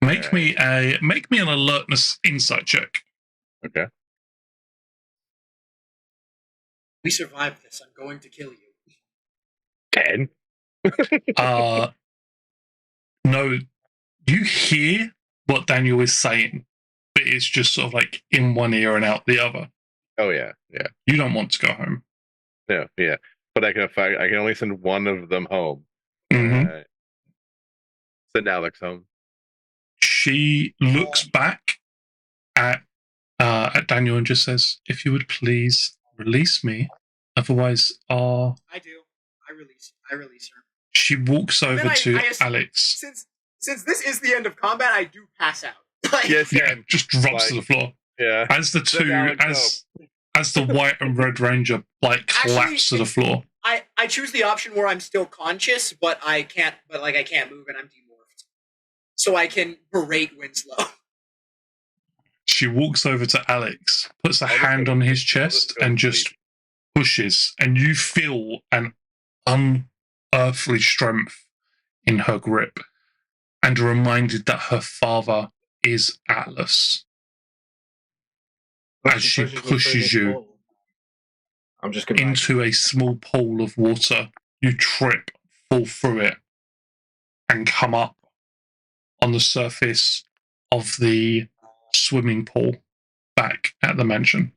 Make me an alertness insight check. Okay. We survived this. I'm going to kill you. 10. No, you hear what Daniel is saying, but it's just sort of like in one ear and out the other. Oh yeah. You don't want to go home. No, yeah. But I can only send one of them home. Mm-hmm. Send Alex home. She looks back at Daniel and just says, "If you would please release me, otherwise, I do. I release her. She walks over to Alex. Since this is the end of combat, I do pass out. Yes, yeah, just drops to the floor. Yeah. As the the white and red ranger collapse to the floor. I choose the option where I'm still conscious, but I can't move and I'm demorphed. So I can berate Winslow. She walks over to Alex, puts a hand on his chest, and just pushes, and you feel an unearthly strength in her grip, and are reminded that her father is Atlas. As she pushes you into a small pool of water, you trip, fall through it, and come up on the surface of the swimming pool back at the mansion.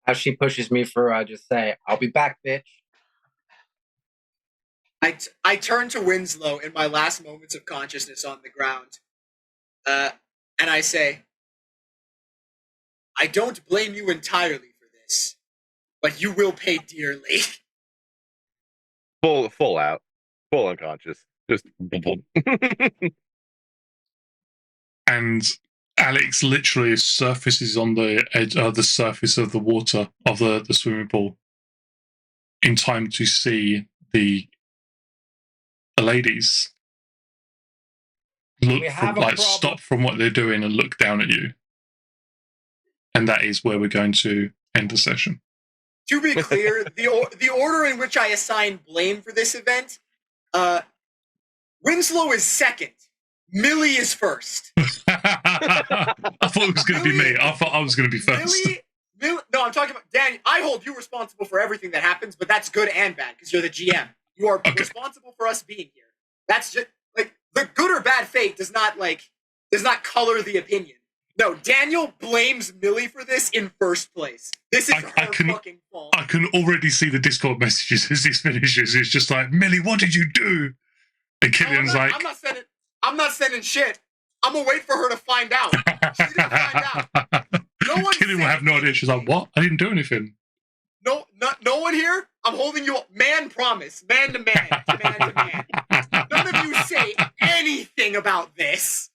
As she pushes me through, I just say, "I'll be back, bitch." I turn to Winslow in my last moments of consciousness on the ground, and I say, "I don't blame you entirely for this, but you will pay dearly." Full out, full unconscious, just. And Alex literally surfaces on the edge of the surface of the water of the swimming pool in time to see the ladies look from, stop from what they're doing and look down at you. And that is where we're going to end the session. To be clear, the order in which I assign blame for this event, Winslow is second. Millie is first. I thought it was going to be me. I thought I was going to be first. No, I'm talking about Daniel. I hold you responsible for everything that happens, but that's good and bad because you're the GM. You are responsible for us being here. That's just the good or bad fate does not color the opinion. No, Daniel blames Millie for this in first place. This is her fucking fault. I can already see the Discord messages as this finishes. It's just like, Millie, what did you do? And Killian's I'm not sending shit. I'm gonna wait for her to find out. She's gonna find out. No one. Killian will have no idea. She's like, what? I didn't do anything. No one here. I'm holding you. Man promise. Man to man. Man to man. None of you say anything about this.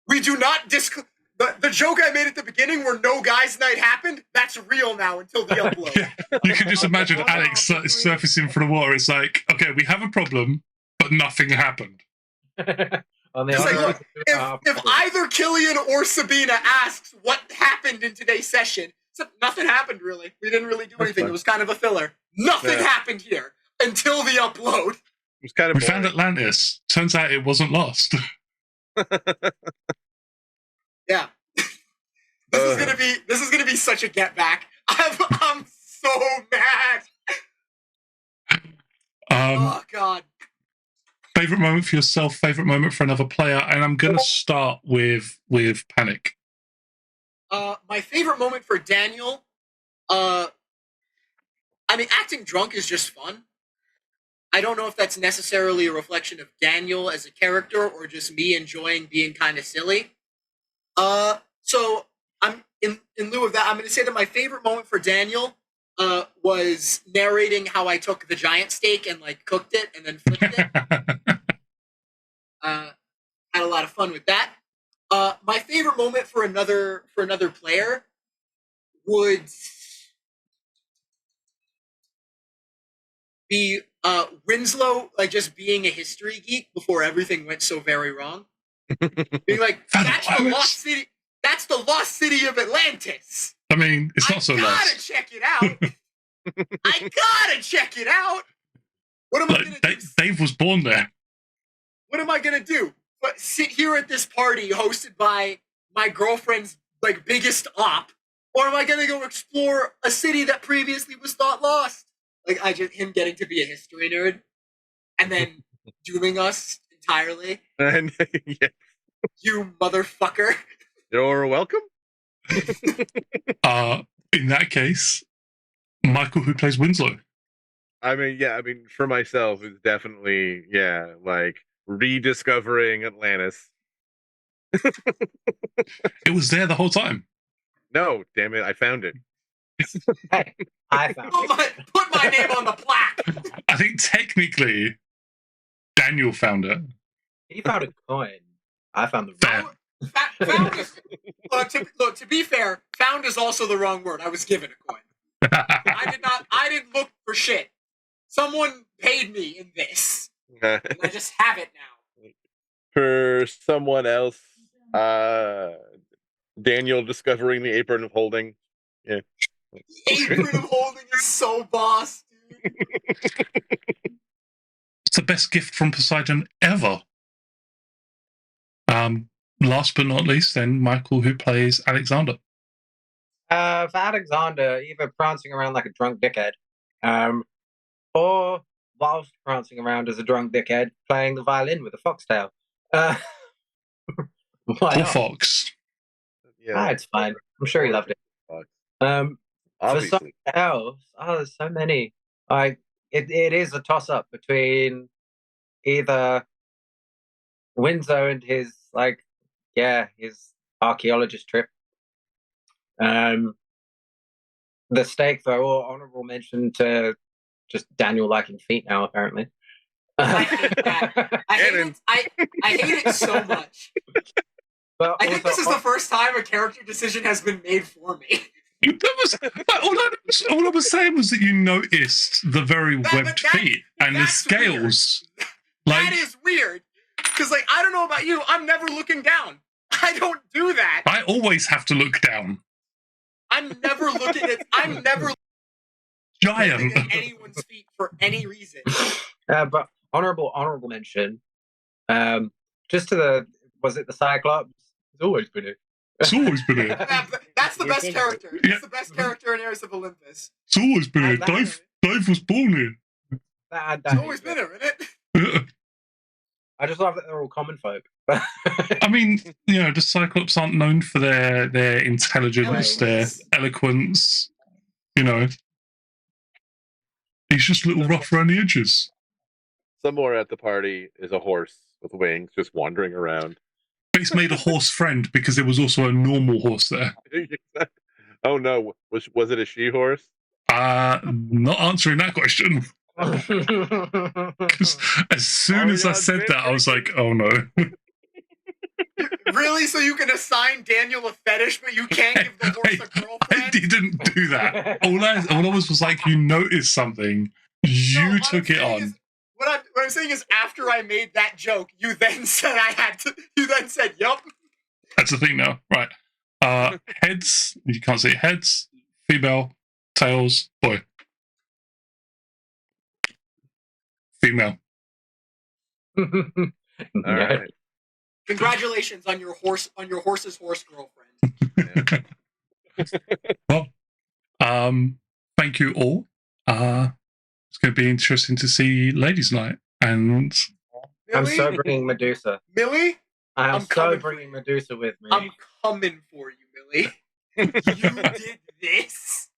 We do not the joke I made at the beginning where no guys' night happened, that's real now until the upload. Yeah. You can just imagine Alex surfacing from the water. It's like, okay, we have a problem, but nothing happened. Look, if either Killian or Sabina asks what happened in today's session, nothing happened really. We didn't really do anything. It was kind of a filler. Nothing happened here until the upload. It was kind of. We found Atlantis. Turns out it wasn't lost. Yeah. This is gonna be such a get back. I'm so mad. Oh god. Favorite moment for yourself, favorite moment for another player, and I'm gonna start with Panic. My favorite moment for Daniel, acting drunk is just fun. I don't know if that's necessarily a reflection of Daniel as a character or just me enjoying being kind of silly. So I'm in lieu of that, I'm going to say that my favorite moment for Daniel was narrating how I took the giant steak and cooked it and then flipped it. Had a lot of fun with that. My favorite moment for another player would be Winslow just being a history geek before everything went so very wrong. Being like, that's the lost city. That's the lost city of Atlantis. I mean, it's not so lost. I gotta check it out. I gotta check it out. What am I gonna do? Dave was born there. What am I gonna do? But sit here at this party hosted by my girlfriend's biggest op Or am I gonna go explore a city that previously was thought lost? Like him getting to be a history nerd, and then dooming us entirely. And yeah, You motherfucker. you're welcome. In that case, Michael, who plays Winslow. I mean, for myself, it's definitely, like rediscovering Atlantis. It was there the whole time. No, damn it, I found it. Hey, I found it. Put my name on the plaque. I think technically Daniel found it. He found a coin. I found the Fair. Found is, look, to be fair, found is also the wrong word. I was given a coin. I didn't look for shit. Someone paid me in this. And I just have it now. For someone else, Daniel discovering the apron of holding. Yeah. Apron of holding is so boss, dude. It's the best gift from Poseidon ever. Last but not least, then Michael, who plays Alexander. For Alexander, either prancing around like a drunk dickhead, or whilst prancing around as a drunk dickhead, playing the violin with a foxtail. Why Or not? Fox. Yeah, It's fine. I'm sure he loved it. Fox. For Obviously. something else, there's so many. Like it is a toss up between either Winslow and his his archaeologist trip. The stake, though, or honorable mention to just Daniel liking feet now, apparently. I hate that. I hate it so much. But I think this is the first time a character decision has been made for me. All I was saying was that you noticed the very webbed feet and the that's scales. That is weird. Because, I don't know about you, I'm never looking down. I don't do that. I always have to look down. I'm never looking Giant. at anyone's feet for any reason. but honorable mention. Just to was it the Cyclops? It's always been it. It's always been it. That's the best character. That's the best character in Heirs of Olympus. It's always been it. Dave was born here. It's always been it, isn't it? I just love that they're all common folk. I mean, the Cyclops aren't known for their intelligence, their eloquence. He's just a little rough around the edges. Somewhere at the party is a horse with wings just wandering around. But he's made a horse friend because there was also a normal horse there. Oh no, was it a she horse? Not answering that question. As soon as I said that, I was like, oh no. Really? So you can assign Daniel a fetish, but you can't give the horse a girlfriend? I didn't do that. All I was like, you noticed something. You took it on. What I'm saying is, after I made that joke, you then said I had to. You then said, "Yup." That's the thing now, right? Heads. You can't say heads. Female. Tails. Boy. Female. All right. Congratulations on your horse's horse girlfriend. Well, thank you all. It's going to be interesting to see Ladies' Night. And I'm so bringing Medusa. Millie? I'm so bringing Medusa with me. I'm coming for you, Millie. You did this.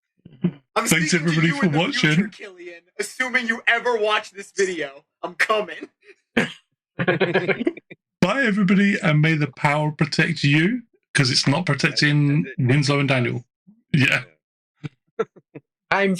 I'm thanks speaking everybody to you for in the watching. Future, Killian, assuming you ever watch this video. I'm coming. Bye, everybody, and may the power protect you, because it's not protecting Winslow and Daniel. Yeah. I'm